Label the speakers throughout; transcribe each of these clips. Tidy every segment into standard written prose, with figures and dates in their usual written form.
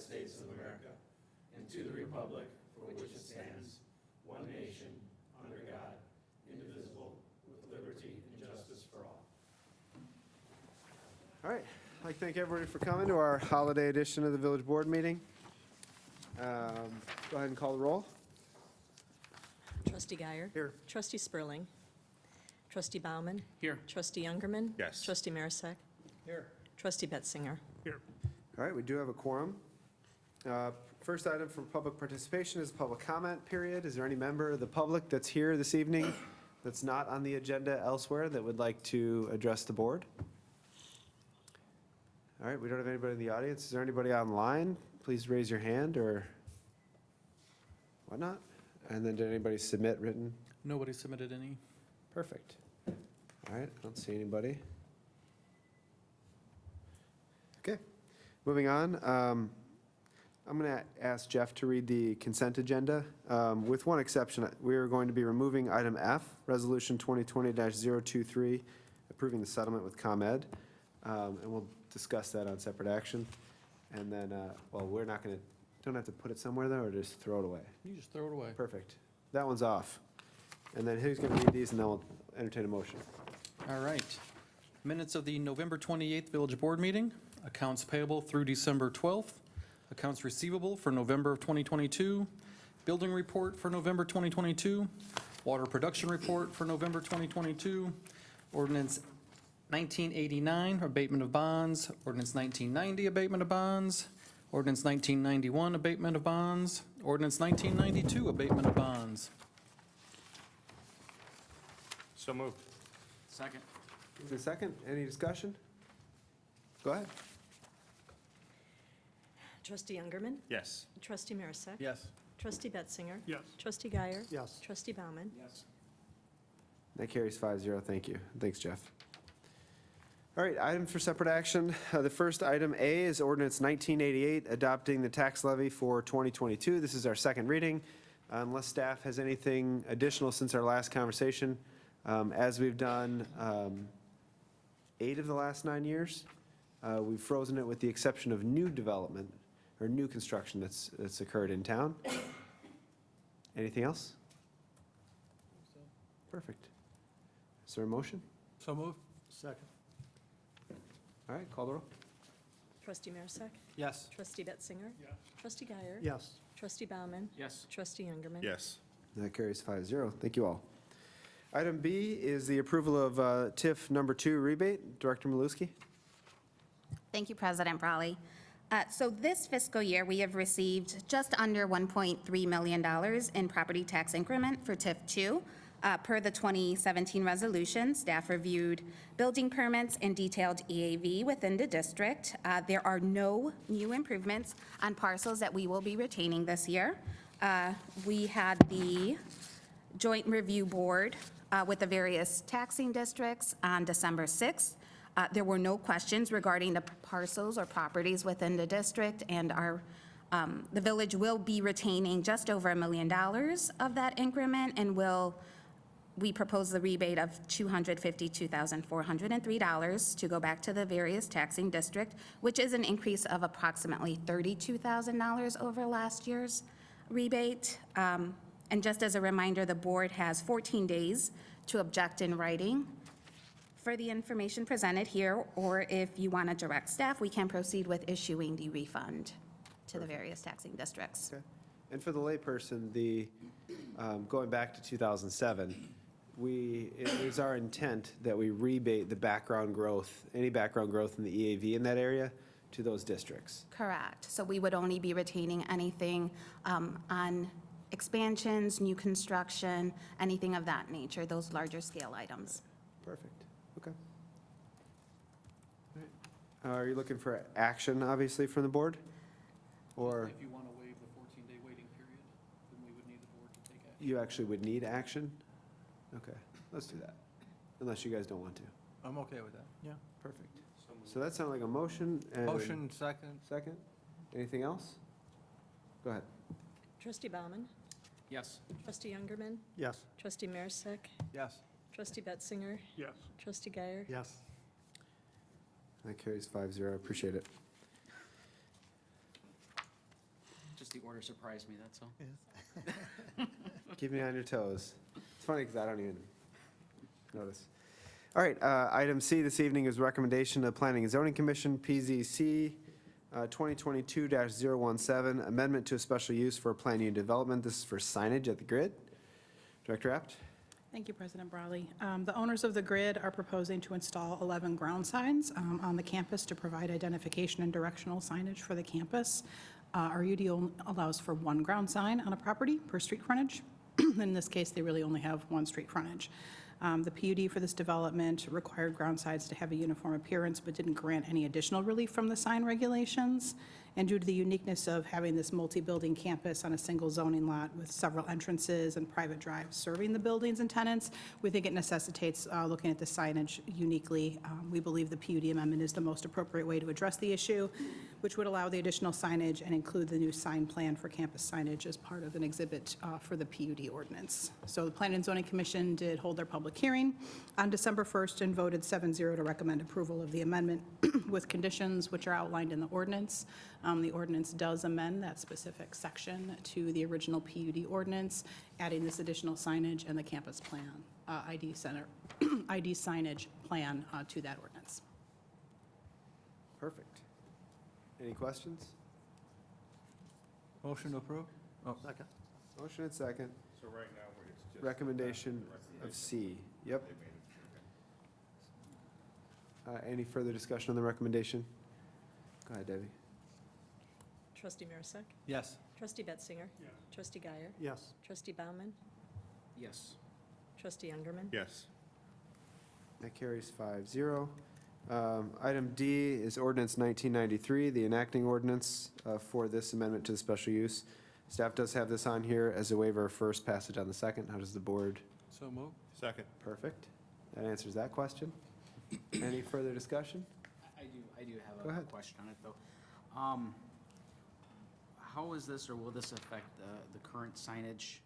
Speaker 1: States of America and to the republic for which it stands, one nation, under God, indivisible, with liberty and justice for all.
Speaker 2: All right, I'd like to thank everybody for coming to our holiday edition of the Village Board meeting. Go ahead and call the roll.
Speaker 3: Trustee Guyer.
Speaker 2: Here.
Speaker 3: Trustee Spurling. Trustee Bauman.
Speaker 4: Here.
Speaker 3: Trustee Youngerman.
Speaker 4: Yes.
Speaker 3: Trustee Marisak.
Speaker 4: Here.
Speaker 3: Trustee Betzinger.
Speaker 2: All right, we do have a quorum. First item for public participation is public comment period. Is there any member of the public that's here this evening that's not on the agenda elsewhere that would like to address the board? All right, we don't have anybody in the audience. Is there anybody online? Please raise your hand or whatnot. And then did anybody submit written?
Speaker 4: Nobody submitted any.
Speaker 2: Perfect. All right, I don't see anybody. Okay, moving on. I'm going to ask Jeff to read the consent agenda. With one exception, we are going to be removing item F, Resolution 2020-023, approving the settlement with ComEd. And we'll discuss that on separate action. And then, well, we're not going to, don't have to put it somewhere though, or just throw it away?
Speaker 4: You just throw it away.
Speaker 2: Perfect. That one's off. And then who's going to read these, and then we'll entertain a motion.
Speaker 4: All right. Minutes of the November 28th Village Board meeting, accounts payable through December 12th, accounts receivable for November of 2022, building report for November 2022, water production report for November 2022, ordinance 1989, abatement of bonds, ordinance 1990, abatement of bonds, ordinance 1991, abatement of bonds, ordinance 1992, abatement of bonds.
Speaker 5: So moved.
Speaker 4: Second.
Speaker 2: Moved and second. Any discussion? Go ahead.
Speaker 3: Trustee Youngerman.
Speaker 5: Yes.
Speaker 3: Trustee Marisak.
Speaker 4: Yes.
Speaker 3: Trustee Betzinger.
Speaker 5: Yes.
Speaker 3: Trustee Guyer.
Speaker 5: Yes.
Speaker 3: Trustee Bauman.
Speaker 4: Yes.
Speaker 2: That carries 5-0. Thank you. Thanks, Jeff. All right, item for separate action. The first item A is ordinance 1988, adopting the tax levy for 2022. This is our second reading. Unless staff has anything additional since our last conversation, as we've done 8 of the last 9 years, we've frozen it with the exception of new development or new construction that's occurred in town. Anything else? Perfect. Is there a motion?
Speaker 5: So moved. Second.
Speaker 2: All right, call the roll.
Speaker 3: Trustee Marisak.
Speaker 4: Yes.
Speaker 3: Trustee Betzinger.
Speaker 5: Yes.
Speaker 3: Trustee Guyer.
Speaker 5: Yes.
Speaker 3: Trustee Bauman.
Speaker 4: Yes.
Speaker 3: Trustee Youngerman.
Speaker 5: Yes.
Speaker 2: That carries 5-0. Thank you all. Item B is the approval of TIF number 2 rebate. Director Maluski.
Speaker 6: Thank you, President Brawley. So this fiscal year, we have received just under $1.3 million in property tax increment for TIF 2. Per the 2017 resolution, staff reviewed building permits and detailed EAV within the district. There are no new improvements on parcels that we will be retaining this year. We had the joint review board with the various taxing districts on December 6th. There were no questions regarding the parcels or properties within the district, and the village will be retaining just over $1 million of that increment, and we propose the rebate of $252,403 to go back to the various taxing district, which is an increase of approximately $32,000 over last year's rebate. And just as a reminder, the board has 14 days to object in writing for the information presented here, or if you want to direct staff, we can proceed with issuing the refund to the various taxing districts.
Speaker 2: Okay. And for the layperson, going back to 2007, it is our intent that we rebate the background growth, any background growth in the EAV in that area to those districts.
Speaker 6: Correct. So we would only be retaining anything on expansions, new construction, anything of that nature, those larger scale items.
Speaker 2: Perfect. Okay. All right. Are you looking for action, obviously, from the board? Or
Speaker 4: If you want to waive the 14-day waiting period, then we would need the board to take action.
Speaker 2: you actually would need action? Okay, let's do that, unless you guys don't want to.
Speaker 5: I'm okay with that. Yeah.
Speaker 2: Perfect. So that sounded like a motion. And
Speaker 5: Motion second.
Speaker 2: Second? Anything else? Go ahead.
Speaker 3: Trustee Bauman.
Speaker 4: Yes.
Speaker 3: Trustee Youngerman.
Speaker 5: Yes.
Speaker 3: Trustee Marisak.
Speaker 5: Yes.
Speaker 3: Trustee Betzinger.
Speaker 5: Yes.
Speaker 3: Trustee Guyer.
Speaker 5: Yes.
Speaker 2: That carries 5-0. I appreciate it.
Speaker 7: order surprised me, that's all.
Speaker 2: Keep me on your toes. It's funny because I don't even notice. All right, item C this evening is recommendation of Planning and Zoning Commission, PZC 2022-017, amendment to a special use for plan unit development. This is for signage at the grid. Director Apt?
Speaker 8: Thank you, President Brawley. The owners of the grid are proposing to install 11 ground signs on the campus to provide identification and directional signage for the campus. Our UDO allows for one ground sign on a property per street frontage. In this case, they really only have one street frontage. The PUD for this development required ground signs to have a uniform appearance, but didn't grant any additional relief from the sign regulations. And due to the uniqueness of having this multi-building campus on a single zoning lot with several entrances and private drives serving the buildings and tenants, we think it necessitates looking at the signage uniquely. We believe the PUD amendment is the most appropriate way to address the issue, which would allow the additional signage and include the new sign plan for campus signage as part of an exhibit for the PUD ordinance. So the Planning and Zoning Commission did hold their public hearing on December 1st and voted 7-0 to recommend approval of the amendment with conditions which are outlined in the ordinance. The ordinance does amend that specific section to the original PUD ordinance, adding this additional signage and the campus plan, ID signage plan to that ordinance.
Speaker 2: Perfect. Any questions?
Speaker 5: Motion to approve? Oh, second.
Speaker 2: Motion and second.
Speaker 1: So right now, it's just.
Speaker 2: Recommendation of C. Yep. Any further discussion on the recommendation? Go ahead, Debbie.
Speaker 3: Trustee Marisak.
Speaker 5: Yes.
Speaker 3: Trustee Betzinger.
Speaker 1: Yes.
Speaker 3: Trustee Guyer.
Speaker 5: Yes.
Speaker 3: Trustee Bauman.
Speaker 7: Yes.
Speaker 3: Trustee Youngerman.
Speaker 1: Yes.
Speaker 2: That carries 5-0. Item D is ordinance 1993, the enacting ordinance for this amendment to the special use. Staff does have this on here as a waiver of first, passage on the second. How does the board?
Speaker 5: So moved.
Speaker 1: Second.
Speaker 2: Perfect. That answers that question. Any further discussion?
Speaker 7: I do have
Speaker 2: Go
Speaker 7: a
Speaker 2: ahead.
Speaker 7: question on it, though. How is this, or will this affect the current signage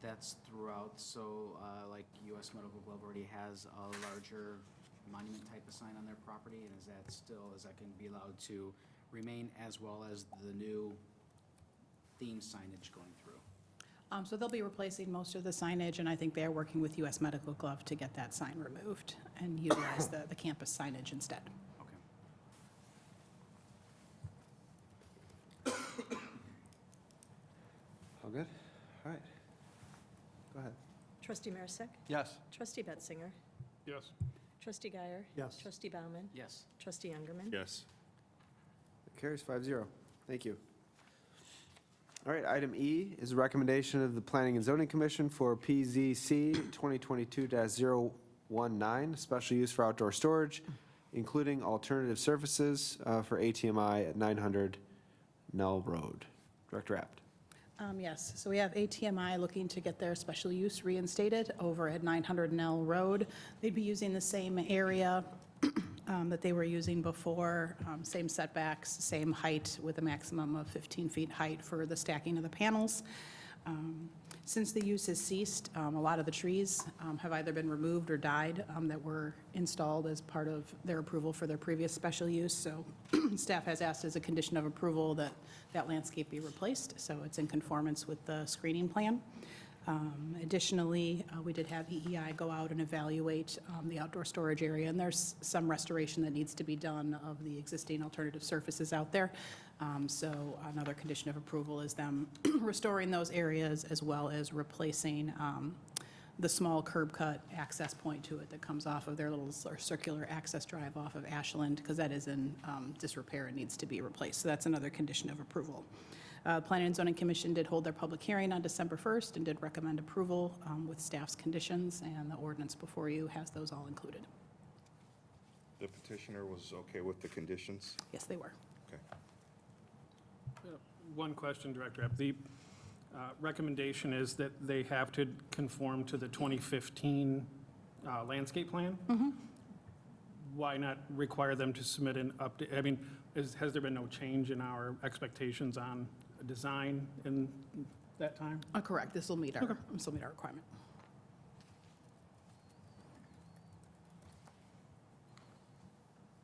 Speaker 7: that's throughout? So, like US Medical Glove already has a larger monument type of sign on their property, and is that can be allowed to remain as well as the new theme signage going through?
Speaker 8: So they'll be replacing most of the signage, and I think they're working with US Medical Glove to get that sign removed and utilize the campus signage instead.
Speaker 7: Okay.
Speaker 2: All good? All right. Go ahead.
Speaker 3: Trustee Marisak.
Speaker 5: Yes.
Speaker 3: Trustee Betzinger.
Speaker 1: Yes.
Speaker 3: Trustee Guyer.
Speaker 5: Yes.
Speaker 3: Trustee Bauman.
Speaker 7: Yes.
Speaker 3: Trustee Youngerman.
Speaker 1: Yes.
Speaker 2: It carries 5-0. Thank you. All right, item E is a recommendation of the Planning and Zoning Commission for PZC 2022-019, special use for outdoor storage, including alternative surfaces for ATMI at 900 Nell Road. Director Apt.
Speaker 8: Yes, so we have ATMI looking to get their special use reinstated over at 900 Nell Road. They'd be using the same area that they were using before, same setbacks, same height with a maximum of 15 feet height for the stacking of the panels. Since the use has ceased, a lot of the trees have either been removed or died that were installed as part of their approval for their previous special use. So staff has asked as a condition of approval that that landscape be replaced, so it's in conformance with the screening plan. Additionally, we did have EEI go out and evaluate the outdoor storage area, and there's some restoration that needs to be done of the existing alternative surfaces out there. So another condition of approval is them restoring those areas as well as replacing the small curb cut access point to it that comes off of their little circular access drive off of Ashland, because that is in disrepair and needs to be replaced. So that's another condition of approval. Planning and Zoning Commission did hold their public hearing on December 1st and did recommend approval with staff's conditions, and the ordinance before you has those all included.
Speaker 9: The petitioner was okay with the conditions?
Speaker 8: Yes, they were.
Speaker 9: Okay.
Speaker 1: One question, Director Epp. The recommendation is that they have to conform to the 2015 landscape plan?
Speaker 8: Mm-hmm.
Speaker 1: Why not require them to submit an update? I mean, has there been no change in our expectations on design in that time?
Speaker 8: Correct. This will meet our requirement.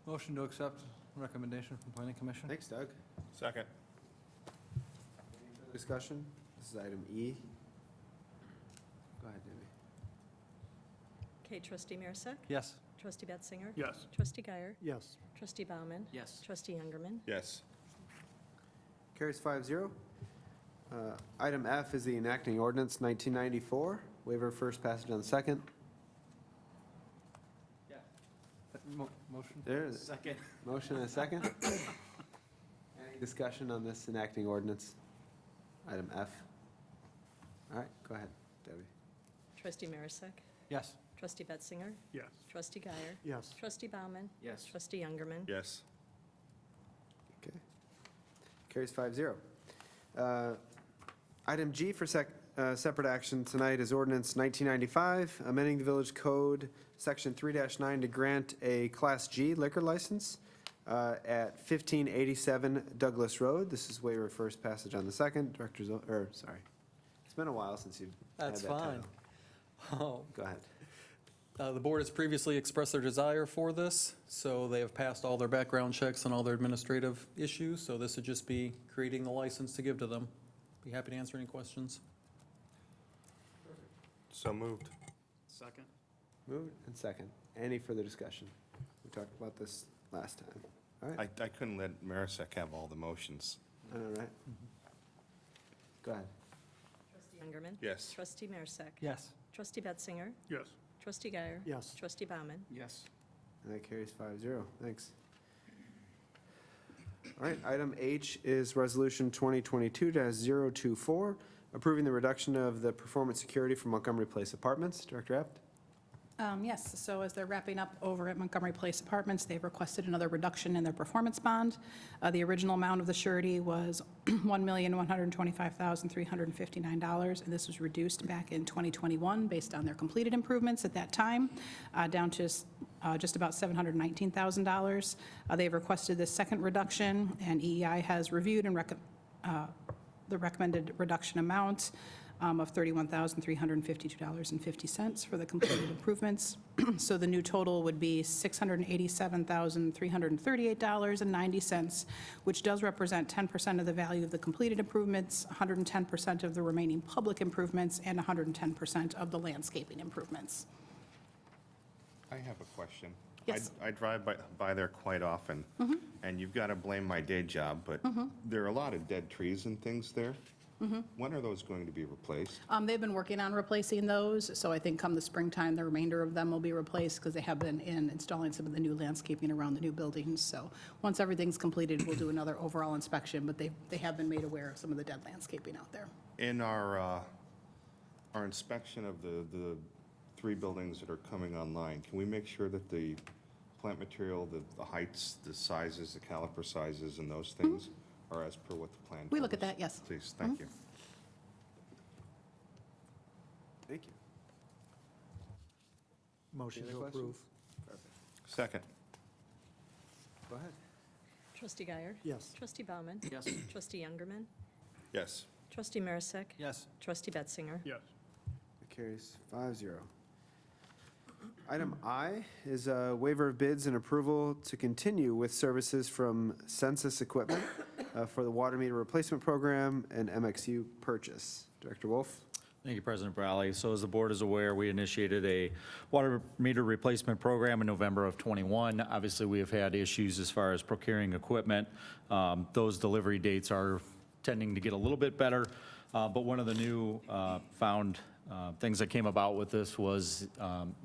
Speaker 5: Motion to accept recommendation from Planning Commission?
Speaker 2: Thanks, Doug.
Speaker 1: Second.
Speaker 2: Any further Discussion? This is item E. Go ahead, Debbie.
Speaker 3: Okay, trustee Marisak.
Speaker 5: Yes.
Speaker 3: Trustee Betzinger.
Speaker 5: Yes.
Speaker 3: Trustee Guyer.
Speaker 5: Yes.
Speaker 3: Trustee Bauman.
Speaker 7: Yes.
Speaker 3: Trustee Youngerman.
Speaker 9: Yes.
Speaker 2: Carries 5-0. Item F is the enacting ordinance 1994, waiver of first passage on the second.
Speaker 5: Motion?
Speaker 2: There,
Speaker 7: Second.
Speaker 2: motion and a second. Any discussion on this enacting ordinance? Item F. All right, go ahead, Debbie.
Speaker 3: Trustee Marisak.
Speaker 5: Yes.
Speaker 3: Trustee Betzinger.
Speaker 5: Yes.
Speaker 3: Trustee Guyer.
Speaker 5: Yes.
Speaker 3: Trustee Bauman.
Speaker 7: Yes.
Speaker 3: Trustee Youngerman.
Speaker 9: Yes.
Speaker 2: Okay. Carries 5-0. Item G for separate action tonight is ordinance 1995, amending the village code, section 3-9, to grant a Class G liquor license at 1587 Douglas Road. This is waiver of first passage on the second. Director sorry. It's been a while since you've had
Speaker 4: That's
Speaker 2: that
Speaker 4: fine.
Speaker 2: title.
Speaker 4: Oh,
Speaker 2: Go ahead.
Speaker 4: The board has previously expressed their desire for this, so they have passed all their background checks and all their administrative issues, so this would just be creating the license to give to them. Be happy to answer any questions.
Speaker 9: So moved.
Speaker 7: Second.
Speaker 2: Moved and second. Any further discussion? We talked about this last time. All right,
Speaker 9: I couldn't let Marisak have all the motions.
Speaker 2: all right. Go ahead.
Speaker 3: Trustee Youngerman.
Speaker 9: Yes.
Speaker 3: Trustee Marisak.
Speaker 5: Yes.
Speaker 3: Trustee Betzinger.
Speaker 5: Yes.
Speaker 3: Trustee Guyer.
Speaker 5: Yes.
Speaker 3: Trustee Bauman.
Speaker 7: Yes.
Speaker 2: And that carries 5-0. Thanks. All right, item H is Resolution 2022-024, approving the reduction of the performance security for Montgomery Place Apartments. Director Apt?
Speaker 8: Yes, so as they're wrapping up over at Montgomery Place Apartments, they've requested another reduction in their performance bond. The original amount of the surety was $1,125,359, and this was reduced back in 2021 based on their completed improvements at that time, down to just about $719,000. They've requested this second reduction, and EEI has reviewed and the recommended reduction amount of $31,352.50 for the completed improvements. So the new total would be $687,338.90, which does represent 10% of the value of the completed improvements, 110% of the remaining public improvements, and 110% of the landscaping improvements.
Speaker 9: I have a question.
Speaker 8: Yes.
Speaker 9: I drive by there quite often, and you've got to blame my day job, but there are a lot of dead trees and things there. When are those going to be replaced?
Speaker 8: They've been working on replacing those, so I think come the springtime, the remainder of them will be replaced because they have been installing some of the new landscaping around the new buildings. So once everything's completed, we'll do another overall inspection, but they have been made aware of some of the dead landscaping out there.
Speaker 9: In our inspection of the three buildings that are coming online, can we make sure that the plant material, the heights, the sizes, the caliper sizes, and those things are as per what the plan
Speaker 8: We
Speaker 9: told
Speaker 8: look at
Speaker 9: us?
Speaker 8: that, yes.
Speaker 9: Please, thank you.
Speaker 2: Thank you.
Speaker 5: Motion
Speaker 2: Any
Speaker 5: to
Speaker 2: other
Speaker 5: approve.
Speaker 2: questions?
Speaker 9: Second.
Speaker 2: Go ahead.
Speaker 3: Trustee Guyer.
Speaker 5: Yes.
Speaker 3: Trustee Bauman.
Speaker 7: Yes.
Speaker 3: Trustee Youngerman.
Speaker 9: Yes.
Speaker 3: Trustee Marisak.
Speaker 5: Yes.
Speaker 3: Trustee Betzinger.
Speaker 5: Yes.
Speaker 2: It carries 5-0. Item I is a waiver of bids and approval to continue with services from Census Equipment for the water meter replacement program and MXU purchase. Director Wolf?
Speaker 10: Thank you, President Browley. So as the board is aware, we initiated a water meter replacement program in November of '21. Obviously, we have had issues as far as procuring equipment. Those delivery dates are tending to get a little bit better, but one of the new found things that came about with this was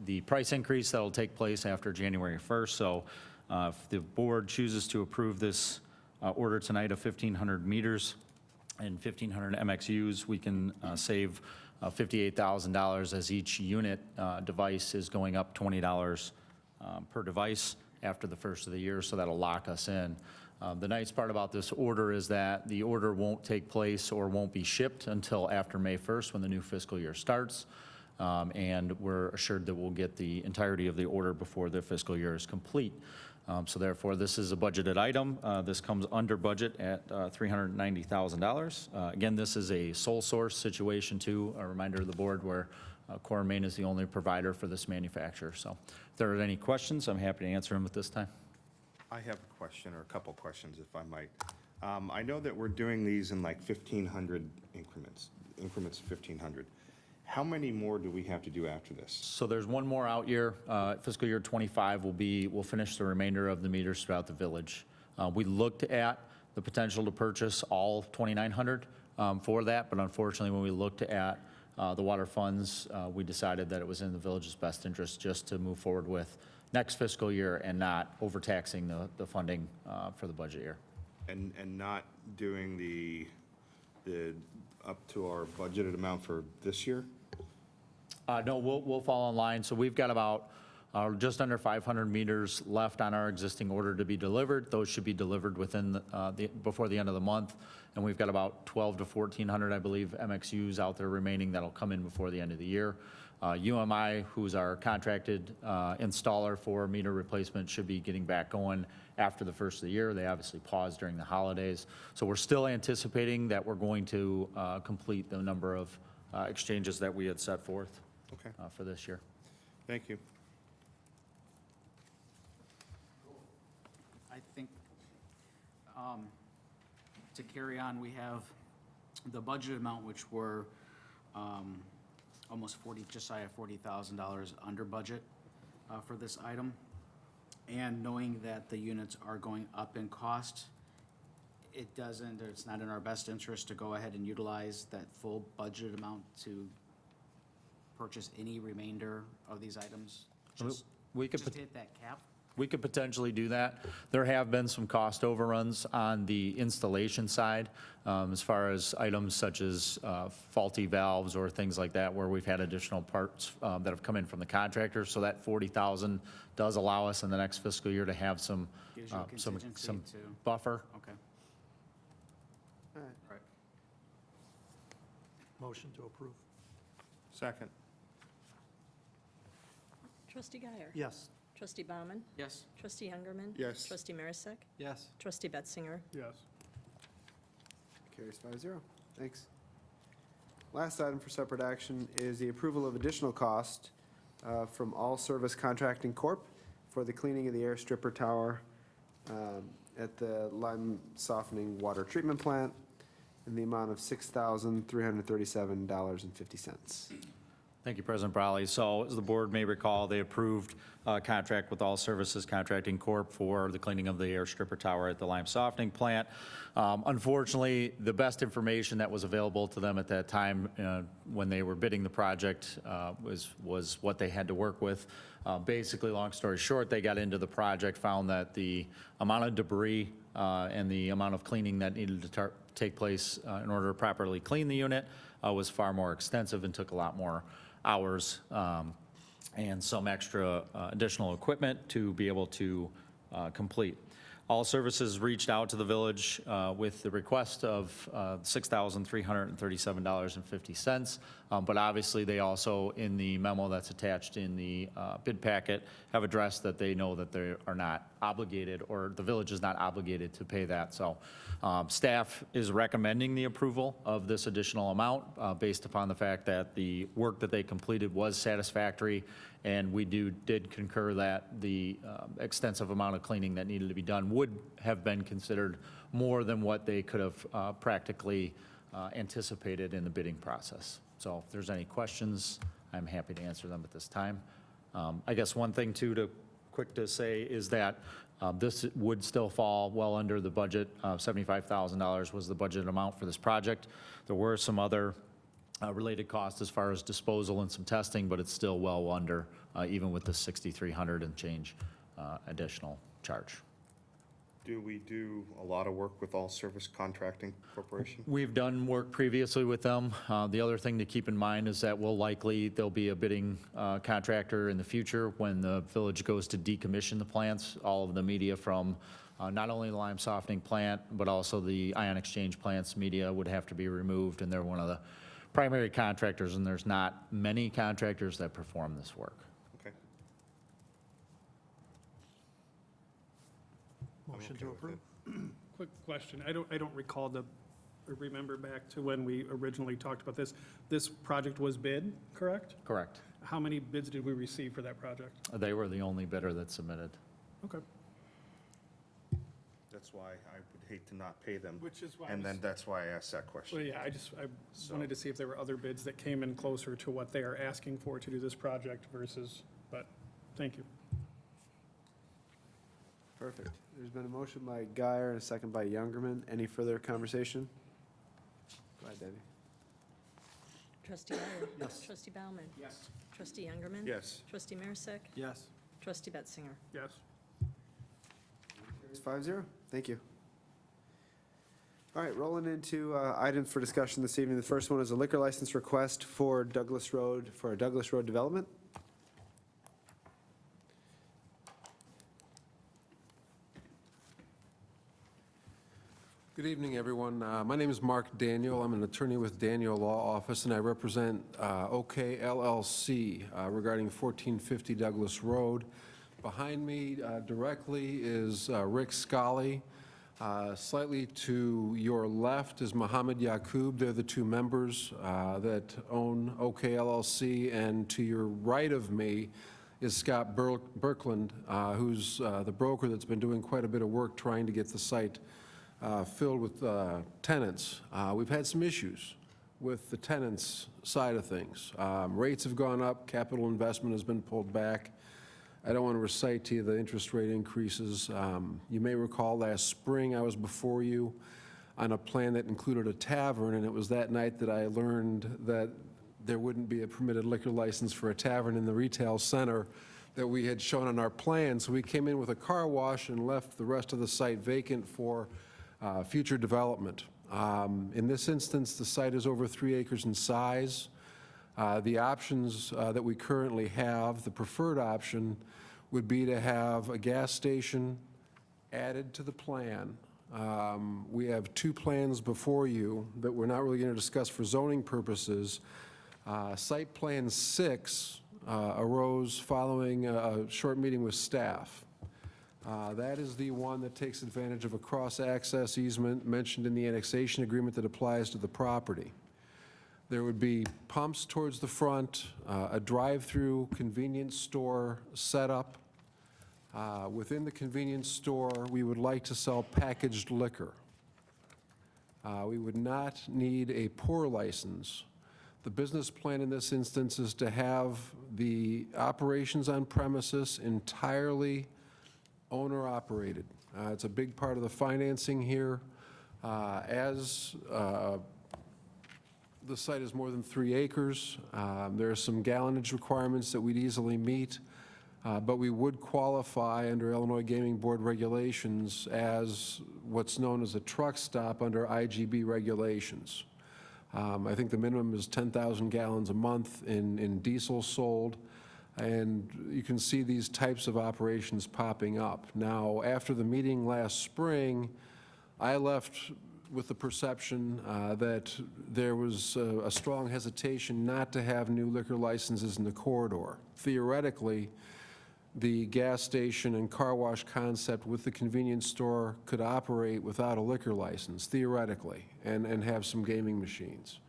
Speaker 10: the price increase that'll take place after January 1st. So if the board chooses to approve this order tonight of 1,500 meters and 1,500 MXUs, we can save $58,000 as each unit device is going up $20 per device after the first of the year, so that'll lock us in. The nice part about this order is that the order won't take place or won't be shipped until after May 1st when the new fiscal year starts. And we're assured that we'll get the entirety of the order before the fiscal year is complete. So therefore, this is a budgeted item. This comes under budget at $390,000. Again, this is a sole source situation too, a reminder to the board where Core & Main is the only provider for this manufacturer. So if there are any questions, I'm happy to answer them at this time.
Speaker 9: I have a question, or a couple questions, if I might. I know that we're doing these in like 1,500 increments of 1,500. How many more do we have to do after this?
Speaker 10: So there's one more out year. Fiscal year '25 we'll finish the remainder of the meters throughout the village. We looked at the potential to purchase all 2,900 for that, but unfortunately, when we looked at the water funds, we decided that it was in the village's best interest just to move forward with next fiscal year and not overtaxing the funding for the budget year.
Speaker 9: And not doing the up to our budgeted amount for this year?
Speaker 10: No, we'll fall in line. So we've got about just under 500 meters left on our existing order to be delivered. Those should be delivered within before the end of the month. And we've got about 12 to 1,400, I believe, MXUs out there remaining that'll come in before the end of the year. UMI, who's our contracted installer for meter replacement, should be getting back going after the first of the year. They obviously paused during the holidays. So we're still anticipating that we're going to complete the number of exchanges that we had set forth
Speaker 9: Okay,
Speaker 10: for this year.
Speaker 9: thank you.
Speaker 7: I think, to carry on, we have the budget amount, which were almost 40, just shy of $40,000 under budget for this item. And knowing that the units are going up in cost, it's not in our best interest to go ahead and utilize that full budget amount to purchase any remainder of these items.
Speaker 10: We could
Speaker 7: Just hit that cap.
Speaker 10: We could potentially do that. There have been some cost overruns on the installation side, as far as items such as faulty valves or things like that, where we've had additional parts that have come in from the contractor. So that 40,000 does allow us in the next fiscal year to have some
Speaker 7: Gives you a contingency
Speaker 10: some
Speaker 7: to,
Speaker 10: buffer.
Speaker 7: okay.
Speaker 2: All right.
Speaker 7: Right.
Speaker 5: Motion to approve.
Speaker 9: Second.
Speaker 3: Trustee Guyer?
Speaker 5: Yes.
Speaker 3: Trustee Bauman,
Speaker 7: Yes.
Speaker 3: Trustee Youngerman?
Speaker 9: Yes.
Speaker 3: Trustee Marisak?
Speaker 5: Yes.
Speaker 3: Trustee Betzinger?
Speaker 5: Yes.
Speaker 2: Carries 5-0. Thanks. Last item for separate action is the approval of additional cost from All Service Contracting Corp. for the cleaning of the air stripper tower at the lime softening water treatment plant in the amount of $6,337.50.
Speaker 10: Thank you, President Brawley. So as the board may recall, they approved a contract with All Services Contracting Corp. for the cleaning of the air stripper tower at the lime softening plant. Unfortunately, the best information that was available to them at that time when they were bidding the project was what they had to work with. Basically, long story short, they got into the project, found that the amount of debris and the amount of cleaning that needed to take place in order to properly clean the unit was far more extensive and took a lot more hours and some extra additional equipment to be able to complete. All Services reached out to the village with the request of $6,337.50. But obviously, they also, in the memo that's attached in the bid packet, have addressed that they know that they are not obligated, or the village is not obligated to pay that. So staff is recommending the approval of this additional amount based upon the fact that the work that they completed was satisfactory, and we did concur that the extensive amount of cleaning that needed to be done would have been considered more than what they could have practically anticipated in the bidding process. So if there's any questions, I'm happy to answer them at this time. I guess one thing too quick to say is that this would still fall well under the budget. $75,000 was the budget amount for this project. There were some other related costs as far as disposal and some testing, but it's still well under, even with the 6,300 and change additional charge.
Speaker 9: Do we do a lot of work with All Service Contracting Corporation?
Speaker 10: We've done work previously with them. The other thing to keep in mind is that there'll be a bidding contractor in the future when the village goes to decommission the plants. All of the media from not only the lime softening plant, but also the ion exchange plant's media would have to be removed, and they're one of the primary contractors, and there's not many contractors that perform this work.
Speaker 9: Okay.
Speaker 5: Motion
Speaker 9: okay
Speaker 5: to
Speaker 9: with
Speaker 5: approve.
Speaker 11: Quick question. I don't recall remember back to when we originally talked about this. This project was bid, correct?
Speaker 10: Correct.
Speaker 11: How many bids did we receive for that project?
Speaker 10: They were the only bidder that submitted.
Speaker 11: Okay.
Speaker 9: That's why I would hate to not pay them.
Speaker 11: Which is why I
Speaker 9: And then
Speaker 11: was-
Speaker 9: that's why I asked that question.
Speaker 11: Well, yeah, I wanted to see if there were other bids that came in closer to what they are asking for to do this project versus, but, thank you.
Speaker 2: Perfect. There's been a motion by Guyer and a second by Youngerman. Any further conversation? Go ahead, Debbie.
Speaker 3: Trustee Guyer.
Speaker 2: Yes.
Speaker 3: Trustee Bauman.
Speaker 7: Yes.
Speaker 3: Trustee Youngerman.
Speaker 9: Yes.
Speaker 3: Trustee Marisak.
Speaker 5: Yes.
Speaker 3: Trustee Betzinger.
Speaker 11: Yes.
Speaker 2: It's 5-0. Thank you. All right, rolling into items for discussion this evening. The first one is a liquor license request for Douglas Road, for a Douglas Road development.
Speaker 12: Good evening, everyone. My name is Mark Daniel. I'm an attorney with Daniel Law Office, and I represent OK LLC regarding 1450 Douglas Road. Behind me directly is Rick Scully. Slightly to your left is Mohammed Yaqub. They're the two members that own OK LLC. And to your right of me is Scott Birkland, who's the broker that's been doing quite a bit of work trying to get the site filled with tenants. We've had some issues with the tenants' side of things. Rates have gone up, capital investment has been pulled back. I don't want to recite to you the interest rate increases. You may recall last spring I was before you on a plan that included a tavern, and it was that night that I learned that there wouldn't be a permitted liquor license for a tavern in the retail center that we had shown on our plan. So we came in with a car wash and left the rest of the site vacant for future development. In this instance, the site is over 3 acres in size. The options that we currently have, the preferred option would be to have a gas station added to the plan. We have 2 plans before you that we're not really going to discuss for zoning purposes. Site Plan 6 arose following a short meeting with staff. That is the one that takes advantage of a cross-access easement mentioned in the annexation agreement that applies to the property. There would be pumps towards the front, a drive-through convenience store setup. Within the convenience store, we would like to sell packaged liquor. We would not need a pour license. The business plan in this instance is to have the operations on premises entirely owner-operated. It's a big part of the financing here. As the site is more than 3 acres, there are some gallonage requirements that we'd easily meet, but we would qualify under Illinois Gaming Board regulations as what's known as a truck stop under IGB regulations. I think the minimum is 10,000 gallons a month in diesel sold. And you can see these types of operations popping up. Now, after the meeting last spring, I left with the perception that there was a strong hesitation not to have new liquor licenses in the corridor. Theoretically, the gas station and car wash concept with the convenience store could operate without a liquor license, theoretically, and have some gaming machines.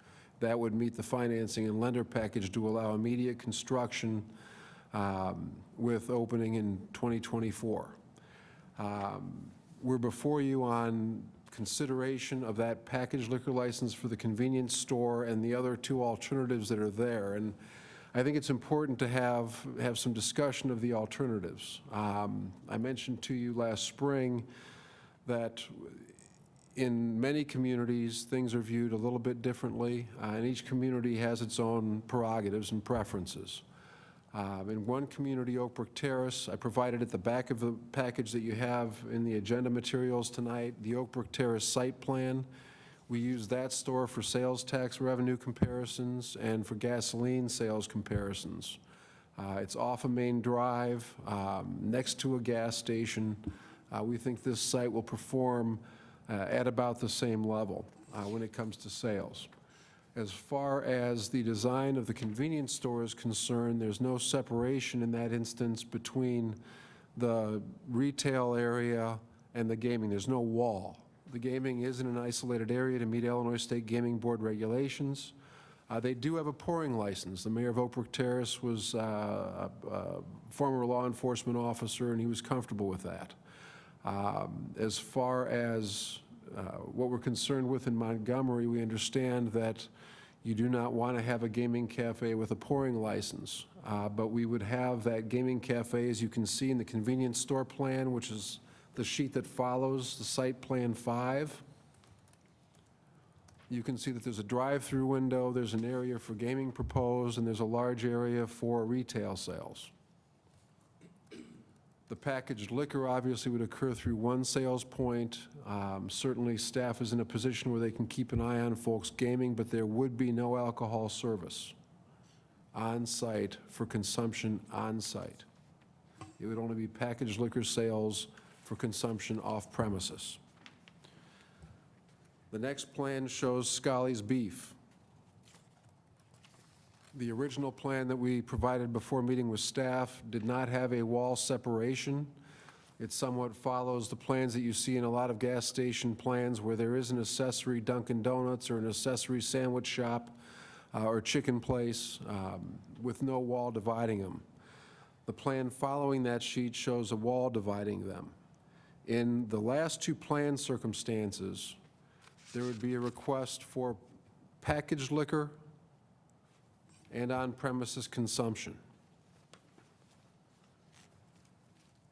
Speaker 12: That would meet the financing and lender package to allow immediate construction with opening in 2024. We're before you on consideration of that packaged liquor license for the convenience store and the other 2 alternatives that are there. And I think it's important to have some discussion of the alternatives. I mentioned to you last spring that in many communities, things are viewed a little bit differently, and each community has its own prerogatives and preferences. In one community, Oak Brook Terrace, I provided at the back of the package that you have in the agenda materials tonight, the Oak Brook Terrace site plan. We use that store for sales tax revenue comparisons and for gasoline sales comparisons. It's off a main drive, next to a gas station. We think this site will perform at about the same level when it comes to sales. As far as the design of the convenience store is concerned, there's no separation in that instance between the retail area and the gaming. There's no wall. The gaming is in an isolated area to meet Illinois State Gaming Board regulations. They do have a pouring license. The mayor of Oak Brook Terrace was a former law enforcement officer, and he was comfortable with that. As far as what we're concerned with in Montgomery, we understand that you do not want to have a gaming cafe with a pouring license, but we would have that gaming cafe, as you can see in the convenience store plan, which is the sheet that follows the site plan 5. You can see that there's a drive-through window, there's an area for gaming proposed, and there's a large area for retail sales. The packaged liquor obviously would occur through one sales point. Certainly, staff is in a position where they can keep an eye on folks gaming, but there would be no alcohol service on-site for consumption on-site. It would only be packaged liquor sales for consumption off-premises. The next plan shows Scally's Beef. The original plan that we provided before meeting with staff did not have a wall separation. It somewhat follows the plans that you see in a lot of gas station plans where there is an accessory Dunkin' Donuts or an accessory sandwich shop or chicken place with no wall dividing them. The plan following that sheet shows a wall dividing them. In the last two plan circumstances, there would be a request for packaged liquor and on-premises consumption.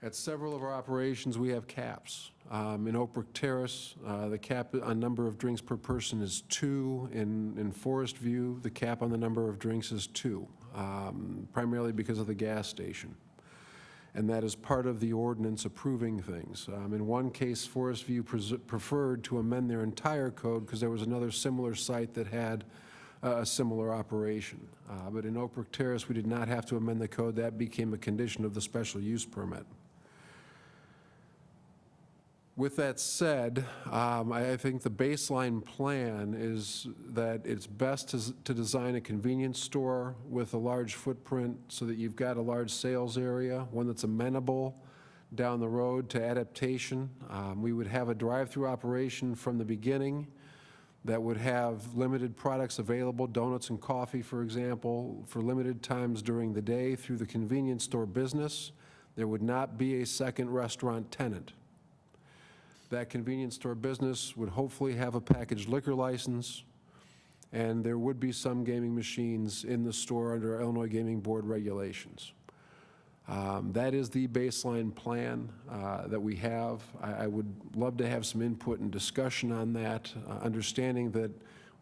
Speaker 12: At several of our operations, we have caps. In Oak Brook Terrace, the cap on number of drinks per person is 2. In Forest View, the cap on the number of drinks is 2, primarily because of the gas station. And that is part of the ordinance approving things. In one case, Forest View preferred to amend their entire code because there was another similar site that had a similar operation. But in Oak Brook Terrace, we did not have to amend the code. That became a condition of the special use permit. With that said, I think the baseline plan is that it's best to design a convenience store with a large footprint so that you've got a large sales area, one that's amenable down the road to adaptation. We would have a drive-through operation from the beginning that would have limited products available, donuts and coffee, for example, for limited times during the day through the convenience store business. There would not be a second restaurant tenant. That convenience store business would hopefully have a packaged liquor license, and there would be some gaming machines in the store under Illinois Gaming Board regulations. That is the baseline plan that we have. I would love to have some input and discussion on that, understanding that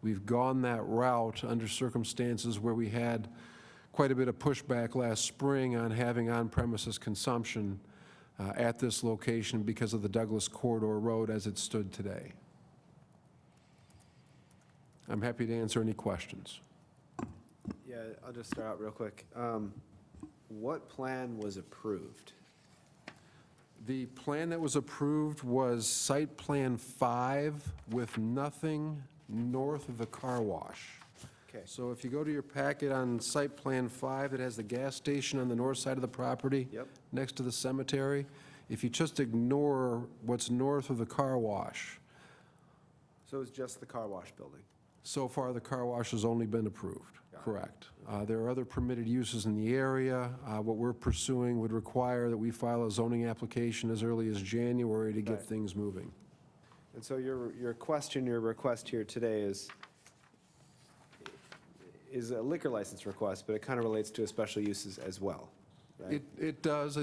Speaker 12: we've gone that route under circumstances where we had quite a bit of pushback last spring on having on-premises consumption at this location because of the Douglas Corridor Road as it stood today. I'm happy to answer any questions.
Speaker 2: Yeah, I'll just start out real quick. What plan was approved?
Speaker 12: The plan that was approved was Site Plan 5 with nothing north of the car wash.
Speaker 2: Okay.
Speaker 12: So if you go to your packet on Site Plan 5, it has the gas station on the north side of the property.
Speaker 2: Yep.
Speaker 12: Next to the cemetery. If you just ignore what's north of the car wash,
Speaker 2: So it's just the car wash building?
Speaker 12: so far the car wash has only been approved.
Speaker 2: Got it.
Speaker 12: Correct. There are other permitted uses in the area. What we're pursuing would require that we file a zoning application as early as January to get
Speaker 2: Right.
Speaker 12: things moving.
Speaker 2: And so your request here today is a liquor license request, but it kind of relates to a special uses as well, right?
Speaker 12: It does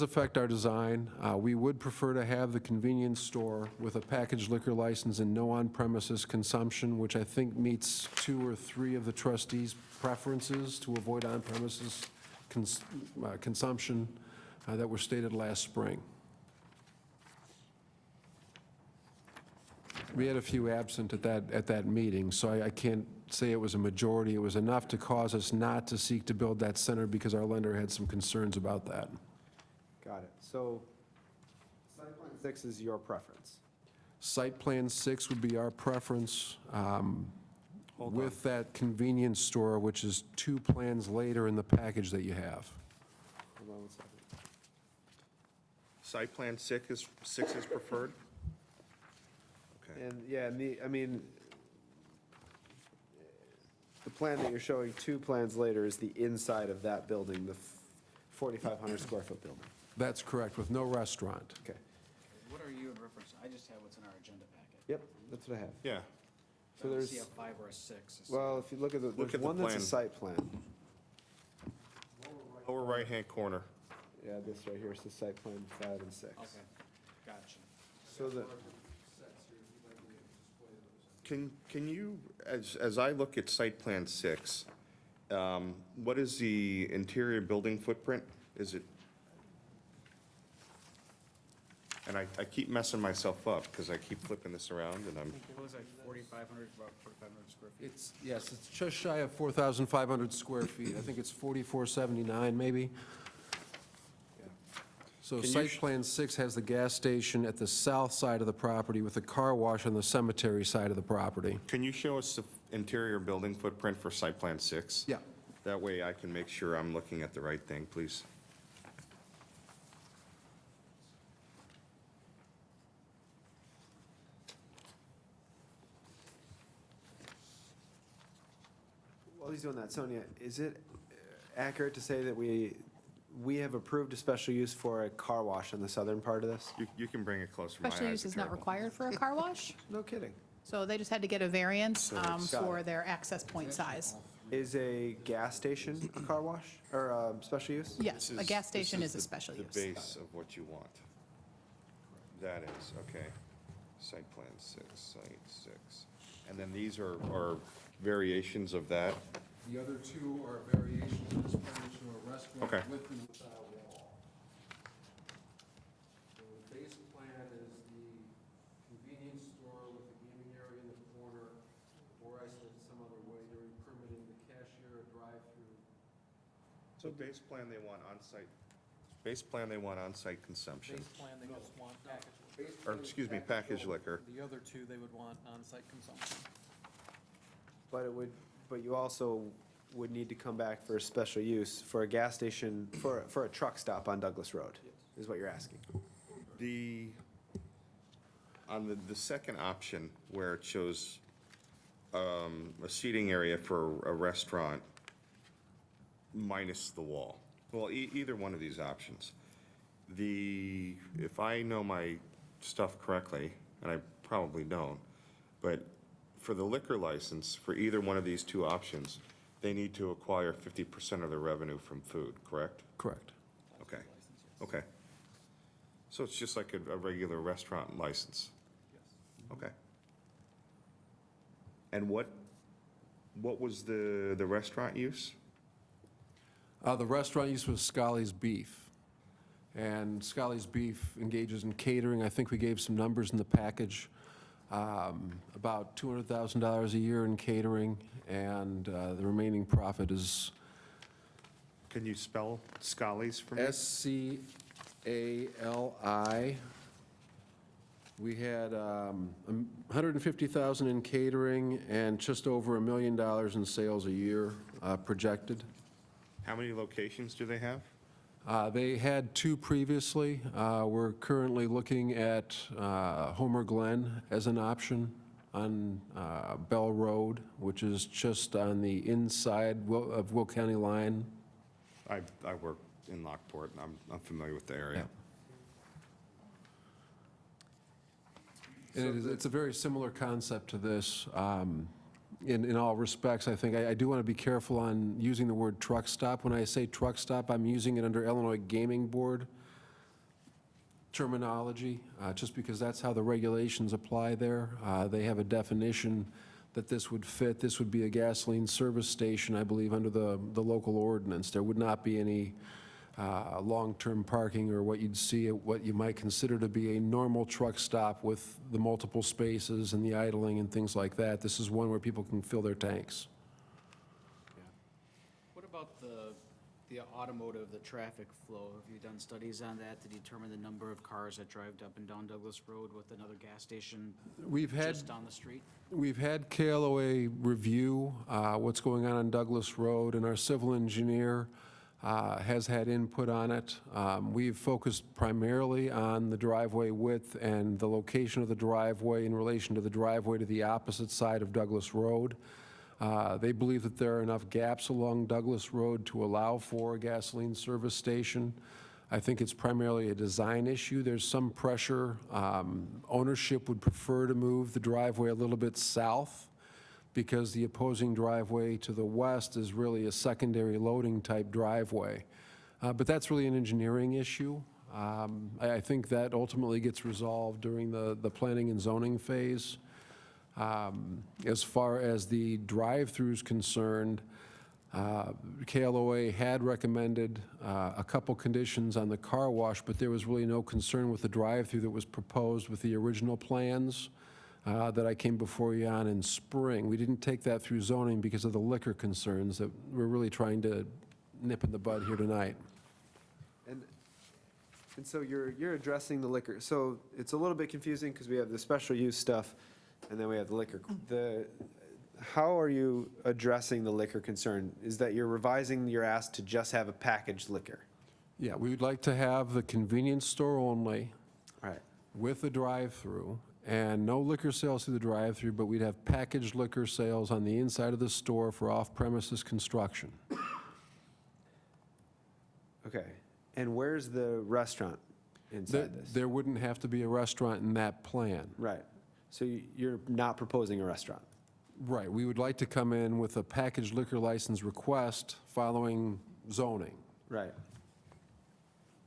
Speaker 12: affect our design. We would prefer to have the convenience store with a packaged liquor license and no on-premises consumption, which I think meets 2 or 3 of the trustees' preferences to avoid on-premises consumption that were stated last spring. We had a few absent at that meeting, so I can't say it was a majority. It was enough to cause us not to seek to build that center because our lender had some concerns about that.
Speaker 2: Got it. So site plan 6 is your preference?
Speaker 12: Site Plan 6 would be our preference with that convenience store, which is 2 plans later in the package that you have.
Speaker 2: Hold on one second.
Speaker 9: Site Plan 6 is preferred? Okay.
Speaker 2: And, yeah, and the plan that you're showing 2 plans later is the inside of that building, the 4,500 square foot building.
Speaker 12: That's correct, with no restaurant.
Speaker 2: Okay.
Speaker 7: I just have what's in our agenda packet.
Speaker 2: Yep, that's what I have.
Speaker 9: Yeah.
Speaker 7: I
Speaker 2: So
Speaker 7: don't
Speaker 2: there's,
Speaker 7: see a 5 or a 6.
Speaker 2: well, if you look at the,
Speaker 9: Look
Speaker 2: there's
Speaker 9: at the
Speaker 2: one that's a
Speaker 9: plan.
Speaker 2: site plan.
Speaker 9: Lower right-hand corner.
Speaker 2: Yeah, this right here is the site plan 5 and 6.
Speaker 7: Okay, gotcha.
Speaker 2: So the,
Speaker 9: Can you, as I look at site plan 6, what is the interior building footprint? Is it? And I keep messing myself up because I keep flipping this around and I'm,
Speaker 7: It was like 4,500, about 4,500 square feet.
Speaker 12: It's, yes, it's just shy of 4,500 square feet. I think it's 4,479 maybe. So
Speaker 9: Can you
Speaker 12: site plan 6 has the gas station at the south side of the property with the car wash on the cemetery side of the property.
Speaker 9: can you show us the interior building footprint for site plan 6?
Speaker 12: Yeah.
Speaker 9: That way I can make sure I'm looking at the right thing, please.
Speaker 2: while he's doing that, Sonia, is it accurate to say that we have approved a special use for a car wash on the southern part of this?
Speaker 9: You can bring it closer. My
Speaker 8: Special
Speaker 9: eyes
Speaker 8: use
Speaker 9: are
Speaker 8: is not
Speaker 9: terrible.
Speaker 8: required for a car wash,
Speaker 2: No kidding.
Speaker 8: so they just had to get a variance
Speaker 2: Got
Speaker 8: for
Speaker 2: it.
Speaker 8: their access point size.
Speaker 2: Is a gas station a car wash or a special use?
Speaker 8: Yes, a gas
Speaker 9: This
Speaker 8: station is a
Speaker 9: the-
Speaker 8: special use.
Speaker 9: The base of what you want. That is, okay. Site plan 6, site 6. And then these are variations of that?
Speaker 12: The other two are variations of this plan, show a restaurant
Speaker 9: Okay.
Speaker 12: with and without a wall. So the base plan is the convenience store with the gaming area in the corner, or I said some other way, they're permitting the cashier, a drive-through.
Speaker 9: So base plan, they want on-site, base plan, they want on-site consumption.
Speaker 4: Base plan, they just want package.
Speaker 9: Or, excuse me, packaged liquor.
Speaker 4: The other two, they would want on-site consumption.
Speaker 2: But it would, but you also would need to come back for a special use for a gas station, for a truck stop on Douglas Road, is what you're asking.
Speaker 9: On the second option, where it shows a seating area for a restaurant minus the wall, well, either one of these options, if I know my stuff correctly, and I probably don't, but for the liquor license, for either one of these two options, they need to acquire 50% of the revenue from food, correct?
Speaker 12: Correct.
Speaker 9: Okay, okay. So it's just like a regular restaurant license? Okay. And what was the restaurant use?
Speaker 12: The restaurant use was Scally's Beef. And Scally's Beef engages in catering. I think we gave some numbers in the package. About $200,000 a year in catering, and the remaining profit is
Speaker 9: Can you spell Scally's for me?
Speaker 12: SCALI. We had $150,000 in catering and just over $1 million in sales a year projected.
Speaker 9: How many locations do they have?
Speaker 12: They had two previously. We're currently looking at Homer Glen as an option on Bell Road, which is just on the inside of Will County line.
Speaker 9: I work in Lockport, and I'm familiar with the area.
Speaker 12: And it's a very similar concept to this. In all respects, I think, I do want to be careful on using the word truck stop. When I say truck stop, I'm using it under Illinois Gaming Board terminology, just because that's how the regulations apply there. They have a definition that this would fit. This would be a gasoline service station, I believe, under the local ordinance. There would not be any long-term parking or what you'd see, what you might consider to be a normal truck stop with the multiple spaces and the idling and things like that. This is one where people can fill their tanks.
Speaker 7: What about the automotive, the traffic flow? Have you done studies on that to determine the number of cars that drive up and down Douglas Road with another gas station
Speaker 12: We've had
Speaker 7: just down the street?
Speaker 12: We've had KLOA review what's going on Douglas Road, and our civil engineer has had input on it. We've focused primarily on the driveway width and the location of the driveway in relation to the driveway to the opposite side of Douglas Road. They believe that there are enough gaps along Douglas Road to allow for a gasoline service station. I think it's primarily a design issue. There's some pressure. Ownership would prefer to move the driveway a little bit south because the opposing driveway to the west is really a secondary loading type driveway. But that's really an engineering issue. I think that ultimately gets resolved during the planning and zoning phase. As far as the drive-throughs concerned, KLOA had recommended a couple conditions on the car wash, but there was really no concern with the drive-through that was proposed with the original plans that I came before you on in spring. We didn't take that through zoning because of the liquor concerns that we're really trying to nip in the bud here tonight.
Speaker 2: And so you're addressing the liquor. So it's a little bit confusing because we have the special use stuff and then we have the liquor. How are you addressing the liquor concern? Is that you're revising your ask to just have a packaged liquor?
Speaker 12: Yeah, we would like to have the convenience store only
Speaker 2: Right.
Speaker 12: with a drive-through, and no liquor sales through the drive-through, but we'd have packaged liquor sales on the inside of the store for off-premises construction.
Speaker 2: Okay. And where's the restaurant inside this?
Speaker 12: There wouldn't have to be a restaurant in that plan.
Speaker 2: Right. So you're not proposing a restaurant?
Speaker 12: Right, we would like to come in with a packaged liquor license request following zoning.
Speaker 2: Right.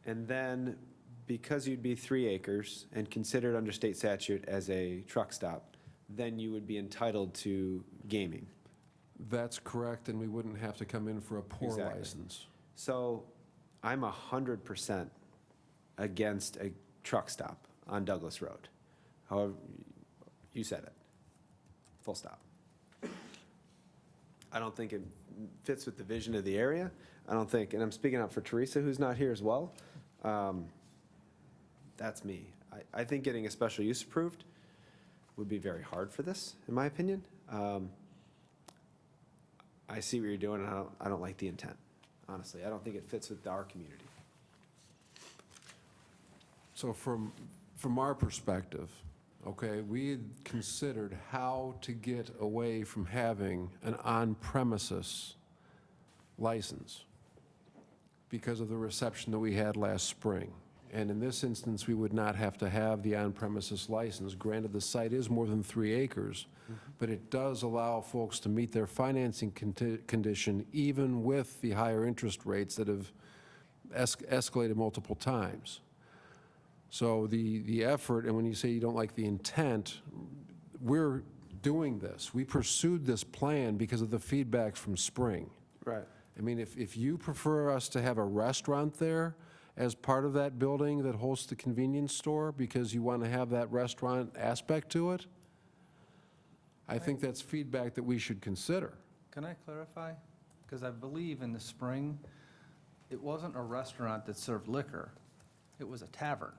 Speaker 2: And then, because you'd be 3 acres and considered under state statute as a truck stop, then you would be entitled to gaming.
Speaker 12: That's correct, and we wouldn't have to come in for a pour
Speaker 2: Exactly.
Speaker 12: license.
Speaker 2: So I'm 100% against a truck stop on Douglas Road. However, you said it. Full stop. I don't think it fits with the vision of the area. I don't think, and I'm speaking up for Teresa, who's not here as well. That's me. I think getting a special use approved would be very hard for this, in my opinion. I see what you're doing, and I don't like the intent, honestly. I don't think it fits with our community.
Speaker 12: So from our perspective, okay, we had considered how to get away from having an on-premises license because of the reception that we had last spring. And in this instance, we would not have to have the on-premises license. Granted, the site is more than 3 acres, but it does allow folks to meet their financing condition even with the higher interest rates that have escalated multiple times. So the effort, and when you say you don't like the intent, we're doing this. We pursued this plan because of the feedback from spring.
Speaker 2: Right.
Speaker 12: I mean, if you prefer us to have a restaurant there as part of that building that hosts the convenience store because you want to have that restaurant aspect to it, I think that's feedback that we should consider.
Speaker 5: Can I clarify? Because I believe in the spring, it wasn't a restaurant that served liquor. It was a tavern.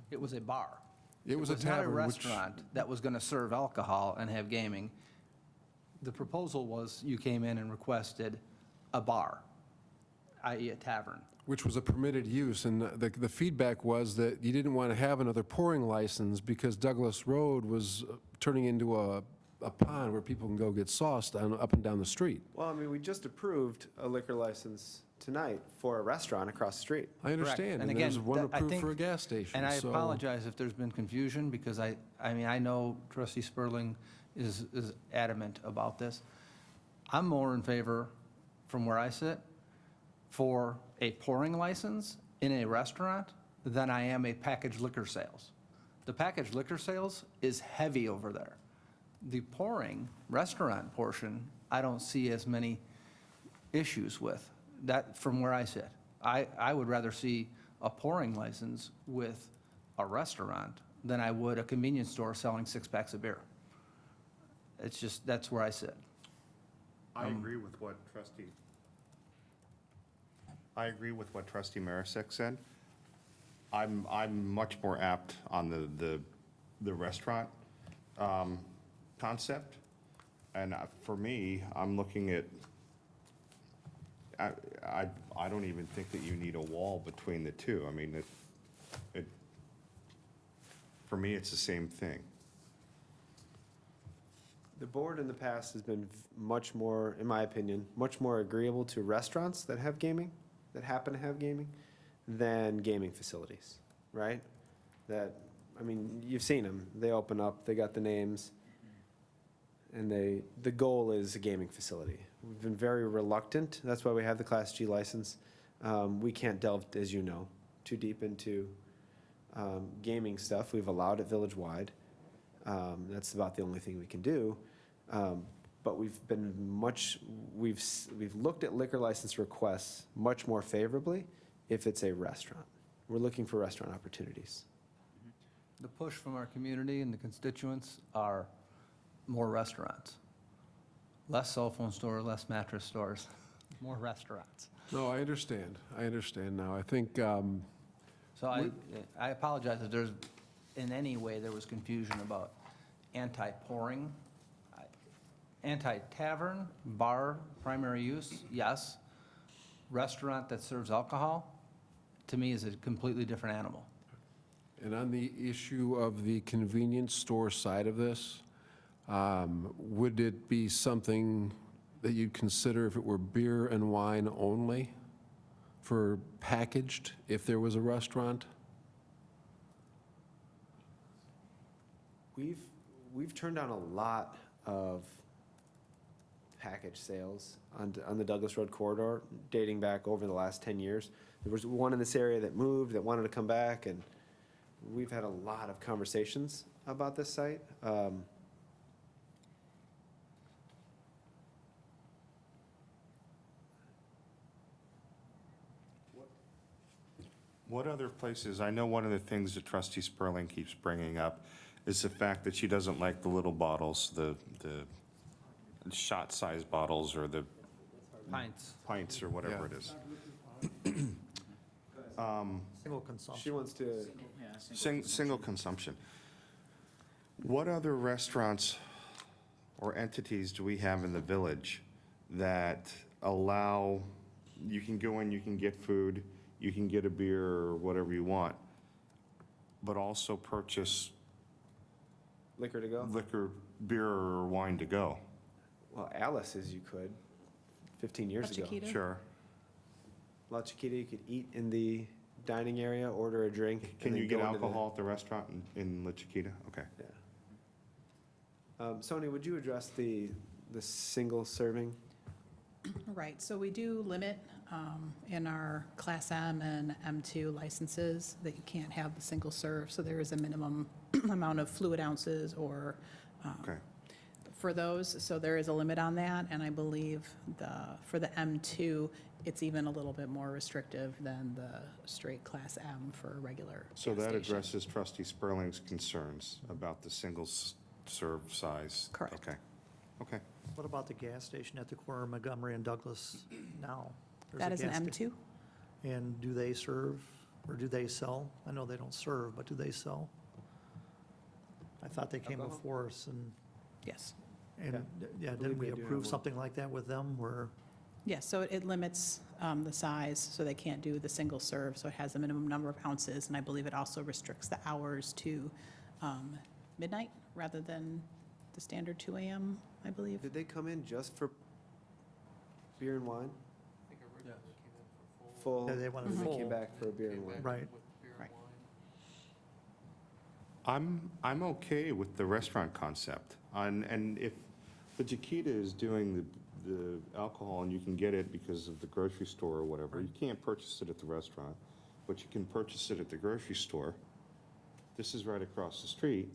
Speaker 5: It was a bar.
Speaker 12: It was a
Speaker 5: not a
Speaker 12: tavern, which-
Speaker 5: restaurant that was going to serve alcohol and have gaming. The proposal was you came in and requested a bar, i.e. a tavern.
Speaker 12: Which was a permitted use, and the feedback was that you didn't want to have another pouring license because Douglas Road was turning into a pond where people can go get sauced up and down the street.
Speaker 2: Well, I mean, we just approved a liquor license tonight for a restaurant across the street.
Speaker 12: I understand,
Speaker 5: And
Speaker 12: and there's
Speaker 5: again,
Speaker 12: one
Speaker 5: I
Speaker 12: approved
Speaker 5: think-
Speaker 12: for a gas station.
Speaker 5: And I
Speaker 12: so-
Speaker 5: apologize if there's been confusion, because I mean, I know trustee Spurling is adamant about this. I'm more in favor, from where I sit, for a pouring license in a restaurant than I am a packaged liquor sales. The packaged liquor sales is heavy over there. The pouring restaurant portion, I don't see as many issues with. That, from where I sit. I would rather see a pouring license with a restaurant than I would a convenience store selling 6-packs of beer. It's just, that's where I sit.
Speaker 9: I agree with what trustee Marisick said. I'm much more apt on the restaurant concept. And for me, I'm looking at, I don't even think that you need a wall between the two. I mean, for me, it's the same thing.
Speaker 2: The board in the past has been much more, in my opinion, much more agreeable to restaurants that have gaming, that happen to have gaming. than gaming facilities, right? That, I mean, you've seen them. They open up, they got the names, and the goal is a gaming facility. We've been very reluctant. That's why we have the Class G license. We can't delve, as you know, too deep into gaming stuff. We've allowed it village-wide. That's about the only thing we can do. But we've looked at liquor license requests much more favorably if it's a restaurant. We're looking for restaurant opportunities.
Speaker 5: The push from our community and the constituents are more restaurants. Less cell phone store, less mattress stores, more restaurants.
Speaker 12: No, I understand. I understand now. I think,
Speaker 5: So I apologize if there's, in any way, there was confusion about anti-pouring. Anti-tavern, bar, primary use, yes. Restaurant that serves alcohol, to me, is a completely different animal.
Speaker 12: and on the issue of the convenience store side of this, would it be something that you'd consider if it were beer and wine only for packaged, if there was a restaurant?
Speaker 2: We've turned down a lot of package sales on the Douglas Road corridor dating back over the last 10 years. There was one in this area that moved, that wanted to come back, and we've had a lot of conversations about this site.
Speaker 9: What other places, I know one of the things that trustee Spurling keeps bringing up is the fact that she doesn't like the little bottles, the shot-sized bottles or the pints or whatever it is.
Speaker 1: Single consumption.
Speaker 2: She wants to,
Speaker 9: Single consumption. What other restaurants or entities do we have in the village that allow, you can go in, you can get food, you can get a beer or whatever you want, but also purchase
Speaker 2: liquor to go?
Speaker 9: liquor, beer or wine to go?
Speaker 2: Well, Alice's you could, 15 years
Speaker 8: La
Speaker 2: ago.
Speaker 8: Chiquita?
Speaker 9: Sure.
Speaker 2: La Chiquita, you could eat in the dining area, order a drink.
Speaker 9: Can
Speaker 2: and
Speaker 9: you
Speaker 2: then
Speaker 9: get
Speaker 2: go into the-
Speaker 9: alcohol at the restaurant in La Chiquita? Okay.
Speaker 2: Yeah. Sony, would you address the single serving?
Speaker 8: Right, so we do limit in our Class M and M2 licenses that you can't have the single serve, so there is a minimum amount of fluid ounces or
Speaker 9: Okay.
Speaker 8: for those, so there is a limit on that, and I believe for the M2, it's even a little bit more restrictive than the straight Class M for a regular
Speaker 9: So
Speaker 8: gas
Speaker 9: that
Speaker 8: station.
Speaker 9: addresses trustee Spurling's concerns about the single serve size?
Speaker 8: Correct.
Speaker 9: Okay. Okay.
Speaker 1: What about the gas station at the corner of Montgomery and Douglas now? There's
Speaker 8: That
Speaker 1: a
Speaker 8: is an
Speaker 1: gas sta-
Speaker 8: M2?
Speaker 1: And do they serve, or do they sell? I know they don't serve, but do they sell? I thought they came
Speaker 2: Alcohol?
Speaker 1: before us, and,
Speaker 8: Yes.
Speaker 1: yeah,
Speaker 2: believe
Speaker 1: didn't we
Speaker 2: they do have
Speaker 1: approve
Speaker 2: one.
Speaker 1: something like that with them, where,
Speaker 8: Yes, so it limits the size, so they can't do the single serve, so it has a minimum number of ounces, and I believe it also restricts the hours to midnight rather than the standard 2 AM, I believe.
Speaker 2: Did they come in just for beer and wine? Full,
Speaker 1: Yeah, they wanted
Speaker 2: and
Speaker 1: full.
Speaker 2: came back for a beer and wine?
Speaker 1: right?
Speaker 9: I'm okay with the restaurant concept. And if the Chiquita is doing the alcohol and you can get it because of the grocery store or whatever, you can't purchase it at the restaurant, but you can purchase it at the grocery store. This is right across the street.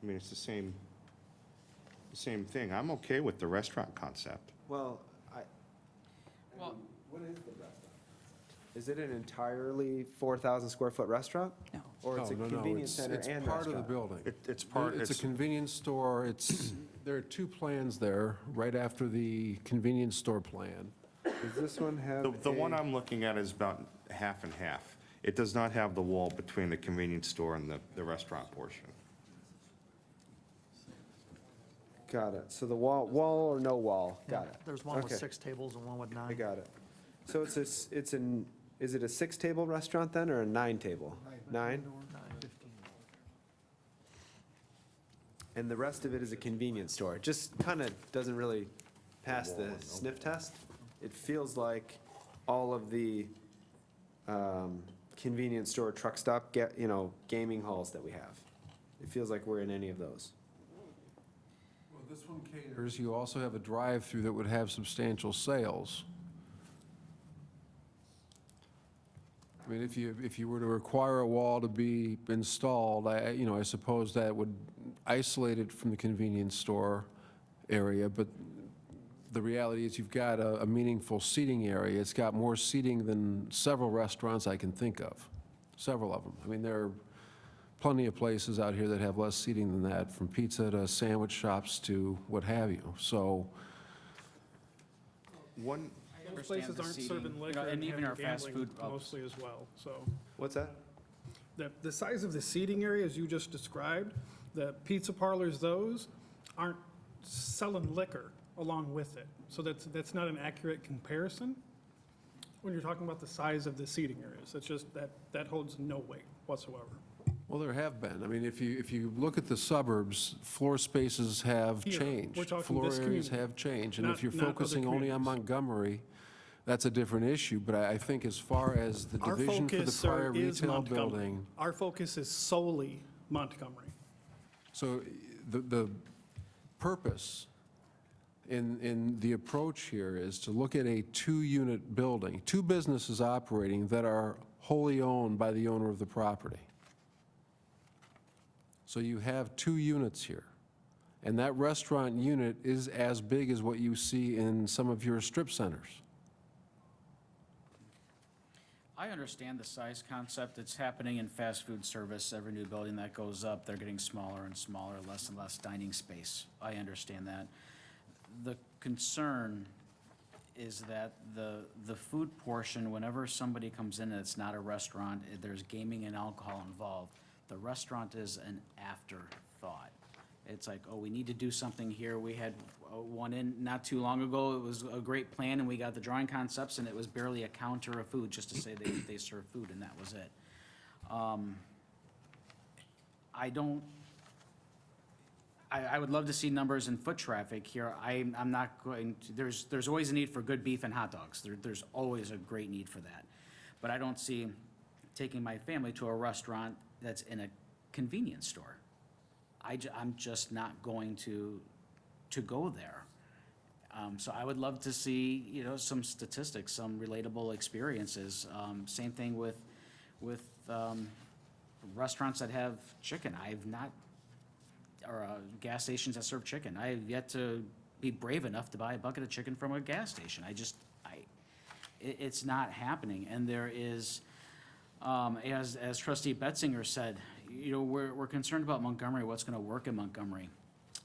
Speaker 9: I mean, it's the same thing. I'm okay with the restaurant concept.
Speaker 2: Well,
Speaker 5: Well-
Speaker 2: what is the restaurant? Is it an entirely 4,000 square foot restaurant?
Speaker 8: No.
Speaker 2: Or it's a
Speaker 12: No,
Speaker 2: convenience center and
Speaker 12: It's part of the
Speaker 2: restaurant?
Speaker 12: building.
Speaker 9: It's part,
Speaker 12: It's a
Speaker 9: it's,
Speaker 12: convenience store, there are two plans there, right after the convenience store plan.
Speaker 2: Does this one have
Speaker 9: the one
Speaker 2: a-
Speaker 9: I'm looking at is about half and half. It does not have the wall between the convenience store and the restaurant portion.
Speaker 2: Got it. So the wall or no wall? Got it.
Speaker 1: There's one with
Speaker 2: Okay.
Speaker 1: 6 tables and one with 9.
Speaker 2: I got it. So is it a 6-table restaurant then, or a 9-table? 9? And the rest of it is a convenience store. It just kind of doesn't really pass the sniff test. It feels like all of the convenience store, truck stop, gaming halls that we have. It feels like we're in any of those.
Speaker 12: Well, this one caters. You also have a drive-through that would have substantial sales. I mean, if you were to require a wall to be installed, I suppose that would isolate it from the convenience store area, but the reality is you've got a meaningful seating area. It's got more seating than several restaurants I can think of, several of them. I mean, there are plenty of places out here that have less seating than that, from pizza to sandwich shops to what have you. So
Speaker 9: One,
Speaker 11: Those places aren't serving liquor
Speaker 7: and
Speaker 11: and
Speaker 7: even our
Speaker 11: having
Speaker 7: fast
Speaker 11: gambling
Speaker 7: food pubs.
Speaker 11: mostly as well, so.
Speaker 2: What's that?
Speaker 11: The size of the seating areas you just described, the pizza parlors, those aren't selling liquor along with it. So that's not an accurate comparison when you're talking about the size of the seating areas. It's just that holds no weight whatsoever.
Speaker 12: well, there have been. I mean, if you look at the suburbs, floor spaces have
Speaker 11: Here,
Speaker 12: changed.
Speaker 11: we're talking
Speaker 12: Floor
Speaker 11: this
Speaker 12: areas
Speaker 11: community,
Speaker 12: have changed. And
Speaker 11: not-
Speaker 12: if you're
Speaker 11: not other
Speaker 12: focusing only on
Speaker 11: communities.
Speaker 12: Montgomery, that's a different issue. But I think as far as the
Speaker 11: Our
Speaker 12: division for the
Speaker 11: focus, sir,
Speaker 12: prior
Speaker 11: is
Speaker 12: retail
Speaker 11: Montgomery.
Speaker 12: building,
Speaker 11: Our focus is solely Montgomery.
Speaker 12: so the purpose in the approach here is to look at a two-unit building, two businesses operating that are wholly owned by the owner of the property. So you have two units here. And that restaurant unit is as big as what you see in some of your strip centers.
Speaker 7: I understand the size concept. It's happening in fast food service. Every new building that goes up, they're getting smaller and smaller, less and less dining space. I understand that. The concern is that the food portion, whenever somebody comes in and it's not a restaurant, there's gaming and alcohol involved, the restaurant is an afterthought. It's like, oh, we need to do something here. We had one in not too long ago. It was a great plan, and we got the drawing concepts, and it was barely a counter of food, just to say they serve food, and that was it. I would love to see numbers in foot traffic here. I'm not going to, there's always a need for good beef and hot dogs. There's always a great need for that. But I don't see taking my family to a restaurant that's in a convenience store. I'm just not going to go there. So I would love to see, some statistics, some relatable experiences. Same thing with restaurants that have chicken. Or gas stations that serve chicken. I have yet to be brave enough to buy a bucket of chicken from a gas station. It's not happening. And there is, as Trustee Betzinger said, we're concerned about Montgomery, what's going to work in Montgomery.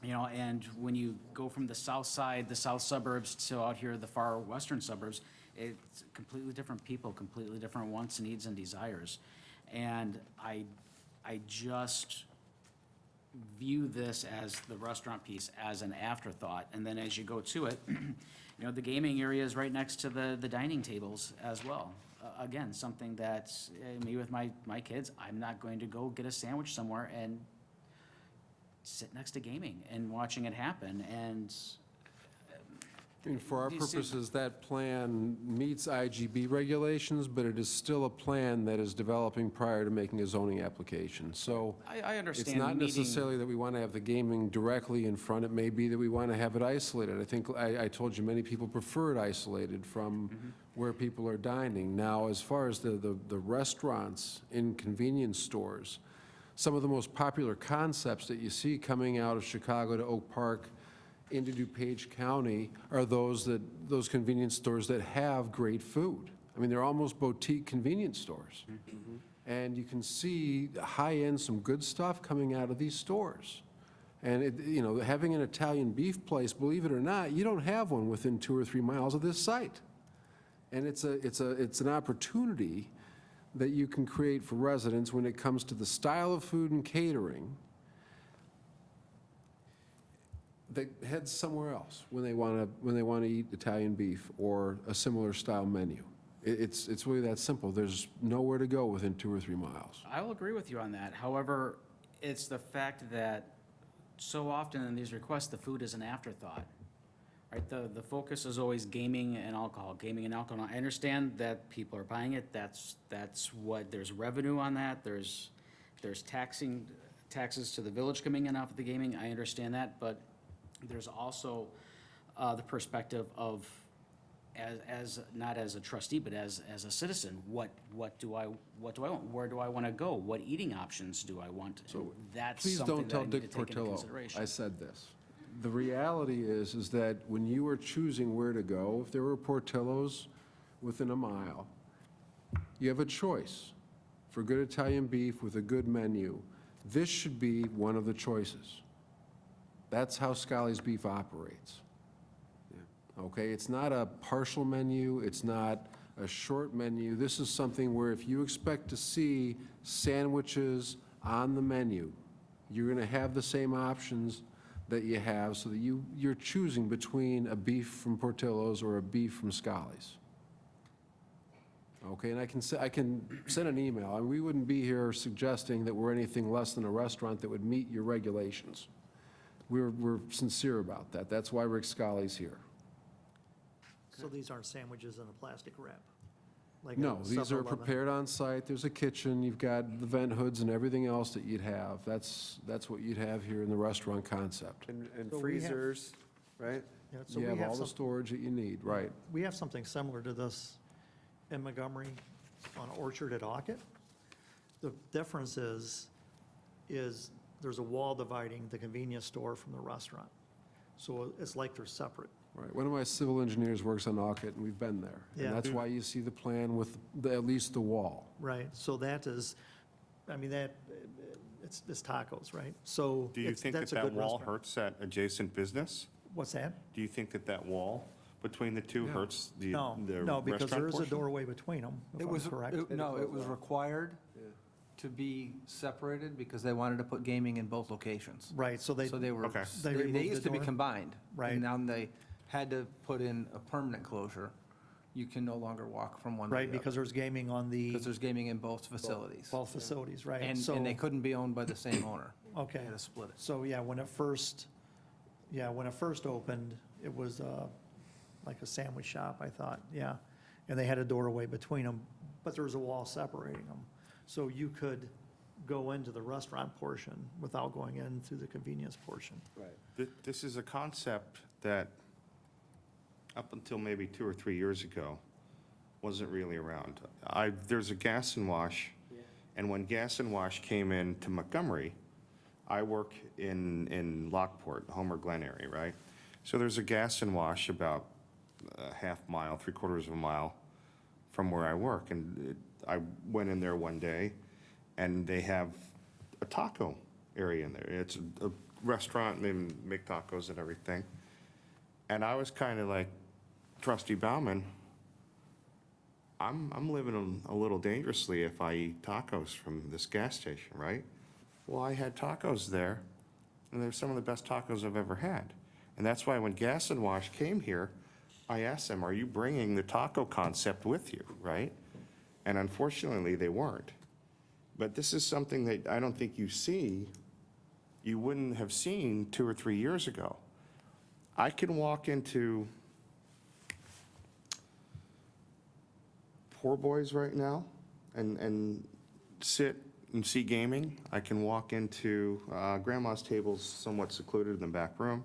Speaker 7: And when you go from the south side, the south suburbs, to out here, the far western suburbs, it's completely different people, completely different wants, needs, and desires. And I just view this as the restaurant piece as an afterthought. And then as you go to it, the gaming area is right next to the dining tables as well. Again, something that, me with my kids, I'm not going to go get a sandwich somewhere and sit next to gaming and watching it happen. And
Speaker 12: I mean, for our
Speaker 7: Do you see-
Speaker 12: purposes, that plan meets IGB regulations, but it is still a plan that is developing prior to making a zoning application. So
Speaker 7: I understand
Speaker 12: it's not
Speaker 7: meeting-
Speaker 12: necessarily that we want to have the gaming directly in front. It may be that we want to have it isolated. I think, I told you, many people prefer it isolated from where people are dining. Now, as far as the restaurants in convenience stores, some of the most popular concepts that you see coming out of Chicago to Oak Park into DuPage County are those convenience stores that have great food. I mean, they're almost boutique convenience stores. And you can see high-end, some good stuff coming out of these stores. And having an Italian beef place, believe it or not, you don't have one within 2 or 3 miles of this site. And it's an opportunity that you can create for residents when it comes to the style of food and catering that heads somewhere else when they want to eat Italian beef or a similar style menu. It's really that simple. There's nowhere to go within 2 or 3 miles.
Speaker 7: I will agree with you on that. However, it's the fact that so often in these requests, the food is an afterthought. Right, the focus is always gaming and alcohol, gaming and alcohol. I understand that people are buying it, that's what, there's revenue on that, there's taxes to the village coming in off of the gaming, I understand that, but there's also the perspective of, as, not as a trustee, but as a citizen, what do I want? Where do I want to go? What eating options do I want? That's
Speaker 12: Please
Speaker 7: something
Speaker 12: don't
Speaker 7: that I
Speaker 12: tell
Speaker 7: need to
Speaker 12: Dick
Speaker 7: take into
Speaker 12: Portillo
Speaker 7: consideration.
Speaker 12: I said this. The reality is that when you are choosing where to go, if there were Portillos within a mile, you have a choice for good Italian beef with a good menu. This should be one of the choices. That's how Scally's Beef operates. Okay, it's not a partial menu, it's not a short menu. This is something where if you expect to see sandwiches on the menu, you're gonna have the same options that you have, so that you're choosing between a beef from Portillo's or a beef from Scally's. Okay, and I can send an email, and we wouldn't be here suggesting that we're anything less than a restaurant that would meet your regulations. We're sincere about that. That's why Rick Scally's here.
Speaker 13: So these aren't sandwiches in a plastic wrap? like
Speaker 12: No,
Speaker 13: a
Speaker 12: these are
Speaker 13: 7-Eleven?
Speaker 12: prepared on site. There's a kitchen, you've got the vent hoods and everything else that you'd have. That's what you'd have here in the restaurant concept.
Speaker 2: And
Speaker 13: So we have-
Speaker 2: freezers, right?
Speaker 13: Yeah, so
Speaker 12: You
Speaker 13: we
Speaker 12: have
Speaker 13: have
Speaker 12: all the
Speaker 13: some,
Speaker 12: storage that you need, right.
Speaker 13: we have something similar to this in Montgomery on Orchard at Ockett. The difference is there's a wall dividing the convenience store from the restaurant. So it's like they're separate.
Speaker 12: Right. One of my civil engineers works on Ockett, and we've been there.
Speaker 13: Yeah.
Speaker 12: And that's why you see the plan with at least the wall.
Speaker 13: Right, so that is, I mean, it's tacos, right? So
Speaker 9: Do you think that
Speaker 13: that's a
Speaker 9: that
Speaker 13: good
Speaker 9: wall
Speaker 13: restaurant.
Speaker 9: hurts that adjacent business?
Speaker 13: What's that?
Speaker 9: Do you think that that wall between the two hurts the
Speaker 13: No,
Speaker 9: the
Speaker 13: no, because there
Speaker 9: restaurant
Speaker 13: is a
Speaker 9: portion?
Speaker 13: doorway between them, if
Speaker 5: It
Speaker 13: I'm
Speaker 5: was,
Speaker 13: correct.
Speaker 5: no, it was required to be separated because they wanted to put gaming in both locations.
Speaker 13: Right, so they,
Speaker 5: So they were,
Speaker 9: Okay.
Speaker 13: They
Speaker 5: they
Speaker 13: removed
Speaker 5: used
Speaker 13: the
Speaker 5: to be
Speaker 13: door?
Speaker 5: combined.
Speaker 13: Right.
Speaker 5: And now they had to put in a permanent closure. You can no longer walk from one to the
Speaker 13: right,
Speaker 5: other.
Speaker 13: because there's gaming on the,
Speaker 5: Because there's gaming in both facilities.
Speaker 13: both facilities, right?
Speaker 5: And,
Speaker 13: So-
Speaker 5: and they couldn't be owned by the same owner.
Speaker 13: Okay.
Speaker 5: They had to split it.
Speaker 13: So, yeah, when it first opened, it was like a sandwich shop, I thought, yeah. And they had a doorway between them, but there was a wall separating them. So you could go into the restaurant portion without going in through the convenience portion.
Speaker 2: Right.
Speaker 9: This is a concept that, up until maybe 2 or 3 years ago, wasn't really around. There's a Gas and Wash, and when Gas and Wash came into Montgomery, I work in Lockport, Homer Glen area, right? So there's a Gas and Wash about a half mile, 3/4 of a mile from where I work. And I went in there one day, and they have a taco area in there. It's a restaurant, they make tacos and everything. And I was kind of like, Trustee Bauman, I'm living a little dangerously if I eat tacos from this gas station, right? Well, I had tacos there, and they're some of the best tacos I've ever had. And that's why when Gas and Wash came here, I asked them, are you bringing the taco concept with you, right? And unfortunately, they weren't. But this is something that I don't think you wouldn't have seen 2 or 3 years ago. I can walk into Poor Boys right now and sit and see gaming. I can walk into Grandma's Table's somewhat secluded in the back room.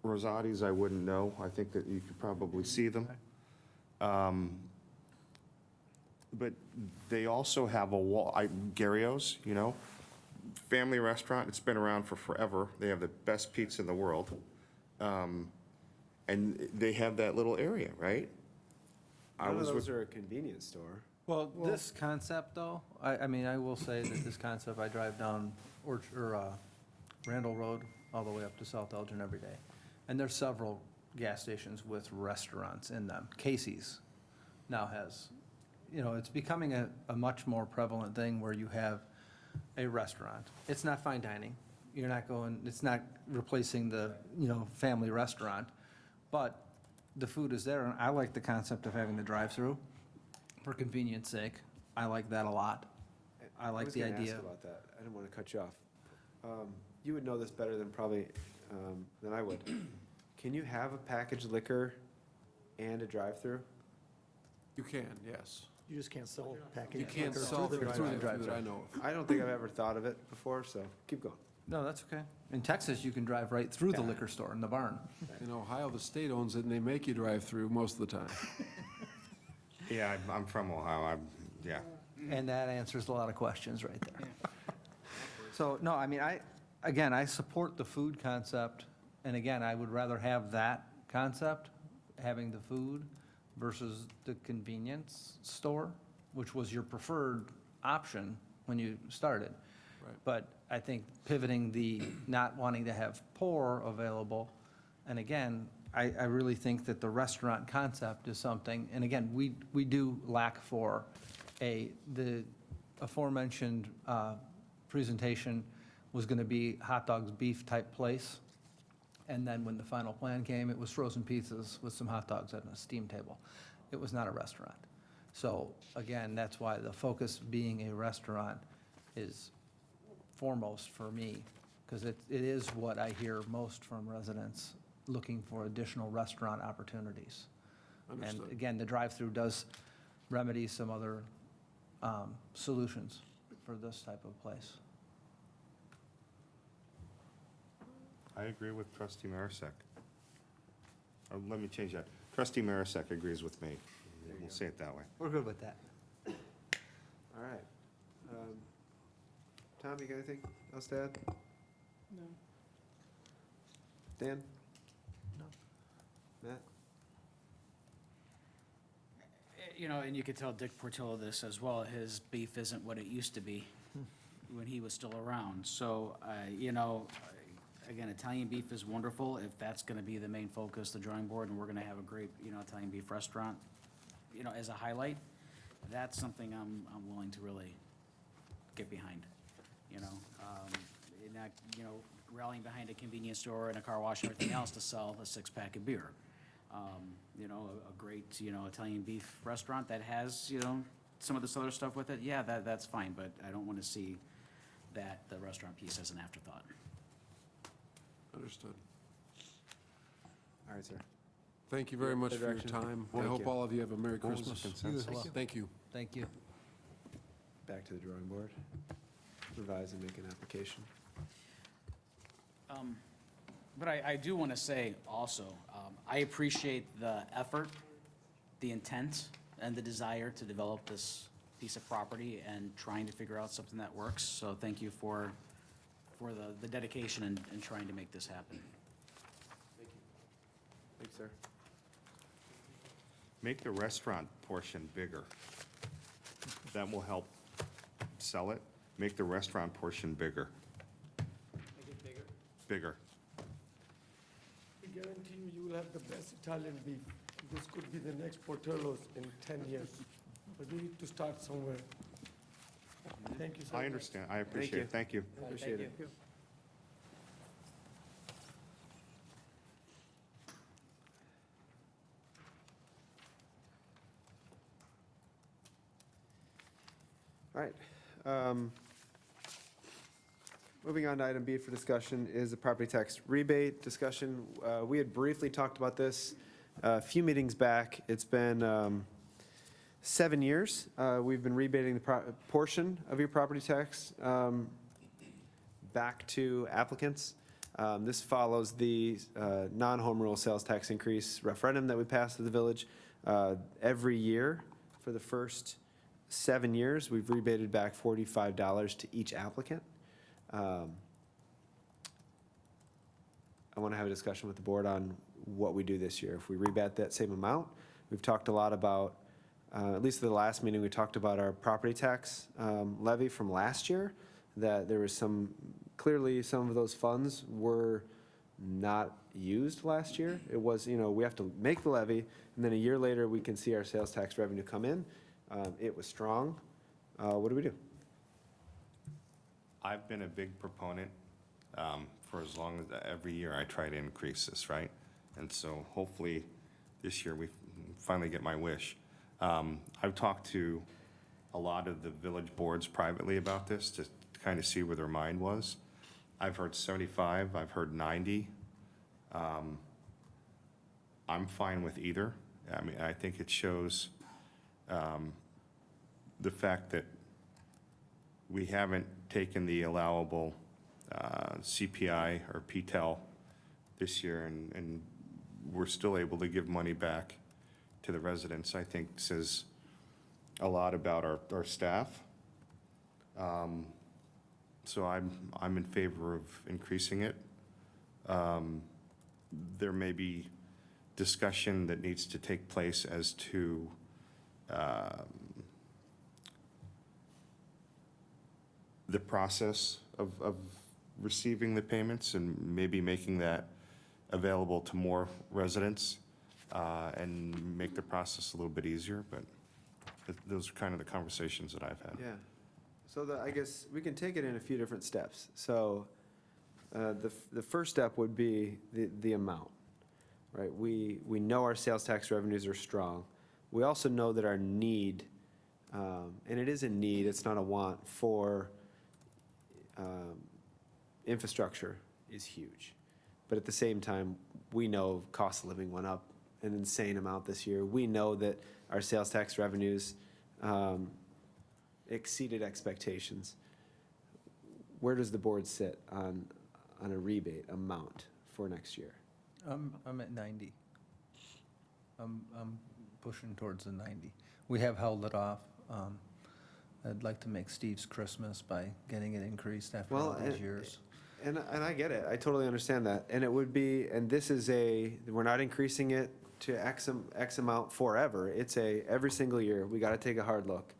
Speaker 9: Rosati's, I wouldn't know. I think that you could probably see them. But they also have a wall, Garrio's, family restaurant. It's been around for forever. They have the best pizza in the world. And they have that little area, right?
Speaker 2: None of those are a convenience store.
Speaker 5: Well, this concept, though, I mean, I will say that this concept, I drive down Randall Road all the way up to South Elgin every day. And there's several gas stations with restaurants in them. Casey's now has, it's becoming a much more prevalent thing where you have a restaurant. It's not fine dining. It's not replacing the, family restaurant, but the food is there. And I like the concept of having the drive-through for convenience sake. I like that a lot. I like the
Speaker 2: was
Speaker 5: idea.
Speaker 2: gonna ask about that. I didn't want to cut you off. You would know this better than probably than I would. Can you have a packaged liquor and a drive-through?
Speaker 12: You can, yes.
Speaker 13: You just can't sell packaged
Speaker 12: You can't
Speaker 13: liquor
Speaker 12: sell
Speaker 13: through the
Speaker 12: through the
Speaker 13: drive-thru.
Speaker 12: drive-thru that I know of.
Speaker 2: I don't think I've ever thought of it before, so keep going.
Speaker 5: No, that's okay. In Texas, you can drive right through the liquor store in the barn.
Speaker 12: In Ohio, the state owns it, and they make you drive through most of the time.
Speaker 9: Yeah, I'm from Ohio, yeah.
Speaker 5: And that answers a lot of questions right there. So, no, I mean, I support the food concept, and again, I would rather have that concept, having the food, versus the convenience store, which was your preferred option when you started.
Speaker 12: Right.
Speaker 5: But I think pivoting the not wanting to have pour available, and again, I really think that the restaurant concept is something, and again, we do lack for the aforementioned presentation was going to be hot dogs, beef type place. And then when the final plan came, it was frozen pizzas with some hot dogs at a steam table. It was not a restaurant. So again, that's why the focus being a restaurant is foremost for me, because it is what I hear most from residents looking for additional restaurant opportunities. And
Speaker 12: Understood.
Speaker 5: again, the drive-through does remedy some other solutions for this type of place.
Speaker 9: I agree with trustee Marisak. Let me change that. Trustee Marisak agrees with me. We'll say it that way.
Speaker 5: We're good with that.
Speaker 2: All right. Tom, you got anything else to add?
Speaker 11: No.
Speaker 2: Dan?
Speaker 13: No.
Speaker 2: Matt?
Speaker 7: You know, and you could tell Dick Portillo this as well, his beef isn't what it used to be when he was still around. So, you know, again, Italian beef is wonderful. If that's gonna be the main focus, the drawing board, and we're gonna have a great, you know, Italian beef restaurant, you know, as a highlight, that's something I'm willing to really get behind, you know? And not, you know, rallying behind a convenience store and a car wash and everything else to sell a six-pack of beer. You know, a great, you know, Italian beef restaurant that has, you know, some of this other stuff with it, yeah, that's fine, but I don't want to see that, the restaurant piece as an afterthought.
Speaker 12: Understood.
Speaker 2: All right, sir.
Speaker 12: Thank you very much for your
Speaker 2: Direction.
Speaker 12: time. I
Speaker 2: Thank
Speaker 12: hope
Speaker 2: you.
Speaker 12: all of you have a Merry
Speaker 9: What was the
Speaker 12: Christmas.
Speaker 9: consensus?
Speaker 12: Thank you.
Speaker 5: Thank you.
Speaker 2: Back to the drawing board. Revise and make an application.
Speaker 7: But I do want to say also, I appreciate the effort, the intent, and the desire to develop this piece of property and trying to figure out something that works. So thank you for the dedication and trying to make this happen.
Speaker 2: Thanks, sir.
Speaker 9: Make the restaurant portion bigger. That will help sell it. Make the restaurant portion bigger.
Speaker 14: Make it bigger.
Speaker 9: Bigger.
Speaker 14: We guarantee you will have the best Italian beef. This could be the next Portillo's in 10 years. But we need to start somewhere. Thank you so much.
Speaker 9: I understand. I appreciate it. Thank you.
Speaker 2: Appreciate it. All right. Moving on to item B for discussion is the property tax rebate discussion. We had briefly talked about this a few meetings back. It's been 7 years. We've been rebating the portion of your property tax back to applicants. This follows the non-home rule sales tax increase referendum that we passed to the village. Every year for the first 7 years, we've rebated back $45 to each applicant. I want to have a discussion with the board on what we do this year. If we rebate that same amount, we've talked a lot about, at least at the last meeting, we talked about our property tax levy from last year, that there was clearly some of those funds were not used last year. It was, we have to make the levy, and then a year later, we can see our sales tax revenue come in. It was strong. What do we do?
Speaker 9: I've been a big proponent for as long as, every year I try to increase this, right? And so hopefully this year we finally get my wish. I've talked to a lot of the village boards privately about this to kind of see where their mind was. I've heard 75, I've heard 90, I'm fine with either. I mean, I think it shows the fact that we haven't taken the allowable CPI or PTEL this year, and we're still able to give money back to the residents, I think says a lot about our staff. So I'm in favor of increasing it. There may be discussion that needs to take place as to the process of receiving the payments and maybe making that available to more residents and make the process a little bit easier, but those are kind of the conversations that I've had.
Speaker 2: Yeah. So I guess we can take it in a few different steps. So the first step would be the amount, right? We know our sales tax revenues are strong. We also know that our need, and it is a need, it's not a want, for infrastructure is huge. But at the same time, we know cost of living went up an insane amount this year. We know that our sales tax revenues exceeded expectations. Where does the board sit on a rebate amount for next year?
Speaker 5: I'm at 90. I'm pushing towards the 90. We have held it off. I'd like to make Steve's Christmas by getting it increased after all these years.
Speaker 2: And I get it, I totally understand that. And it would be, and this is we're not increasing it to X amount forever. It's every single year, we gotta take a hard look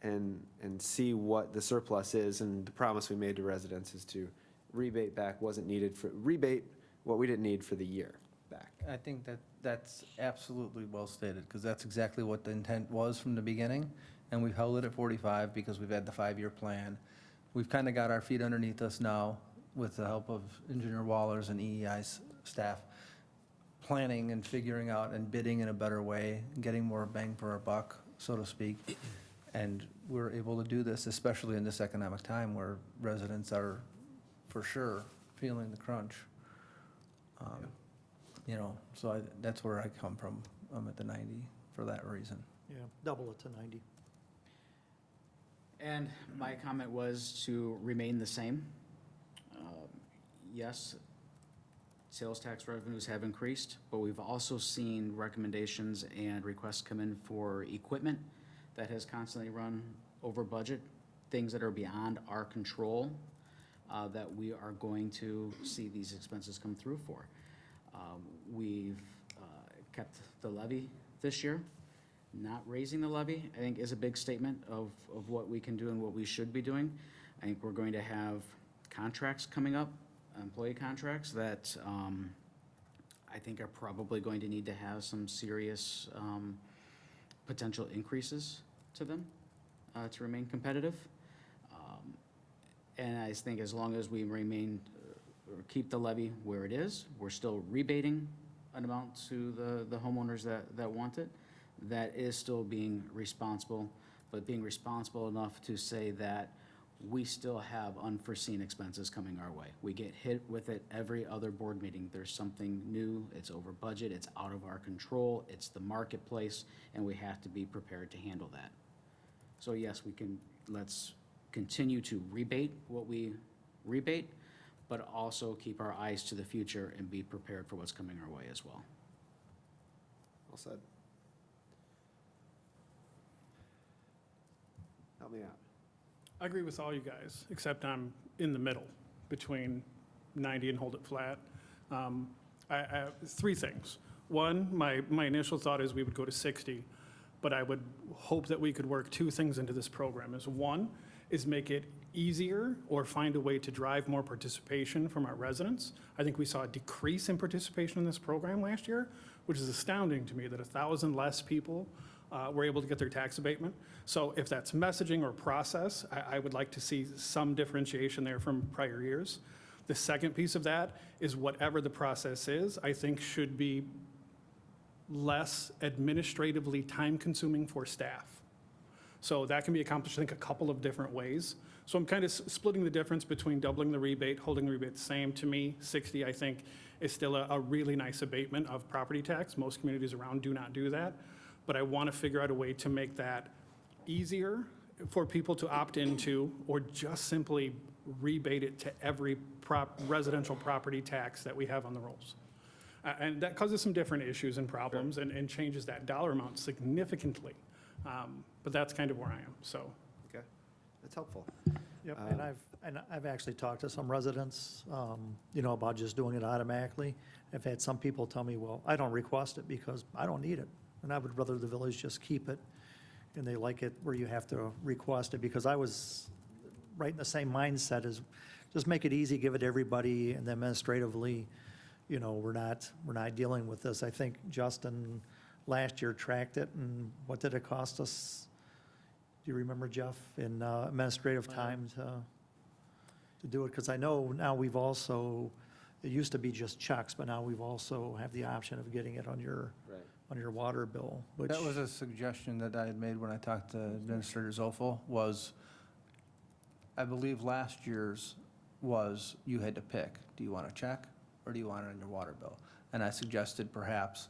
Speaker 2: and see what the surplus is. And the promise we made to residents is to rebate what we didn't need for the year back.
Speaker 5: I think that's absolutely well stated, because that's exactly what the intent was from the beginning. And we've held it at 45 because we've had the 5-year plan. We've kind of got our feet underneath us now with the help of Engineer Waller's and EEI's staff, planning and figuring out and bidding in a better way, getting more bang for our buck, so to speak. And we're able to do this, especially in this economic time where residents are, for sure, feeling the crunch. You know, so that's where I come from. I'm at the 90 for that reason.
Speaker 13: Yeah, double it to 90.
Speaker 7: And my comment was to remain the same. Yes, sales tax revenues have increased, but we've also seen recommendations and requests come in for equipment that has constantly run over budget, things that are beyond our control, that we are going to see these expenses come through for. We've kept the levy this year. Not raising the levy, I think, is a big statement of what we can do and what we should be doing. I think we're going to have contracts coming up, employee contracts, that I think are probably going to need to have some serious potential increases to them to remain competitive. And I think as long as we remain, or keep the levy where it is, we're still rebating an amount to the homeowners that want it. That is still being responsible, but being responsible enough to say that we still have unforeseen expenses coming our way. We get hit with it every other board meeting. There's something new, it's over budget, it's out of our control, it's the marketplace, and we have to be prepared to handle that. So yes, let's continue to rebate what we rebate, but also keep our eyes to the future and be prepared for what's coming our way as well.
Speaker 2: Well said. Help me out.
Speaker 11: I agree with all you guys, except I'm in the middle between 90 and hold it flat. I have 3 things. One, my initial thought is we would go to 60, but I would hope that we could work 2 things into this program. One is make it easier or find a way to drive more participation from our residents. I think we saw a decrease in participation in this program last year, which is astounding to me that 1,000 less people were able to get their tax abatement. So if that's messaging or process, I would like to see some differentiation there from prior years. The second piece of that is whatever the process is, I think should be less administratively time-consuming for staff. So that can be accomplished, I think, a couple of different ways. So I'm kind of splitting the difference between doubling the rebate, holding the rebate the same. To me, 60, I think, is still a really nice abatement of property tax. Most communities around do not do that. But I want to figure out a way to make that easier for people to opt into, or just simply rebate it to every residential property tax that we have on the rolls. And that causes some different issues and problems and changes that dollar amount significantly. But that's kind of where I am, so.
Speaker 2: Okay, that's helpful.
Speaker 13: Yep, and I've actually talked to some residents, about just doing it automatically. I've had some people tell me, well, I don't request it because I don't need it, and I would rather the village just keep it, and they like it where you have to request it, because I was right in the same mindset as, just make it easy, give it to everybody, and administratively, we're not dealing with this. I think Justin last year tracked it, and what did it cost us? Do you remember, Jeff, in administrative time to do it? Because I know now we've also, it used to be just checks, but now we've also have the option of getting it on your water bill, which.
Speaker 5: That was a suggestion that I had made when I talked to Administrator Zoffel, was, I believe last year's was you had to pick, do you want a check or do you want it on your water bill? And I suggested perhaps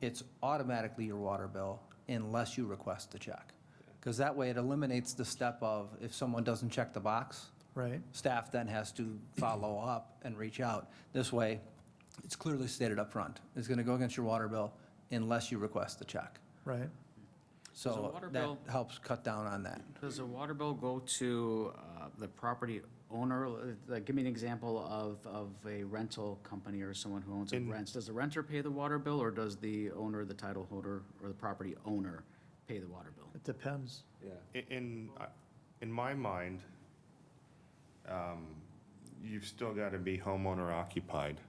Speaker 5: it's automatically your water bill unless you request the check. Because that way it eliminates the step of, if someone doesn't check the box,
Speaker 13: Right.
Speaker 5: staff then has to follow up and reach out. This way, it's clearly stated up front. It's going to go against your water bill unless you request the check.
Speaker 13: Right.
Speaker 7: Does a
Speaker 5: So
Speaker 7: water
Speaker 5: that
Speaker 7: bill-
Speaker 5: helps cut down on that.
Speaker 7: Does a water bill go to the property owner? Like, give me an example of a rental company or someone who owns and rents. Does the renter pay the water bill, or does the owner, the title holder, or the property owner pay the water bill?
Speaker 13: It depends.
Speaker 2: Yeah.
Speaker 9: In my mind, you've still got to be homeowner occupied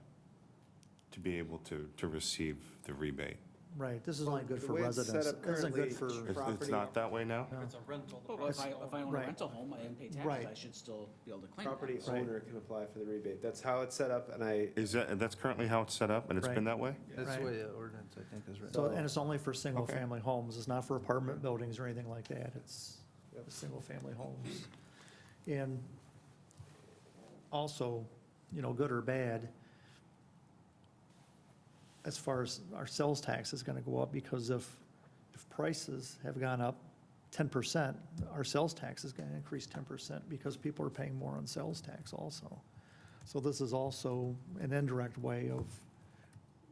Speaker 9: to be able to receive the rebate.
Speaker 13: Right, this is only good
Speaker 2: The
Speaker 13: for
Speaker 2: way it's set
Speaker 13: residents.
Speaker 2: up
Speaker 13: It isn't good for.
Speaker 2: currently-
Speaker 9: It's
Speaker 2: Property-
Speaker 9: not that way now?
Speaker 13: No.
Speaker 4: It's a rental.
Speaker 7: Well, if I own a
Speaker 13: Right.
Speaker 7: rental home, I didn't pay taxes,
Speaker 13: Right.
Speaker 7: I should still be able to claim
Speaker 2: Property
Speaker 7: that.
Speaker 2: owner can apply for the rebate. That's how it's set up, and I,
Speaker 9: That's currently how it's set up, and it's
Speaker 13: Right.
Speaker 9: been that way?
Speaker 5: That's
Speaker 13: Right.
Speaker 5: the way the ordinance, I think, is written.
Speaker 13: So, and it's only for single-family homes, it's not for apartment buildings or anything like that, it's single-family homes. And also, good or bad, as far as our sales tax is gonna go up, because if prices have gone up 10%, our sales tax is gonna increase 10%, because people are paying more on sales tax also. So this is also an indirect way of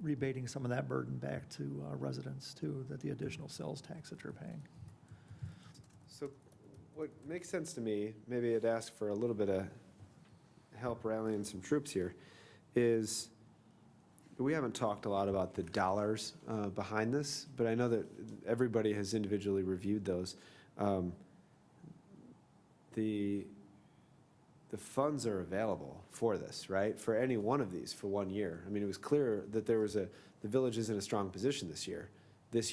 Speaker 13: rebating some of that burden back to residents too, that the additional sales tax that they're paying.
Speaker 2: so what makes sense to me, maybe I'd ask for a little bit of help rallying some troops here, is we haven't talked a lot about the dollars behind this, but I know that everybody has individually reviewed those. The funds are available for this, right? For any one of these for 1 year. I mean, it was clear that the village is in a strong position this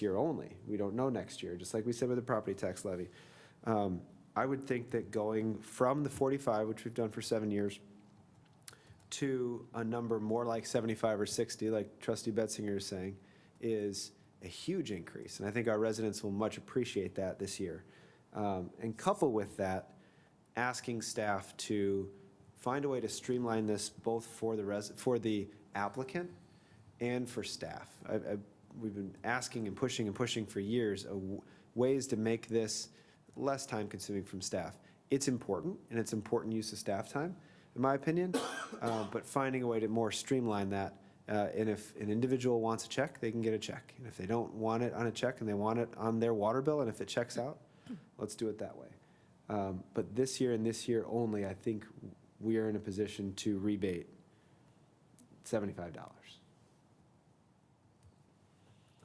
Speaker 2: year only. We don't know next year, just like we said with the property tax levy. I would think that going from the 45, which we've done for 7 years, to a number more like 75 or 60, like Trustee Betzinger is saying, is a huge increase. And I think our residents will much appreciate that this year. And couple with that, asking staff to find a way to streamline this both for the applicant and for staff. We've been asking and pushing for years ways to make this less time consuming from staff. It's important, and it's important use of staff time, in my opinion, but finding a way to more streamline that. And if an individual wants a check, they can get a check. And if they don't want it on a check and they want it on their water bill, and if it checks out, let's do it that way. But this year and this year only, I think we are in a position to rebate $75.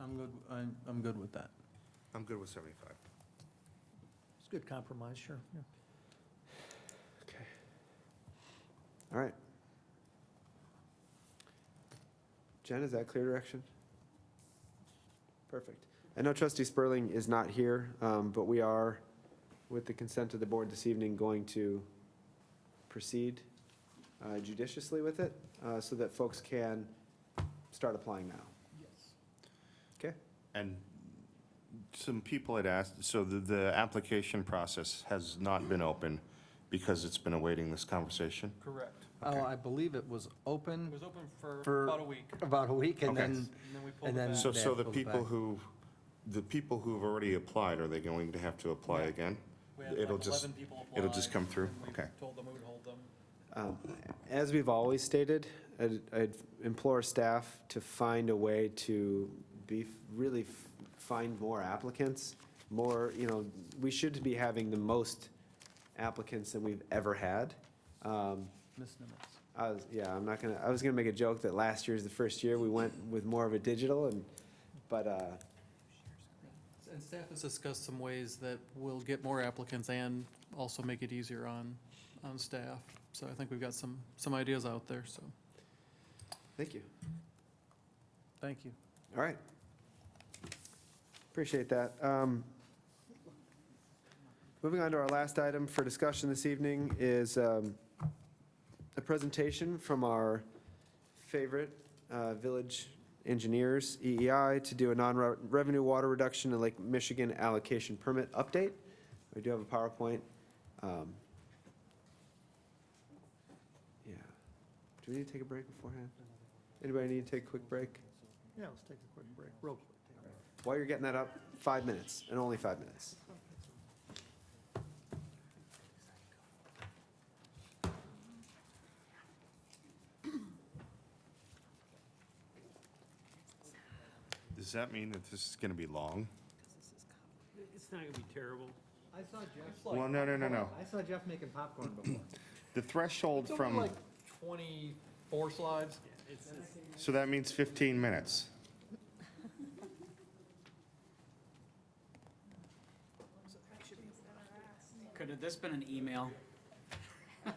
Speaker 5: I'm good with that.
Speaker 9: I'm good with 75.
Speaker 13: It's a good compromise, sure, yeah.
Speaker 2: Okay. All right. Jen, is that clear direction? Perfect. I know Trustee Spurling is not here, but we are, with the consent of the board this evening, going to proceed judiciously with it so that folks can start applying now.
Speaker 7: Yes.
Speaker 2: Okay?
Speaker 9: And some people had asked, so the application process has not been open because it's been awaiting this conversation?
Speaker 4: Correct.
Speaker 5: Oh, I believe it was open
Speaker 4: It was open for
Speaker 5: for
Speaker 4: about a week.
Speaker 5: about a week, and
Speaker 9: Okay.
Speaker 5: then,
Speaker 4: And then we pulled
Speaker 5: and
Speaker 4: it
Speaker 5: then.
Speaker 4: back.
Speaker 9: So,
Speaker 5: they
Speaker 9: so the
Speaker 5: pulled it
Speaker 9: people
Speaker 5: back.
Speaker 9: who've already applied, are they going to have to apply again?
Speaker 4: We had
Speaker 9: It'll
Speaker 4: like
Speaker 9: just,
Speaker 4: 11 people
Speaker 9: it'll just
Speaker 4: apply,
Speaker 9: come through?
Speaker 4: and we
Speaker 9: Okay.
Speaker 4: told them we would hold them.
Speaker 2: As we've always stated, I'd implore staff to find a way to really find more applicants, more, we should be having the most applicants than we've ever had.
Speaker 5: Ms. Nimitz.
Speaker 2: I was gonna make a joke that last year is the first year we went with more of a digital but
Speaker 4: And staff has discussed some ways that will get more applicants and also make it easier on staff. So I think we've got some ideas out there, so.
Speaker 2: thank you.
Speaker 5: Thank you.
Speaker 2: All right. Appreciate that. Moving on to our last item for discussion this evening is a presentation from our favorite village engineers, EEI, to do a non-revenue water reduction in Lake Michigan allocation permit update. We do have a PowerPoint. Yeah. Do we need to take a break beforehand? Anybody need to take a quick break?
Speaker 13: Yeah, let's take a quick break, real quick.
Speaker 2: While you're getting that up, 5 minutes, and only 5 minutes.
Speaker 9: Does that mean that this is going to be long?
Speaker 1: It's not gonna be terrible.
Speaker 5: I saw Jeff.
Speaker 9: Well, no.
Speaker 5: I saw Jeff making popcorn before.
Speaker 9: The threshold
Speaker 4: It's only
Speaker 9: from,
Speaker 4: like 24 slides.
Speaker 9: so that means 15 minutes.
Speaker 7: Could have this been an email?
Speaker 3: On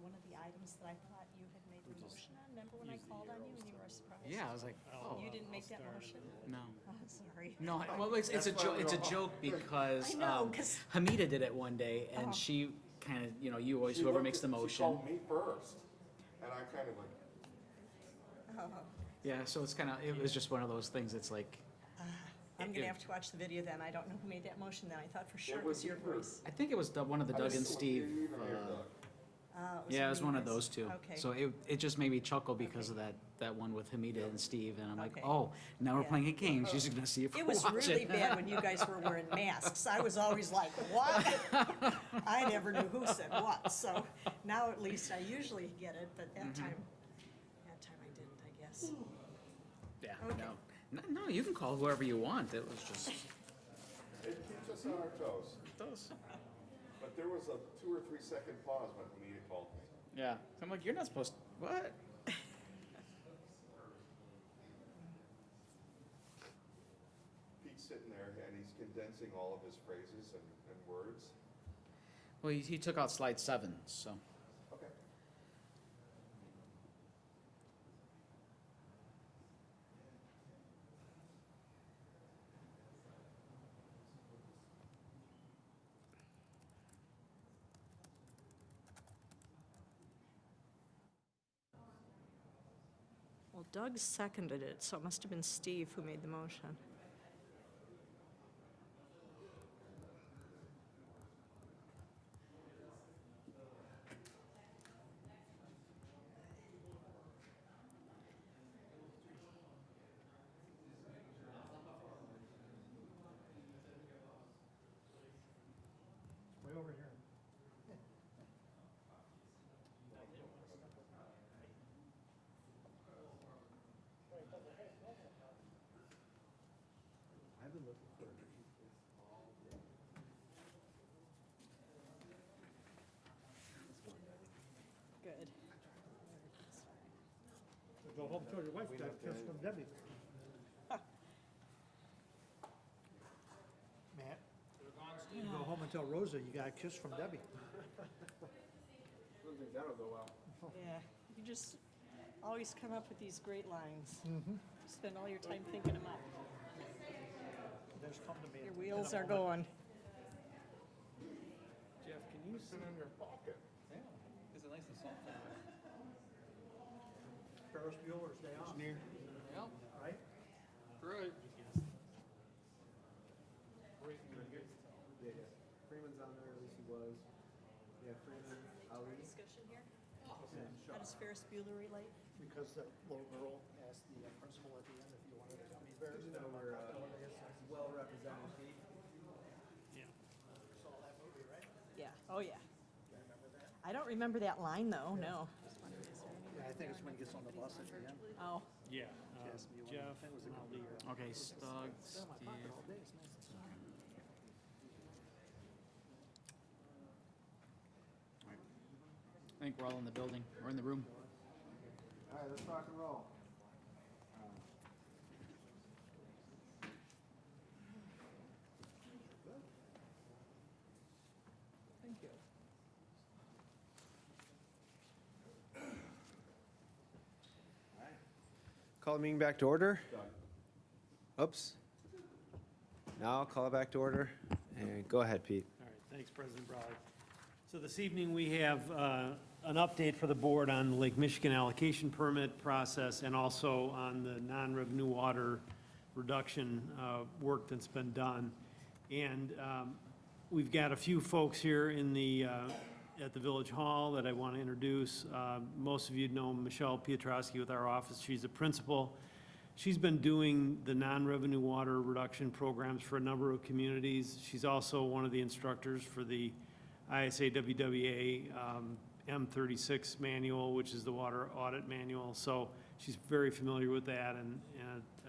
Speaker 3: one of the items that I thought you had made the motion on, remember when I called on you and you were surprised?
Speaker 7: Yeah, I was like, oh,
Speaker 3: You didn't make that motion?
Speaker 7: no.
Speaker 3: Oh, sorry.
Speaker 7: No, well, it's a joke, because
Speaker 3: I know, 'cause-
Speaker 7: Hamida did it one day,
Speaker 3: Oh.
Speaker 7: and she kind of, you always, whoever makes the motion.
Speaker 9: me first, and I kind of like.
Speaker 7: Yeah, so it's kind of, it was just one of those things, it's like,
Speaker 3: I'm gonna have to watch the video then. I don't know who made that motion then. I thought for sure it was your voice.
Speaker 7: I think it was one of the Doug and Steve. Yeah, it was one of those two.
Speaker 3: Okay.
Speaker 7: So it just made me chuckle because of that one with Hamida and Steve, and I'm like,
Speaker 3: Okay.
Speaker 7: oh, now we're
Speaker 3: Yeah.
Speaker 7: playing a game, she's gonna see if we're
Speaker 3: It was
Speaker 7: watching.
Speaker 3: really bad when you guys were wearing masks. I was always like, what? I never knew who said what, so now at least I usually get it, but that time I didn't, I guess.
Speaker 7: Yeah,
Speaker 3: Okay.
Speaker 7: no, you can call whoever you want, it was just.
Speaker 9: It keeps us on our toes.
Speaker 7: It does.
Speaker 9: But there was a 2 or 3 second pause when Anita called me.
Speaker 7: Yeah, I'm like, you're not supposed, what?
Speaker 9: Pete's sitting there and he's condensing all of his phrases and words.
Speaker 7: Well, he took out slide 7, so.
Speaker 9: Okay.
Speaker 3: Well, Doug seconded it, so it must have been Steve who made the motion.
Speaker 13: Way over here.
Speaker 3: Good.
Speaker 13: Go home, tell your wife that kiss from Debbie. Matt, you go home and tell Rosa you got a kiss from Debbie.
Speaker 3: Yeah, you just always come up with these great lines. Spend all your time thinking them up.
Speaker 13: Just come to me.
Speaker 3: Your
Speaker 13: in a
Speaker 3: wheels are
Speaker 13: moment.
Speaker 3: going.
Speaker 9: Jeff, can you sit in your pocket?
Speaker 4: Is it nice and soft?
Speaker 13: Ferris Bueller's Day Off.
Speaker 4: Yep.
Speaker 13: Right?
Speaker 4: Right.
Speaker 3: Discussion here? How does Ferris Bueller relate?
Speaker 13: Because the little girl asked the principal at the end if you wanted to come here.
Speaker 2: Well represented, Pete.
Speaker 3: Yeah, oh, yeah. I don't remember that line, though, no.
Speaker 13: Yeah, I think it's when he gets on the bus at the end.
Speaker 3: Oh,
Speaker 1: Yeah, Jeff,
Speaker 13: That was a good
Speaker 1: Ali are-
Speaker 7: Okay, Stug, Steve. All right. I think we're all in the building, or in the room.
Speaker 2: All right, let's rock and roll.
Speaker 3: thank you.
Speaker 2: Call the meeting back to order. Oops. Now I'll call it back to order. And go ahead, Pete.
Speaker 1: All right, thanks, President Brawley. So this evening, we have an update for the board on the Lake Michigan allocation permit process and also on the non-revenue water reduction work that's been done. And we've got a few folks here in the, at the Village Hall that I want to introduce. Most of you know Michelle Piotrowski with our office. She's a principal. She's been doing the non-revenue water reduction programs for a number of communities. She's also one of the instructors for the ISA WWA M36 manual, which is the water audit manual. So she's very familiar with that and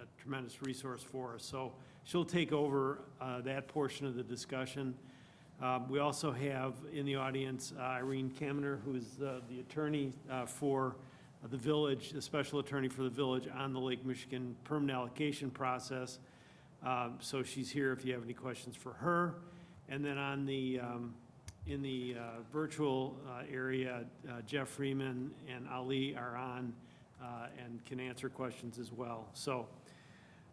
Speaker 1: a tremendous resource for us. So she'll take over that portion of the discussion. We also have in the audience Irene Kaminer, who is the attorney for the village, the special attorney for the village on the Lake Michigan permanent allocation process. So she's here if you have any questions for her. And then on the, in the virtual area, Jeff Freeman and Ali are on and can answer questions as well. So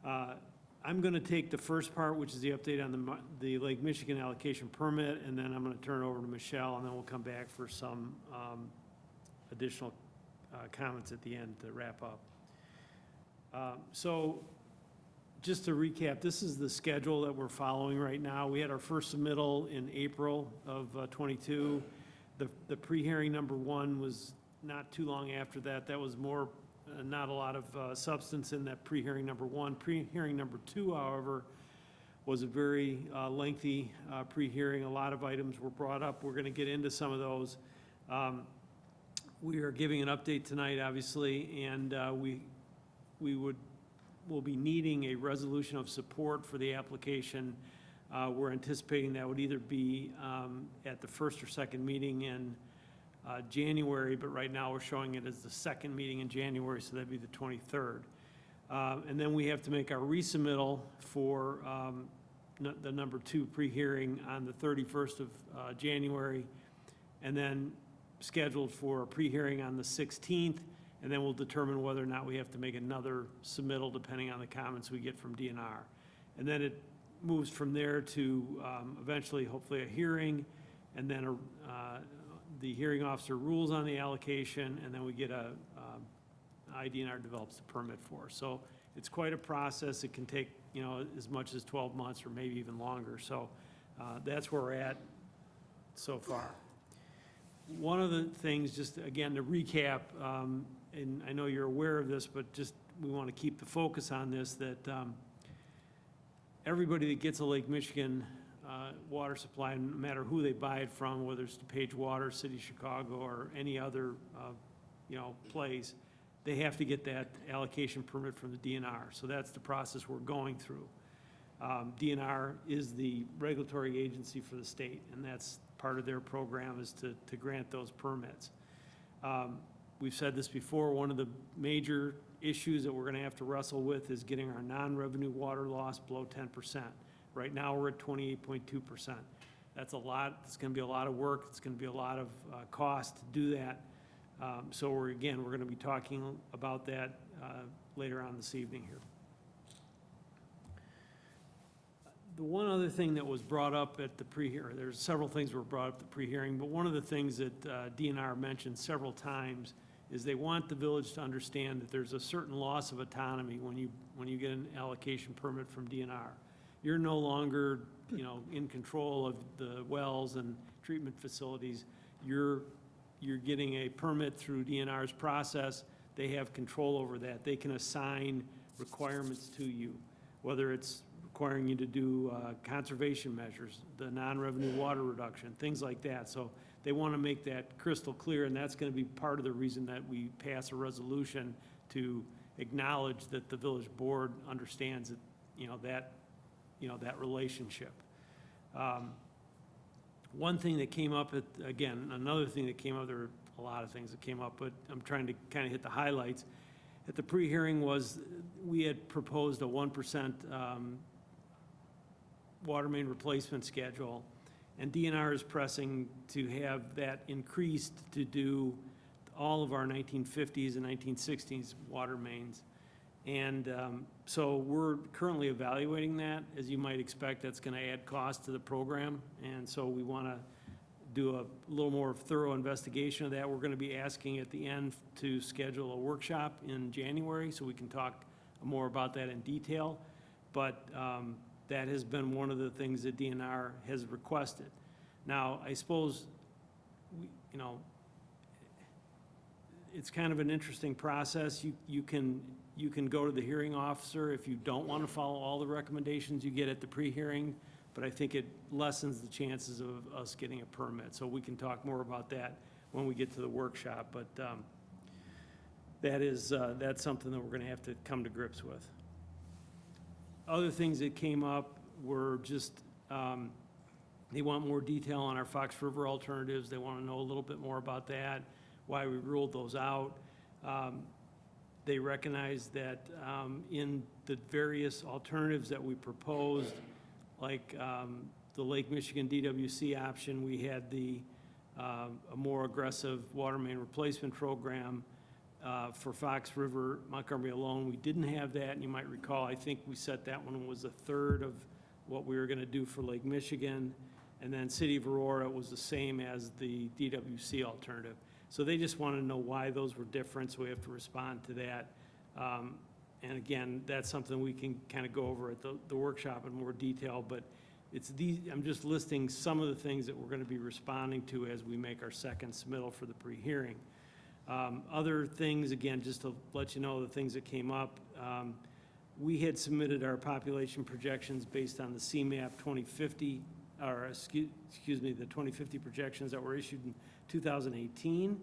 Speaker 1: I'm going to take the first part, which is the update on the Lake Michigan allocation permit, and then I'm going to turn it over to Michelle, and then we'll come back for some additional comments at the end to wrap up. So just to recap, this is the schedule that we're following right now. We had our first submittal in April of '22. The pre-hearing number 1 was not too long after that. That was more, not a lot of substance in that pre-hearing number 1. Pre-hearing number 2, however, was a very lengthy pre-hearing. A lot of items were brought up. We're going to get into some of those. We are giving an update tonight, obviously, and we'll be needing a resolution of support for the application. We're anticipating that would either be at the first or second meeting in January, but right now we're showing it as the second meeting in January, so that'd be the 23rd. And then we have to make our resubmittal for the number 2 pre-hearing on the 31st of January, and then scheduled for a pre-hearing on the 16th, and then we'll determine whether or not we have to make another submittal depending on the comments we get from DNR. And then it moves from there to eventually, hopefully, a hearing, and then the hearing officer rules on the allocation, and then we get IDNR develops the permit for us. So it's quite a process. It can take, you know, as much as 12 months or maybe even longer. So that's where we're at so far. One of the things, just again to recap, and I know you're aware of this, but just we want to keep the focus on this, that everybody that gets a Lake Michigan water supply, no matter who they buy it from, whether it's DePage Water, City of Chicago, or any other place, they have to get that allocation permit from the DNR. So that's the process we're going through. DNR is the regulatory agency for the state, and that's part of their program is to grant those permits. We've said this before, one of the major issues that we're going to have to wrestle with is getting our non-revenue water loss below 10%. Right now, we're at 28.2%. That's a lot. It's going to be a lot of work. It's going to be a lot of cost to do that. So we're going to be talking about that later on this evening here. The one other thing that was brought up at the pre-hearing, there's several things were brought up at the pre-hearing, but one of the things that DNR mentioned several times is they want the village to understand that there's a certain loss of autonomy when you get an allocation permit from DNR. You're no longer, in control of the wells and treatment facilities. you're getting a permit through DNR's process. They have control over that. They can assign requirements to you, whether it's requiring you to do conservation measures, the non-revenue water reduction, things like that. So they want to make that crystal clear, and that's going to be part of the reason that we pass a resolution to acknowledge that the village board understands that, that relationship. One thing that came up, another thing that came up, there were a lot of things that came up, but I'm trying to kind of hit the highlights. At the pre-hearing was, we had proposed a 1% water main replacement schedule, and DNR is pressing to have that increased to do all of our 1950s and 1960s water mains. And so we're currently evaluating that. As you might expect, that's going to add cost to the program, and so we want to do a little more thorough investigation of that. We're going to be asking at the end to schedule a workshop in January so we can talk more about that in detail. But that has been one of the things that DNR has requested. Now, I suppose, it's kind of an interesting process. You can go to the hearing officer if you don't want to follow all the recommendations you get at the pre-hearing, but I think it lessens the chances of us getting a permit. So we can talk more about that when we get to the workshop, but that's something that we're going to have to come to grips with. Other things that came up were just, they want more detail on our Fox River alternatives. They want to know a little bit more about that, why we ruled those out. They recognize that in the various alternatives that we proposed, like the Lake Michigan DWC option, we had a more aggressive water main replacement program. For Fox River, Montgomery alone, we didn't have that, and you might recall, I think we set that one was a third of what we were going to do for Lake Michigan, and then City of Aurora was the same as the DWC alternative. So they just want to know why those were different, so we have to respond to that. And again, that's something we can kind of go over at the workshop in more detail, but I'm just listing some of the things that we're going to be responding to as we make our second submittal for the pre-hearing. Other things, again, just to let you know the things that came up, we had submitted our population projections based on the CMAP 2050, or excuse me, the 2050 projections that were issued in 2018.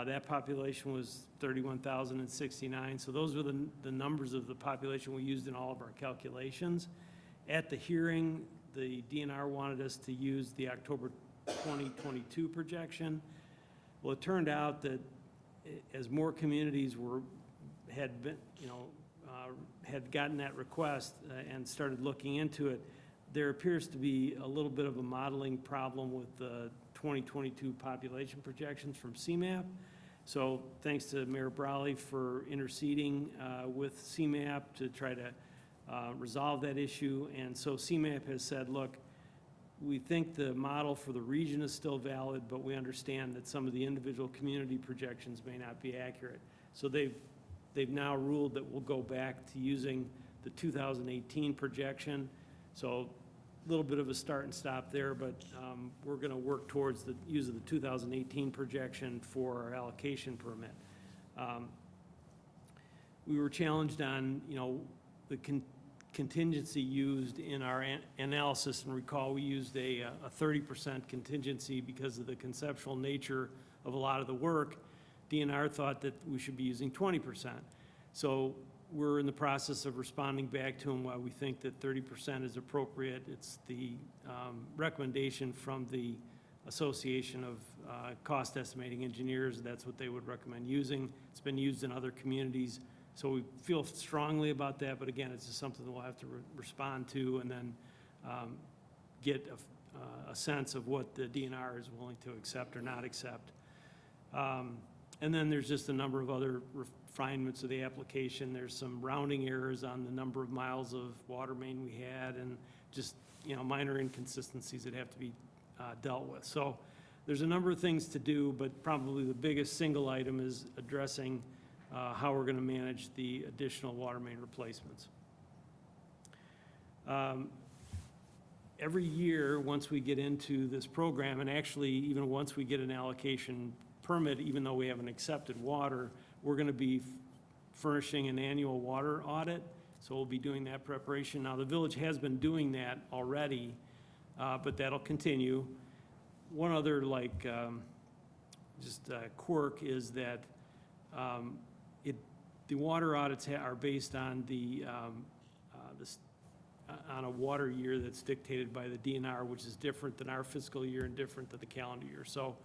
Speaker 1: That population was 31,069. So those were the numbers of the population we used in all of our calculations. At the hearing, the DNR wanted us to use the October 2022 projection. Well, it turned out that as more communities had gotten that request and started looking into it, there appears to be a little bit of a modeling problem with the 2022 population projections from CMAP. So thanks to Mayor Brawley for interceding with CMAP to try to resolve that issue. And so CMAP has said, look, we think the model for the region is still valid, but we understand that some of the individual community projections may not be accurate. So they've now ruled that we'll go back to using the 2018 projection. So a little bit of a start and stop there, but we're going to work towards the use of the 2018 projection for our allocation permit. We were challenged on, the contingency used in our analysis, and recall we used a 30% contingency because of the conceptual nature of a lot of the work. DNR thought that we should be using 20%. So we're in the process of responding back to them why we think that 30% is appropriate. It's the recommendation from the Association of Cost Estimating Engineers. That's what they would recommend using. It's been used in other communities. So we feel strongly about that, but again, it's just something that we'll have to respond to and then get a sense of what the DNR is willing to accept or not accept. And then there's just a number of other refinements of the application. There's some rounding errors on the number of miles of water main we had and just, minor inconsistencies that have to be dealt with. So there's a number of things to do, but probably the biggest single item is addressing how we're going to manage the additional water main replacements. every year, once we get into this program, and actually even once we get an allocation permit, even though we haven't accepted water, we're going to be furnishing an annual water audit. So we'll be doing that preparation. Now, the village has been doing that already, but that'll continue. One other quirk is that the water audits are based on on a water year that's dictated by the DNR, which is different than our fiscal year and different than the calendar year. So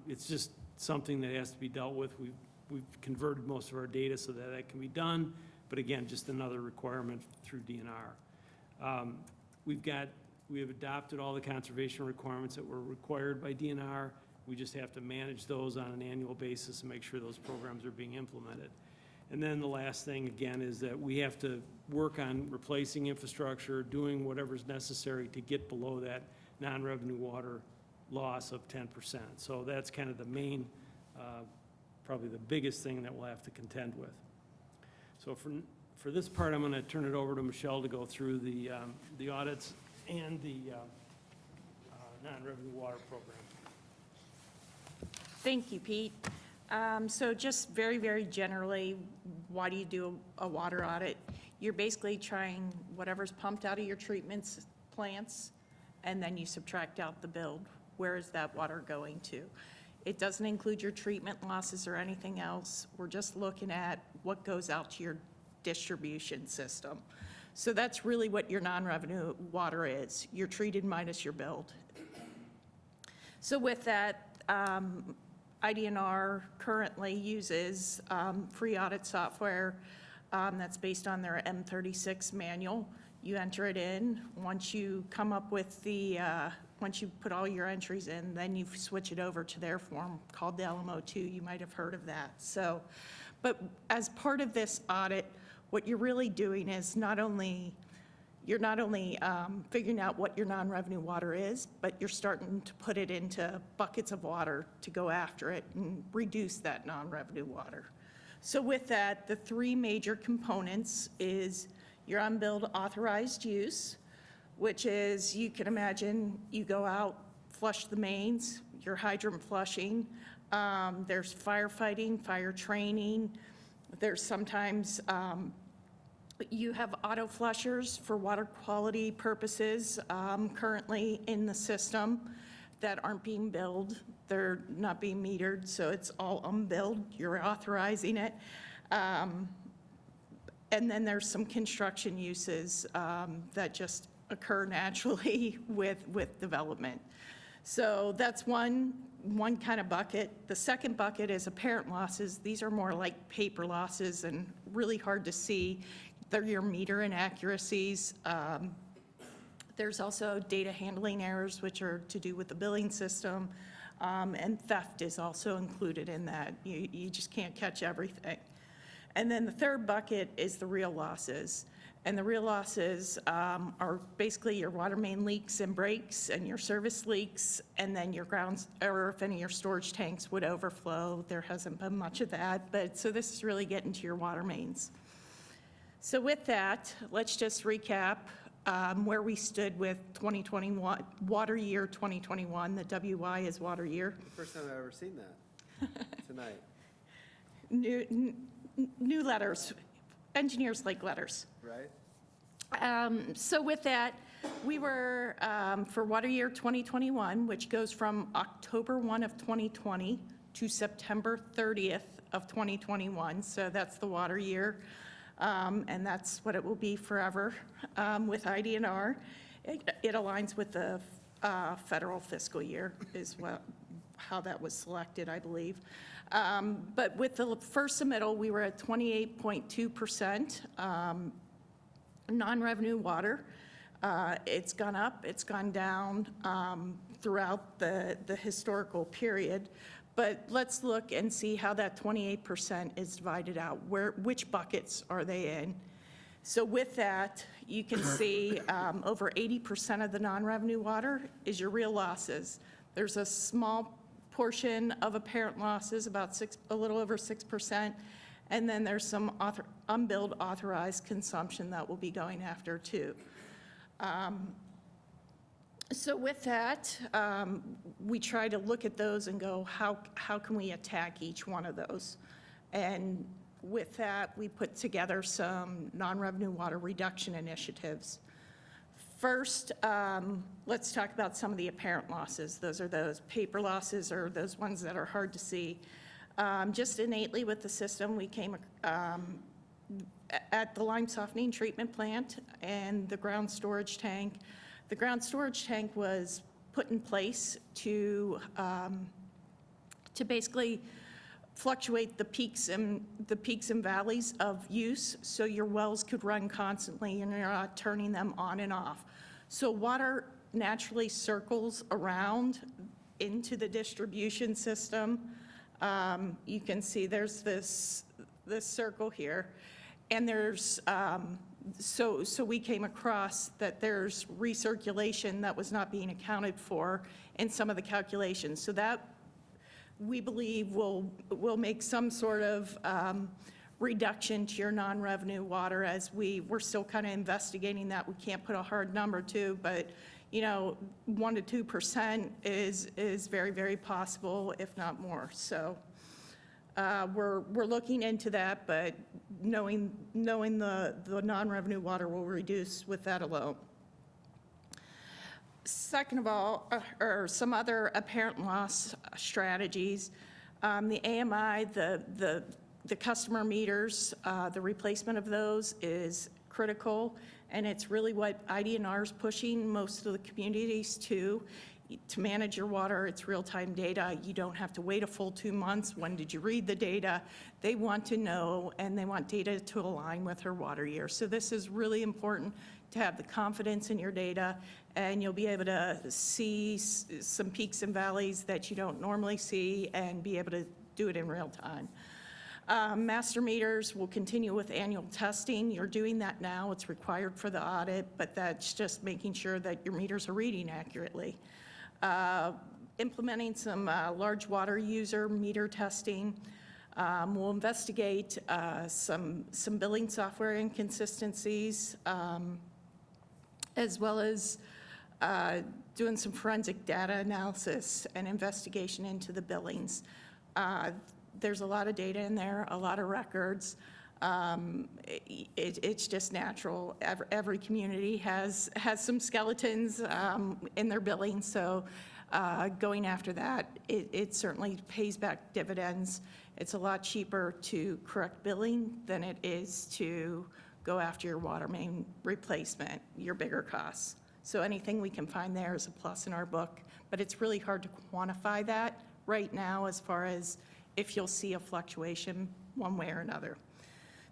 Speaker 1: it's just something that has to be dealt with. We've converted most of our data so that that can be done, but again, just another requirement through DNR. We have adopted all the conservation requirements that were required by DNR. We just have to manage those on an annual basis and make sure those programs are being implemented. And then the last thing, again, is that we have to work on replacing infrastructure, doing whatever's necessary to get below that non-revenue water loss of 10%. So that's kind of the main, probably the biggest thing that we'll have to contend with. So for this part, I'm going to turn it over to Michelle to go through the audits and the non-revenue water program.
Speaker 15: Thank you, Pete. So just very, very generally, why do you do a water audit? You're basically trying whatever's pumped out of your treatment plants, and then you subtract out the build. Where is that water going to? It doesn't include your treatment losses or anything else. We're just looking at what goes out to your distribution system. So that's really what your non-revenue water is, your treated minus your build. So with that, IDNR currently uses free audit software that's based on their M36 manual. You enter it in. Once you come up with once you put all your entries in, then you switch it over to their form called the LMO2. You might have heard of that. So, but as part of this audit, what you're really doing is you're not only figuring out what your non-revenue water is, but you're starting to put it into buckets of water to go after it and reduce that non-revenue water. So with that, the three major components is your unbilled authorized use, which is, you can imagine, you go out, flush the mains, your hydrant flushing, there's firefighting, fire training, there's sometimes you have auto flushers for water quality purposes currently in the system that aren't being billed. They're not being metered, so it's all unbilled. You're authorizing it. And then there's some construction uses that just occur naturally with development. So that's one kind of bucket. The second bucket is apparent losses. These are more like paper losses and really hard to see. They're your meter inaccuracies. There's also data handling errors, which are to do with the billing system, and theft is also included in that. You just can't catch everything. And then the third bucket is the real losses. And the real losses are basically your water main leaks and breaks and your service leaks, and then your grounds, or if any of your storage tanks would overflow. There hasn't been much of that, but so this is really getting to your water mains. So with that, let's just recap where we stood with 2021, water year 2021. The WY is water year.
Speaker 2: First time I've ever seen that tonight.
Speaker 15: New letters. Engineers like letters.
Speaker 2: Right.
Speaker 15: So with that, we were, for water year 2021, which goes from October 1 of 2020 to September 30th of 2021. So that's the water year. And that's what it will be forever with IDNR. It aligns with the federal fiscal year is how that was selected, I believe. But with the first submittal, we were at 28.2% non-revenue water. It's gone up, it's gone down throughout the historical period. But let's look and see how that 28% is divided out. Which buckets are they in? So with that, you can see over 80% of the non-revenue water is your real losses. There's a small portion of apparent losses, about a little over 6%, and then there's some unbilled authorized consumption that we'll be going after too. So with that, we try to look at those and go, how can we attack each one of those? And with that, we put together some non-revenue water reduction initiatives. First, let's talk about some of the apparent losses. Those are those paper losses or those ones that are hard to see. Just innately with the system, we came at the lime softening treatment plant and the ground storage tank. The ground storage tank was put in place to basically fluctuate the peaks and valleys of use, so your wells could run constantly and you're not turning them on and off. So water naturally circles around into the distribution system. You can see there's this circle here, and there's so we came across that there's recirculation that was not being accounted for in some of the calculations. So that we believe will make some sort of reduction to your non-revenue water, as we're still kind of investigating that. We can't put a hard number to, but 1% to 2% is very, very possible, if not more. So we're looking into that, but knowing the non-revenue water will reduce with that alone. Second of all, or some other apparent loss strategies, the AMI, the customer meters, the replacement of those is critical, and it's really what ID&R is pushing most of the communities to manage your water. It's real-time data. You don't have to wait a full 2 months. When did you read the data? They want to know, and they want data to align with their water year. So this is really important to have the confidence in your data, and you'll be able to see some peaks and valleys that you don't normally see and be able to do it in real time. Master meters will continue with annual testing. You're doing that now. It's required for the audit, but that's just making sure that your meters are reading accurately. Implementing some large water user meter testing. We'll investigate some billing software inconsistencies, as well as doing some forensic data analysis and investigation into the billings. There's a lot of data in there, a lot of records. It's just natural. Every community has some skeletons in their billing, so going after that, it certainly pays back dividends. It's a lot cheaper to correct billing than it is to go after your water main replacement, your bigger costs. So anything we can find there is a plus in our book, but it's really hard to quantify that right now as far as if you'll see a fluctuation one way or another.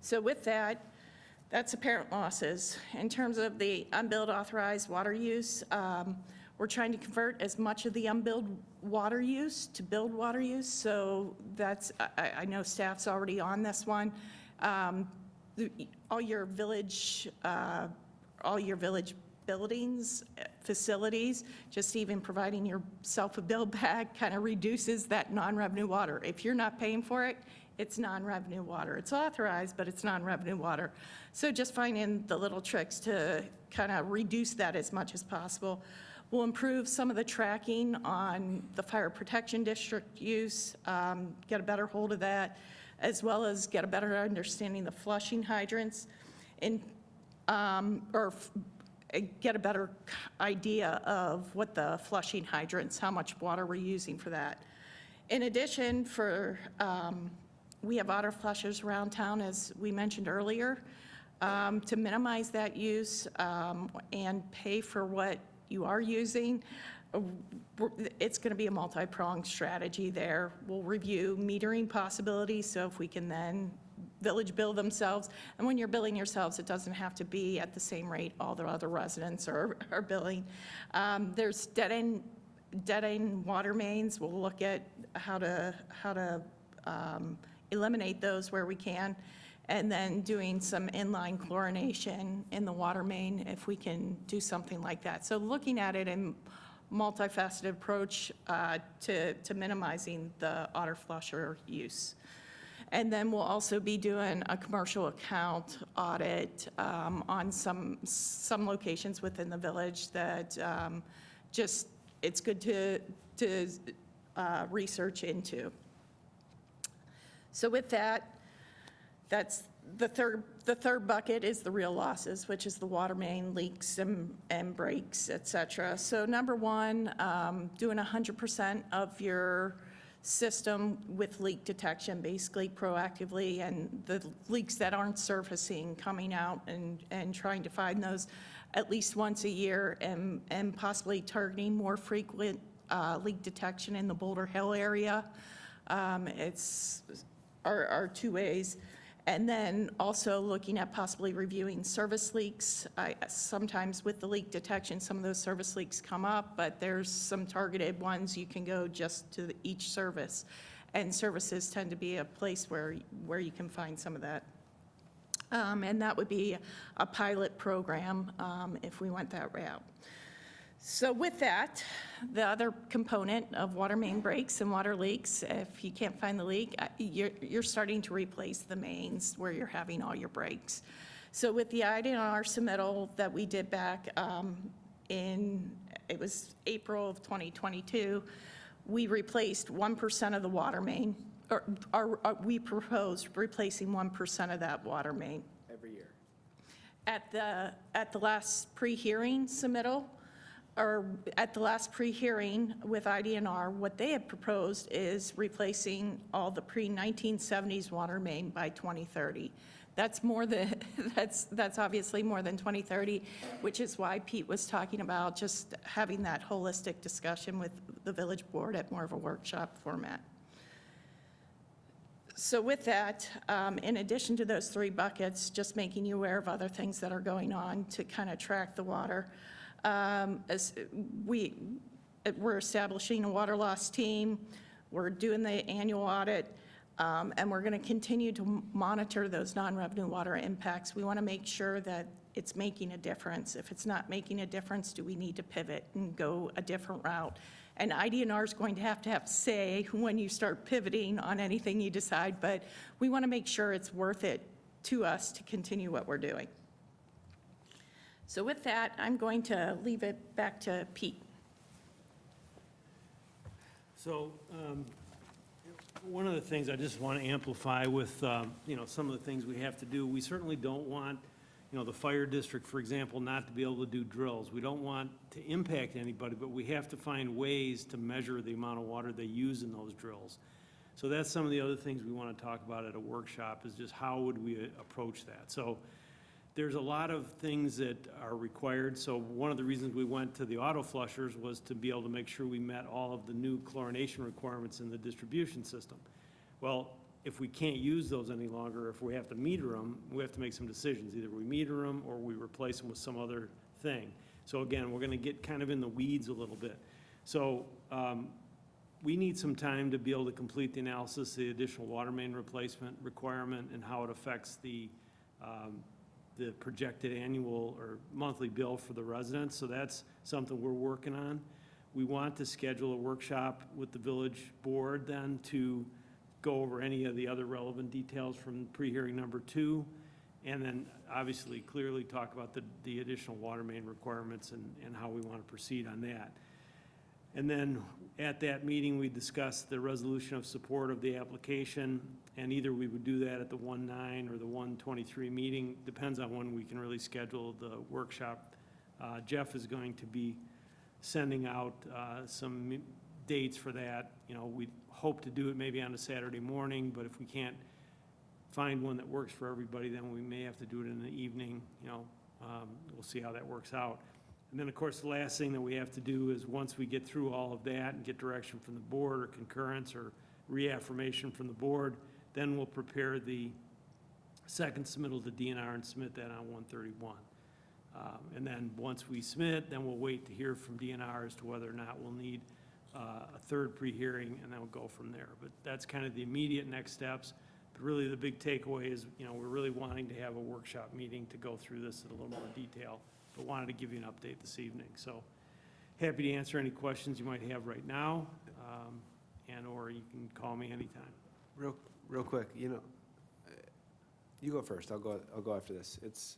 Speaker 15: So with that, that's apparent losses. In terms of the unbilled authorized water use, we're trying to convert as much of the unbilled water use to billed water use. So that's, I know staff's already on this one. All your village buildings, facilities, just even providing yourself a bill bag kind of reduces that non-revenue water. If you're not paying for it, it's non-revenue water. It's authorized, but it's non-revenue water. So just finding the little tricks to kind of reduce that as much as possible. We'll improve some of the tracking on the fire protection district use, get a better hold of that, as well as get a better understanding of the flushing hydrants, get a better idea of what the flushing hydrants, how much water we're using for that. In addition, we have auto flushers around town, as we mentioned earlier, to minimize that use and pay for what you are using. It's going to be a multi-pronged strategy there. We'll review metering possibilities, so if we can then village bill themselves. And when you're billing yourselves, it doesn't have to be at the same rate all the other residents are billing. There's dead-end water mains. We'll look at how to eliminate those where we can, and then doing some inline chlorination in the water main if we can do something like that. So looking at it in multifaceted approach to minimizing the auto flusher use. And then we'll also be doing a commercial account audit on some locations within the village that just, it's good to research into. So with that, that's the third bucket is the real losses, which is the water main leaks and breaks, et cetera. So number one, doing 100% of your system with leak detection, basically proactively, and the leaks that aren't surfacing, coming out and trying to find those at least once a year, and possibly targeting more frequent leak detection in the Boulder Hill area. It's our two ways. And then also looking at possibly reviewing service leaks. Sometimes with the leak detection, some of those service leaks come up, but there's some targeted ones you can go just to each service. And services tend to be a place where you can find some of that. And that would be a pilot program if we went that route. So with that, the other component of water main breaks and water leaks, if you can't find the leak, you're starting to replace the mains where you're having all your breaks. So with the IDNR submittal that we did back it was April of 2022, we replaced 1% of the water main, or we proposed replacing 1% of that water main.
Speaker 2: Every year.
Speaker 15: At the last pre-hearing submittal, or at the last pre-hearing with IDNR, what they had proposed is replacing all the pre-1970s water main by 2030. That's more than, that's obviously more than 2030, which is why Pete was talking about just having that holistic discussion with the village board at more of a workshop format. So with that, in addition to those three buckets, just making you aware of other things that are going on to kind of track the water. As we're establishing a water loss team, we're doing the annual audit, and we're going to continue to monitor those non-revenue water impacts. We want to make sure that it's making a difference. If it's not making a difference, do we need to pivot and go a different route? And IDNR is going to have say when you start pivoting on anything you decide, but we want to make sure it's worth it to us to continue what we're doing. So with that, I'm going to leave it back to Pete.
Speaker 1: So one of the things I just want to amplify with, some of the things we have to do, we certainly don't want, the fire district, for example, not to be able to do drills. We don't want to impact anybody, but we have to find ways to measure the amount of water they use in those drills. So that's some of the other things we want to talk about at a workshop, is just how would we approach that. So there's a lot of things that are required. So one of the reasons we went to the auto flushers was to be able to make sure we met all of the new chlorination requirements in the distribution system. Well, if we can't use those any longer, if we have to meter them, we have to make some decisions. Either we meter them or we replace them with some other thing. So again, we're going to get kind of in the weeds a little bit. So we need some time to be able to complete the analysis, the additional water main replacement requirement, and how it affects the projected annual or monthly bill for the residents. So that's something we're working on. We want to schedule a workshop with the village board then to go over any of the other relevant details from pre-hearing number 2, and then obviously clearly talk about the additional water main requirements and how we want to proceed on that. And then at that meeting, we discussed the resolution of support of the application, and either we would do that at the 1/9 or the 1/23 meeting, depends on when we can really schedule the workshop. Jeff is going to be sending out some dates for that. We hope to do it maybe on a Saturday morning, but if we can't find one that works for everybody, then we may have to do it in the evening. We'll see how that works out. And then, of course, the last thing that we have to do is, once we get through all of that and get direction from the board or concurrence or reaffirmation from the board, then we'll prepare the second submittal to DNR and submit that on 1/31. And then once we submit, then we'll wait to hear from DNR as to whether or not we'll need a third pre-hearing, and then we'll go from there. But that's kind of the immediate next steps. But really, the big takeaway is, we're really wanting to have a workshop meeting to go through this in a little more detail, but wanted to give you an update this evening. So happy to answer any questions you might have right now, or you can call me anytime.
Speaker 2: Real quick, you go first. I'll go after this. It's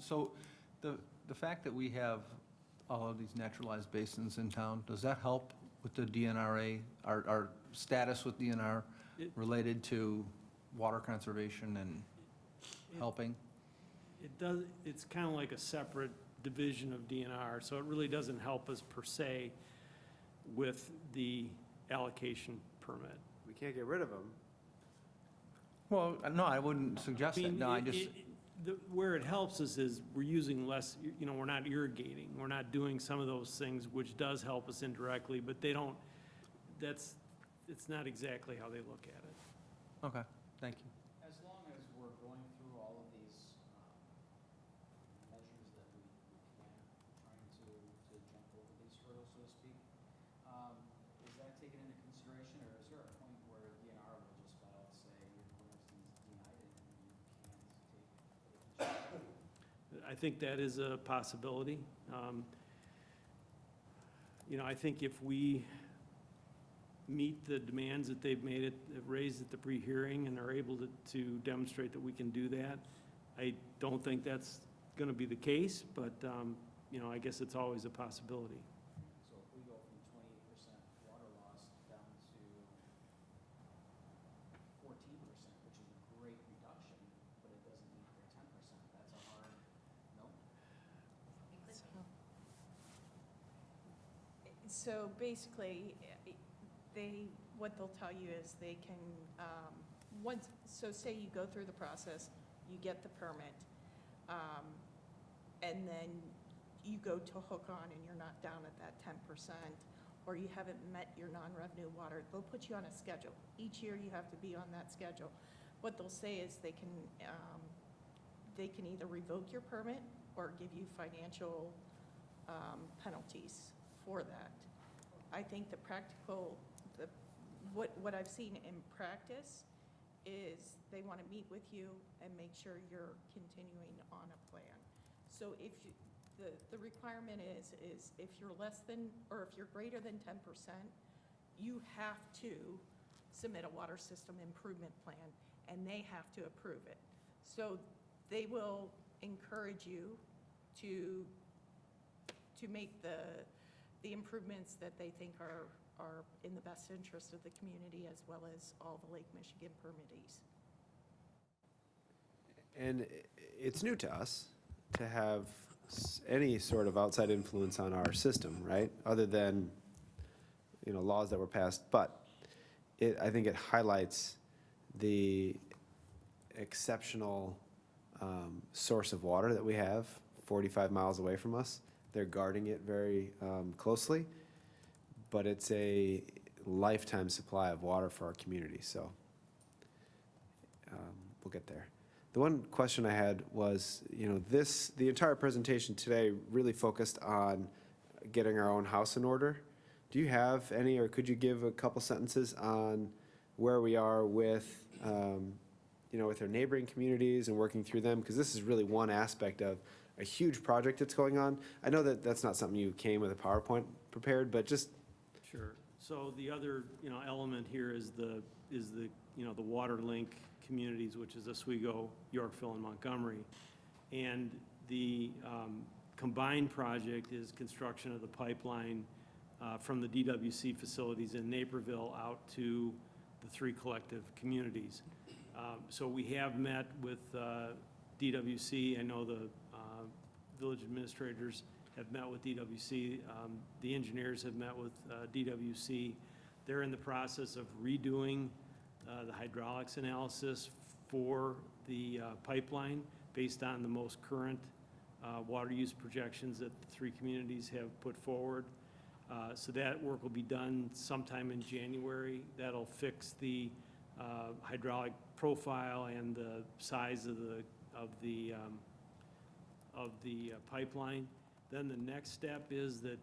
Speaker 5: So the fact that we have all of these naturalized basins in town. Does that help with the DNRA, our status with DNR related to water conservation and helping?
Speaker 1: It does, it's kind of like a separate division of DNR, so it really doesn't help us per se with the allocation permit.
Speaker 2: We can't get rid of them.
Speaker 5: Well, no, I wouldn't suggest that. No, I just,
Speaker 1: Where it helps us is we're using less, you know, we're not irrigating, we're not doing some of those things, which does help us indirectly, but they don't, it's not exactly how they look at it.
Speaker 5: okay, thank you.
Speaker 7: As long as we're going through all of these measures that we can, trying to jump over these hurdles, so to speak, is that taken into consideration, or is there a point where DNR will just flat out say, for instance, denied it, and you can't take it?
Speaker 1: I think that is a possibility. You know, I think if we meet the demands that they've raised at the pre-hearing and are able to demonstrate that we can do that, I don't think that's going to be the case, but, you know, I guess it's always a possibility.
Speaker 7: So if we go from 28% water loss down to 14%, which is a great reduction, but it doesn't meet their 10%, that's a hard, no?
Speaker 15: So basically, what they'll tell you is they can, so say you go through the process, you get the permit, and then you go to hook on and you're not down at that 10%, or you haven't met your non-revenue water, they'll put you on a schedule. Each year you have to be on that schedule. What they'll say is they can either revoke your permit or give you financial penalties for that. I think what I've seen in practice is they want to meet with you and make sure you're continuing on a plan. So if the requirement is if you're less than, or if you're greater than 10%, you have to submit a water system improvement plan, and they have to approve it. So they will encourage you to make the improvements that they think are in the best interest of the community, as well as all the Lake Michigan permittees.
Speaker 2: And it's new to us to have any sort of outside influence on our system, right? Other than, you know, laws that were passed. But I think it highlights the exceptional source of water that we have 45 miles away from us. They're guarding it very closely, but it's a lifetime supply of water for our community, so we'll get there. The one question I had was, you know, the entire presentation today really focused on getting our own house in order. Do you have any, or could you give a couple sentences on where we are with, you know, with our neighboring communities and working through them? Because this is really one aspect of a huge project that's going on. I know that that's not something you came with a PowerPoint prepared, but just.
Speaker 1: Sure. So the other, you know, element here is the, you know, the water link communities, which is Oswego, Yorkville, and Montgomery. And the combined project is construction of the pipeline from the DWC facilities in Naperville out to the three collective communities. So we have met with DWC. I know the village administrators have met with DWC. The engineers have met with DWC. They're in the process of redoing the hydraulics analysis for the pipeline based on the most current water use projections that the three communities have put forward. So that work will be done sometime in January. That'll fix the hydraulic profile and the size of the pipeline. Then the next step is that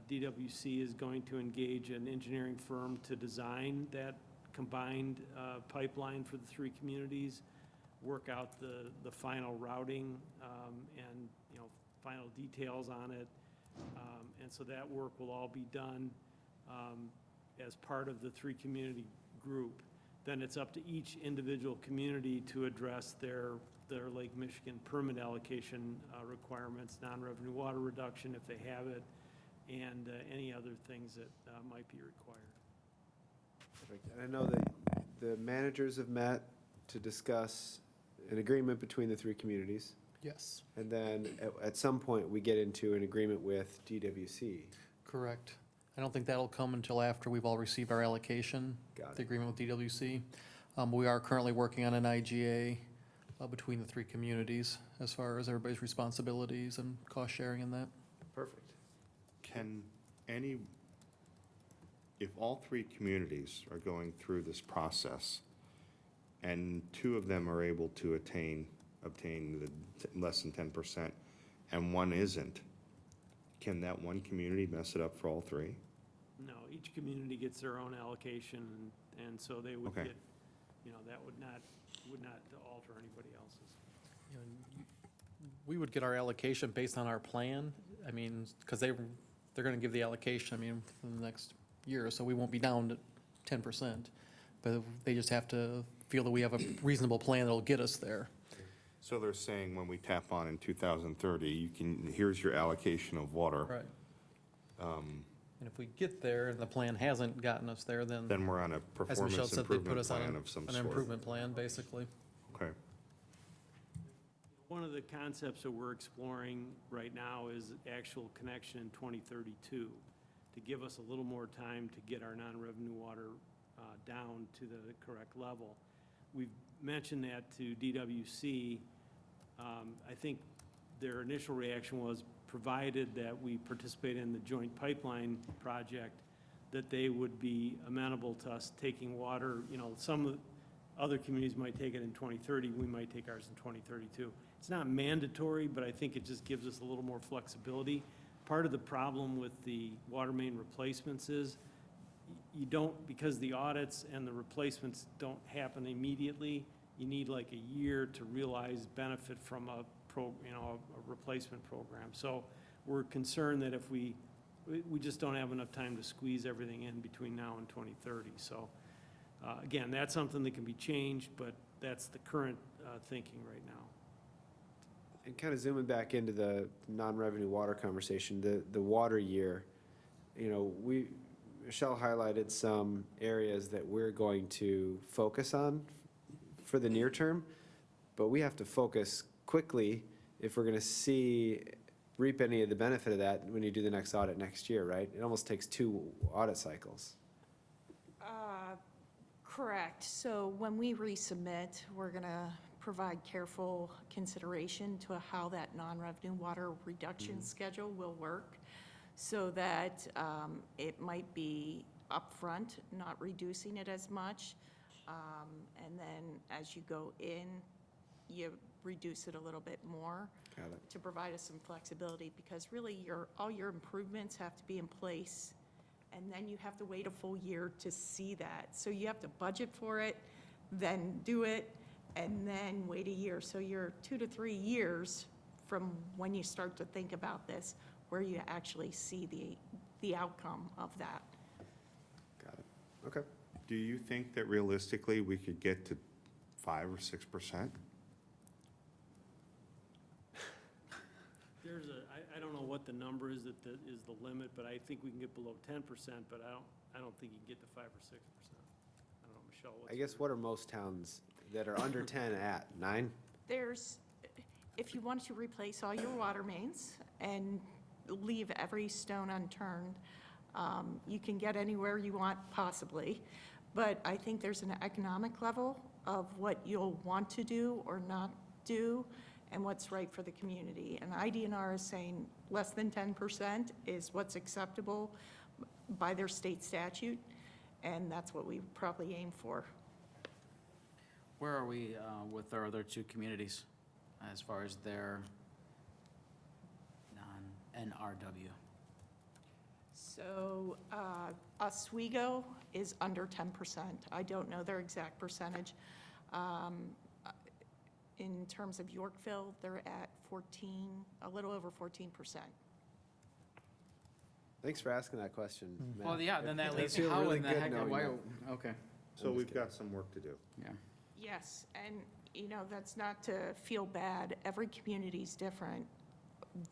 Speaker 1: DWC is going to engage an engineering firm to design that combined pipeline for the three communities, work out the final routing and, you know, final details on it. And so that work will all be done as part of the three community group. then it's up to each individual community to address their Lake Michigan permit allocation requirements, non-revenue water reduction if they have it, and any other things that might be required.
Speaker 2: Perfect. And I know that the managers have met to discuss an agreement between the three communities.
Speaker 4: Yes.
Speaker 2: And then at some point, we get into an agreement with DWC.
Speaker 4: Correct. I don't think that'll come until after we've all received our allocation.
Speaker 2: Got it.
Speaker 4: The agreement with DWC. We are currently working on an IGA between the three communities as far as everybody's responsibilities and cost sharing and that.
Speaker 2: Perfect.
Speaker 9: Can if all three communities are going through this process, and two of them are able to obtain the less than 10%, and one isn't, can that one community mess it up for all three?
Speaker 1: No, each community gets their own allocation, and so they would
Speaker 9: Okay.
Speaker 1: get, that would not alter anybody else's.
Speaker 4: You know, we would get our allocation based on our plan. I mean, because they're going to give the allocation, for the next year or so. We won't be down to 10%, but they just have to feel that we have a reasonable plan that'll get us there.
Speaker 9: So they're saying when we tap on in 2030, here's your allocation of water.
Speaker 4: Right. And if we get there and the plan hasn't gotten us there, then,
Speaker 9: Then we're on a
Speaker 4: as Michelle
Speaker 9: performance
Speaker 4: said, they put
Speaker 9: improvement
Speaker 4: us on
Speaker 9: plan of some
Speaker 4: an
Speaker 9: sort.
Speaker 4: improvement plan, basically.
Speaker 9: Okay.
Speaker 1: One of the concepts that we're exploring right now is actual connection in 2032, to give us a little more time to get our non-revenue water down to the correct level. We've mentioned that to DWC. I think their initial reaction was, provided that we participate in the joint pipeline project, that they would be amenable to us taking water. Some other communities might take it in 2030, we might take ours in 2032. It's not mandatory, but I think it just gives us a little more flexibility. Part of the problem with the water main replacements is you don't, because the audits and the replacements don't happen immediately, you need like a year to realize benefit from a replacement program. So we're concerned that if we just don't have enough time to squeeze everything in between now and 2030. So again, that's something that can be changed, but that's the current thinking right now.
Speaker 2: And kind of zooming back into the non-revenue water conversation, the water year, Michelle highlighted some areas that we're going to focus on for the near term, but we have to focus quickly if we're going to reap any of the benefit of that when you do the next audit next year, right? It almost takes 2 audit cycles.
Speaker 15: Correct. So when we resubmit, we're going to provide careful consideration to how that non-revenue water reduction schedule will work, so that it might be upfront, not reducing it as much. And then as you go in, you reduce it a little bit more.
Speaker 2: Got it.
Speaker 15: To provide us some flexibility, because really all your improvements have to be in place, and then you have to wait a full year to see that. So you have to budget for it, then do it, and then wait a year. So you're 2 to 3 years from when you start to think about this, where you actually see the outcome of that.
Speaker 2: Got it. Okay.
Speaker 9: Do you think that realistically we could get to 5 or 6%?
Speaker 1: I don't know what the number is that is the limit, but I think we can get below 10%, but I don't think you can get to 5 or 6%. I don't know, Michelle, what's
Speaker 2: I guess what are most towns that are under 10 at? 9?
Speaker 15: If you want to replace all your water mains and leave every stone unturned, you can get anywhere you want possibly. But I think there's an economic level of what you'll want to do or not do, and what's right for the community. And IDNR is saying less than 10% is what's acceptable by their state statute, and that's what we probably aim for.
Speaker 7: Where are we with our other 2 communities as far as their non-NRW?
Speaker 15: So Oswego is under 10%. I don't know their exact percentage. In terms of Yorkville, they're at 14, a little over 14%.
Speaker 2: Thanks for asking that question, Matt.
Speaker 7: Well, yeah, then that
Speaker 2: I
Speaker 7: leaves
Speaker 2: feel
Speaker 7: how
Speaker 2: really
Speaker 7: in the
Speaker 2: good
Speaker 7: heck,
Speaker 2: knowing
Speaker 7: why,
Speaker 2: that.
Speaker 7: okay.
Speaker 9: So we've got some work to do.
Speaker 7: Yeah.
Speaker 15: Yes, and, that's not to feel bad. Every community's different.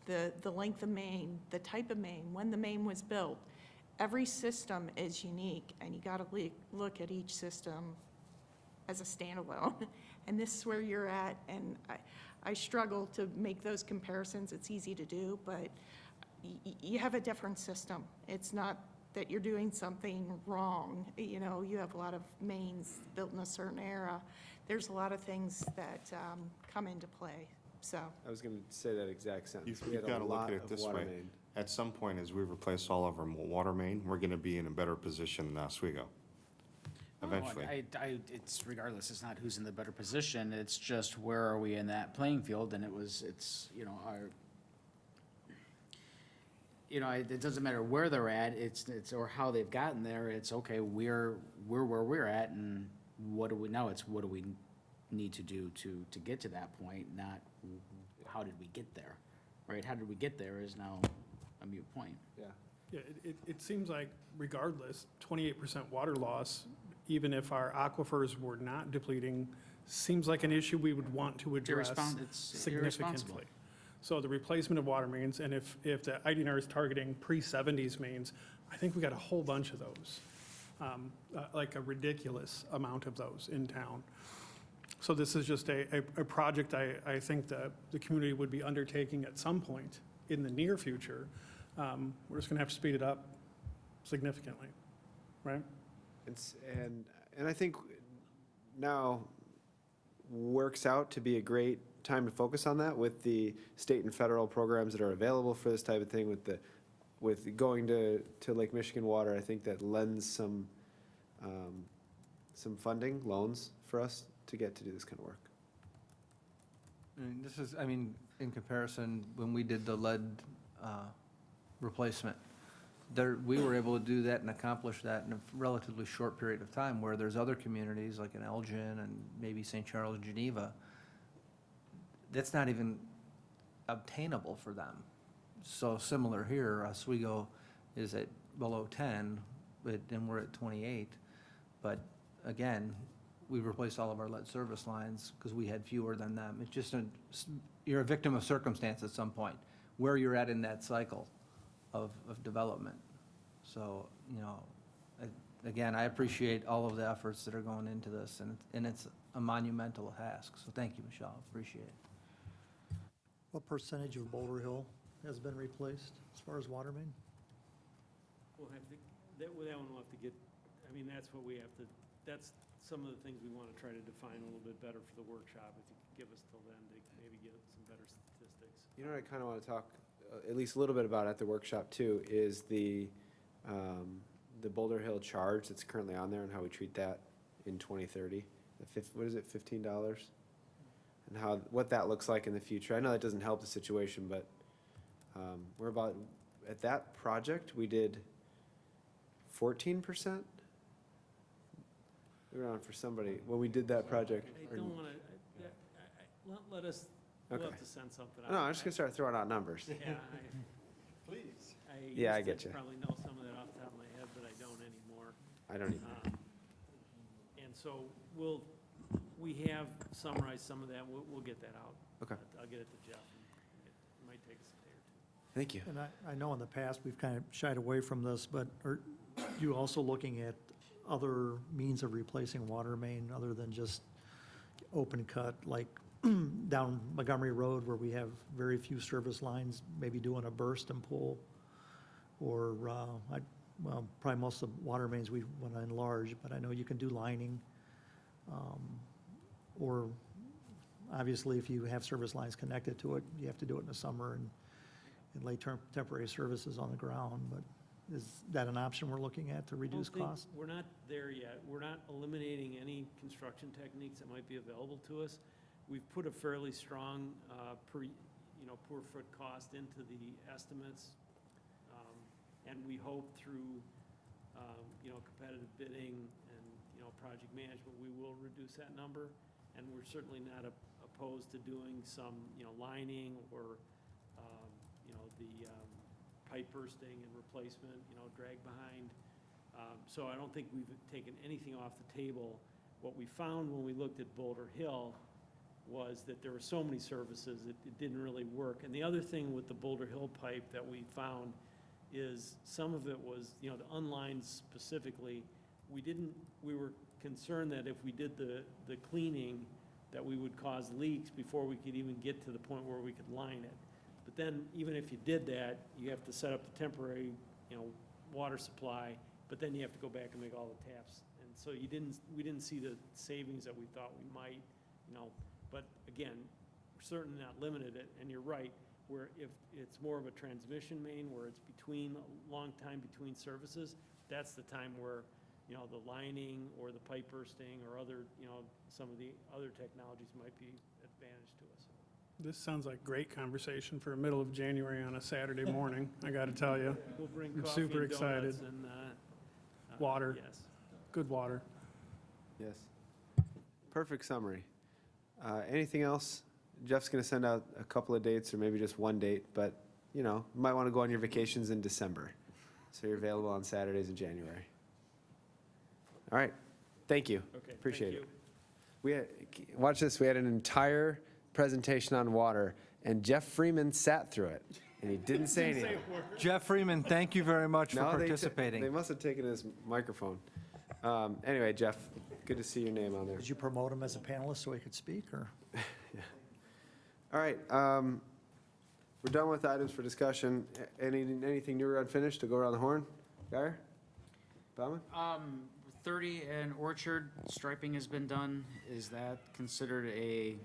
Speaker 15: The length of main, the type of main, when the main was built, every system is unique, and you got to look at each system as a standalone. And this is where you're at, and I struggle to make those comparisons. It's easy to do, but you have a different system. It's not that you're doing something wrong. You have a lot of mains built in a certain era. There's a lot of things that come into play, so.
Speaker 2: I was going to say that exact sentence. We
Speaker 9: You've
Speaker 2: had a
Speaker 9: got to look
Speaker 2: lot
Speaker 9: at it
Speaker 2: of
Speaker 9: this
Speaker 2: water
Speaker 9: way.
Speaker 2: main.
Speaker 9: At some point, as we replace all of our water main, we're going to be in a better position than Oswego. Eventually.
Speaker 7: It's regardless, it's not who's in the better position, it's just where are we in that playing field, and it doesn't matter where they're at, it's, or how they've gotten there, it's, okay, we're where we're at, and what do we need to do to get to that point, not how did we get there, right? How did we get there is now a moot point.
Speaker 2: Yeah.
Speaker 11: Yeah, it seems like regardless, 28% water loss, even if our aquifers were not depleting, seems like an issue we would want to address
Speaker 7: It's irresponsible.
Speaker 11: significantly. So the replacement of water mains, and if the IDNR is targeting pre-70s mains, I think we got a whole bunch of those, like a ridiculous amount of those in town. So this is just a project I think the community would be undertaking at some point in the near future. We're just going to have to speed it up significantly, right?
Speaker 2: And I think now works out to be a great time to focus on that with the state and federal programs that are available for this type of thing, with going to Lake Michigan Water. I think that lends some funding, loans for us to get to do this kind of work.
Speaker 5: In comparison, when we did the lead replacement, we were able to do that and accomplish that in a relatively short period of time, where there's other communities like in Elgin and maybe St. Charles, Geneva, that's not even obtainable for them. So similar here, Oswego is at below 10, and we're at 28. But again, we replaced all of our lead service lines because we had fewer than them. It's just you're a victim of circumstance at some point, where you're at in that cycle of development. So, again, I appreciate all of the efforts that are going into this, and it's a monumental task. So thank you, Michelle, appreciate it.
Speaker 13: What percentage of Boulder Hill has been replaced as far as water main?
Speaker 1: We'll have to, that one we'll have to get, that's what we have to, that's some of the things we want to try to define a little bit better for the workshop. If you could give us till then to maybe get some better statistics.
Speaker 2: You know what I kind of want to talk at least a little bit about at the workshop too, is the Boulder Hill charge that's currently on there and how we treat that in 2030. What is it, $15? And what that looks like in the future. I know that doesn't help the situation, but we're about, at that project, we did 14%? We were on for somebody, when we did that project.
Speaker 1: I don't want to, let us, we'll
Speaker 2: Okay.
Speaker 1: have to send something out.
Speaker 2: No, I'm just going to start throwing out numbers.
Speaker 1: Yeah,
Speaker 13: Please.
Speaker 2: Yeah, I
Speaker 1: used
Speaker 2: get
Speaker 1: to
Speaker 2: you.
Speaker 1: probably know some of that off the top of my head, but I don't anymore.
Speaker 2: I don't even.
Speaker 1: And so we have summarized some of that, we'll get that out.
Speaker 2: Okay.
Speaker 1: I'll get it to Jeff, and it might take us a day or two.
Speaker 2: Thank you.
Speaker 13: And I know in the past, we've kind of shied away from this, but are you also looking at other means of replacing water main other than just open cut, like down Montgomery Road where we have very few service lines, maybe doing a burst and pull? Or, probably most of the water mains we want to enlarge, but I know you can do lining. Or obviously, if you have service lines connected to it, you have to do it in the summer and lay temporary services on the ground. But is that an option we're looking at to reduce costs?
Speaker 1: We're not there yet. We're not eliminating any construction techniques that might be available to us. We've put a fairly strong per foot cost into the estimates. And we hope through, competitive bidding and, project management, we will reduce that number. And we're certainly not opposed to doing some, lining or, the pipe bursting and replacement, drag behind So I don't think we've taken anything off the table. What we found when we looked at Boulder Hill was that there were so many services, it didn't really work. And the other thing with the Boulder Hill pipe that we found is some of it was, you know, the unlined specifically, we were concerned that if we did the cleaning, that we would cause leaks before we could even get to the point where we could line it. But then, even if you did that, you have to set up the temporary, you know, water supply, but then you have to go back and make all the taps. And so we didn't see the savings that we thought we might, you know. But again, we're certainly not limited, and you're right, where if it's more of a transmission main, where it's long time between services, that's the time where, you know, the lining or the pipe bursting or other, you know, some of the other technologies might be advantage to us.
Speaker 11: This sounds like great conversation for the middle of January on a Saturday morning, I got to tell you.
Speaker 1: We'll bring
Speaker 11: I'm
Speaker 1: coffee
Speaker 11: super
Speaker 1: and
Speaker 11: excited.
Speaker 1: donuts and,
Speaker 11: Water.
Speaker 1: yes.
Speaker 11: Good water.
Speaker 2: Yes. Perfect summary. Anything else? Jeff's going to send out a couple of dates or maybe just one date, but, you know, you might want to go on your vacations in December. So you're available on Saturdays in January. All right. Thank you.
Speaker 1: Okay, thank
Speaker 2: Appreciate
Speaker 1: you.
Speaker 2: it. We had, watch this. We had an entire presentation on water, and Jeff Freeman sat through it, and he didn't say anything.
Speaker 5: Jeff Freeman, thank you very much for
Speaker 2: No, they
Speaker 5: participating.
Speaker 2: must have taken his microphone. Anyway, Jeff, good to see your name on there.
Speaker 13: Did you promote him as a panelist so he could speak, or?
Speaker 2: All right, we're done with items for discussion. Anything new or unfinished to go around the horn? Guyer? Bauman?
Speaker 7: 30 and Orchard, striping has been done. Is that considered a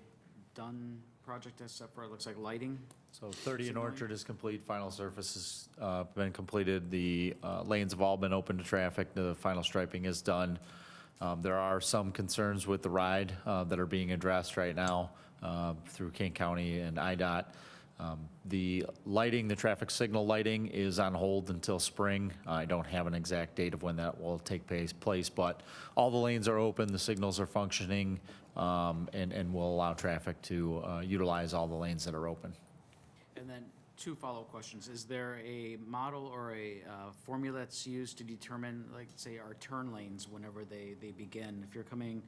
Speaker 7: done project except for, it looks like lighting?
Speaker 10: So 30 and Orchard is complete, final surface has been completed, the lanes have all been open to traffic, the final striping is done. There are some concerns with the ride that are being addressed right now through Kane County and IDOT. The lighting, the traffic signal lighting is on hold until spring. I don't have an exact date of when that will take place, but all the lanes are open, the signals are functioning, and will allow traffic to utilize all the lanes that are open.
Speaker 7: And then 2 follow-up questions. Is there a model or a formula that's used to determine, like, say, our turn lanes whenever they begin? If you're coming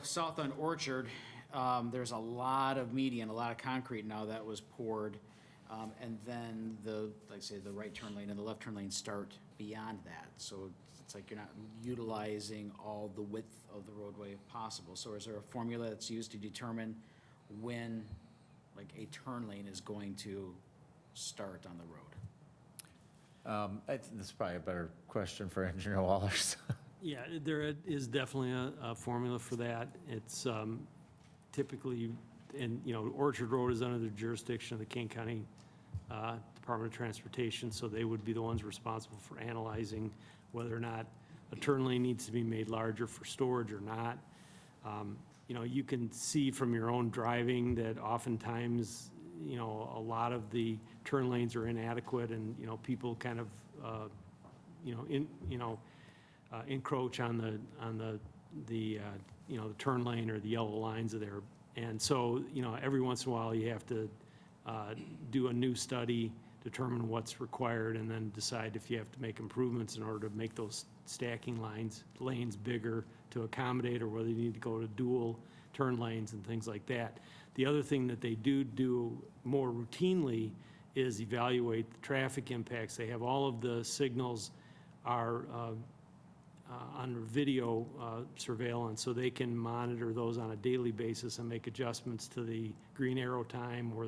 Speaker 7: south on Orchard, there's a lot of median, a lot of concrete now that was poured. And then like say, the right turn lane and the left turn lane start beyond that. So it's like you're not utilizing all the width of the roadway if possible. So is there a formula that's used to determine when, like, a turn lane is going to start on the road?
Speaker 10: This is probably a better question for Engineer Wallers.
Speaker 1: Yeah, there is definitely a formula for that. It's typically, and, you know, Orchard Road is under the jurisdiction of the Kane County Department of Transportation, so they would be the ones responsible for analyzing whether or not a turn lane needs to be made larger for storage or not. You know, you can see from your own driving that oftentimes, you know, a lot of the turn lanes are inadequate, and, you know, people kind of, encroach on the you know, the turn lane or the yellow lines are there. And so, you know, every once in a while, you have to do a new study, determine what's required, and then decide if you have to make improvements in order to make those stacking lanes bigger to accommodate, or whether you need to go to dual turn lanes and things like that. The other thing that they do more routinely is evaluate the traffic impacts. They have all of the signals are under video surveillance, so they can monitor those on a daily basis and make adjustments to the green arrow time or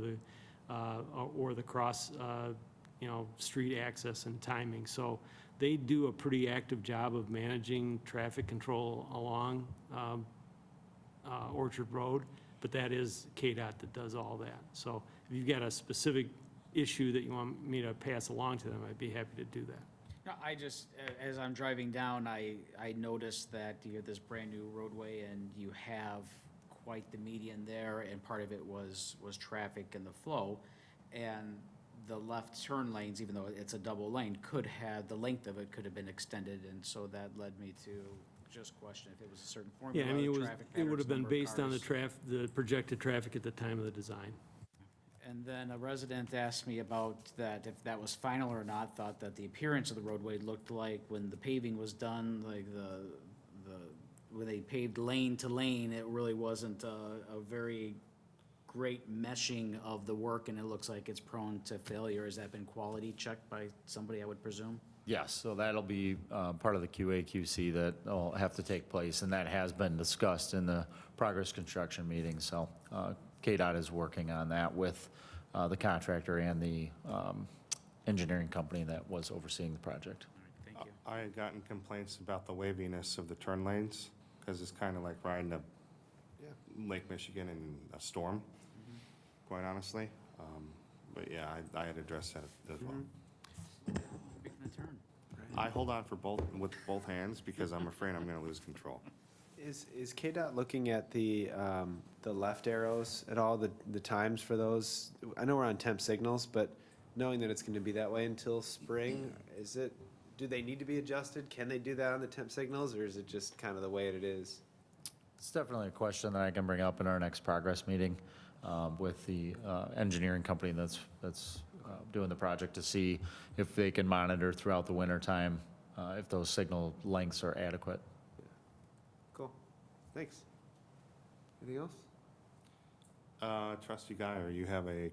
Speaker 1: the cross, street access and timing. So they do a pretty active job of managing traffic control along Orchard Road, but that is KDOT that does all that. So if you've got a specific issue that you want me to pass along to them, I'd be happy to do that.
Speaker 7: No, I just, as I'm driving down, I noticed that you have this brand-new roadway, and you have quite the median there, and part of it was traffic and the flow. And the left turn lanes, even though it's a double lane, the length of it could have been extended, and so that led me to just question if it was a certain formula.
Speaker 1: Yeah, I mean,
Speaker 7: traffic
Speaker 1: it would
Speaker 7: patterns,
Speaker 1: have been
Speaker 7: number of
Speaker 1: based on
Speaker 7: cars.
Speaker 1: the projected traffic at the time of the design.
Speaker 7: And then a resident asked me about that, if that was final or not, thought that the appearance of the roadway looked like when the paving was done, like when they paved lane to lane, it really wasn't a very great meshing of the work, and it looks like it's prone to failure. Has that been quality checked by somebody, I would presume?
Speaker 10: Yes, so that'll be part of the QA/QC that will have to take place, and that has been discussed in the progress construction meeting. So KDOT is working on that with the contractor and the engineering company that was overseeing the project.
Speaker 7: Thank you.
Speaker 9: I had gotten complaints about the waviness of the turn lanes, because it's kind of like riding a Lake Michigan in a storm, quite honestly. But yeah, I had addressed that as well.
Speaker 7: Making a turn.
Speaker 9: I hold on with both hands because I'm afraid I'm going to lose control.
Speaker 2: Is KDOT looking at the left arrows at all, the times for those? I know we're on temp signals, but knowing that it's going to be that way until spring, do they need to be adjusted? Can they do that on the temp signals, or is it just kind of the way it is?
Speaker 10: It's definitely a question that I can bring up in our next progress meeting with the engineering company that's doing the project, to see if they can monitor throughout the winter time if those signal lengths are adequate.
Speaker 2: Cool. Thanks. Anything else?
Speaker 9: Trustee Guyer, you have a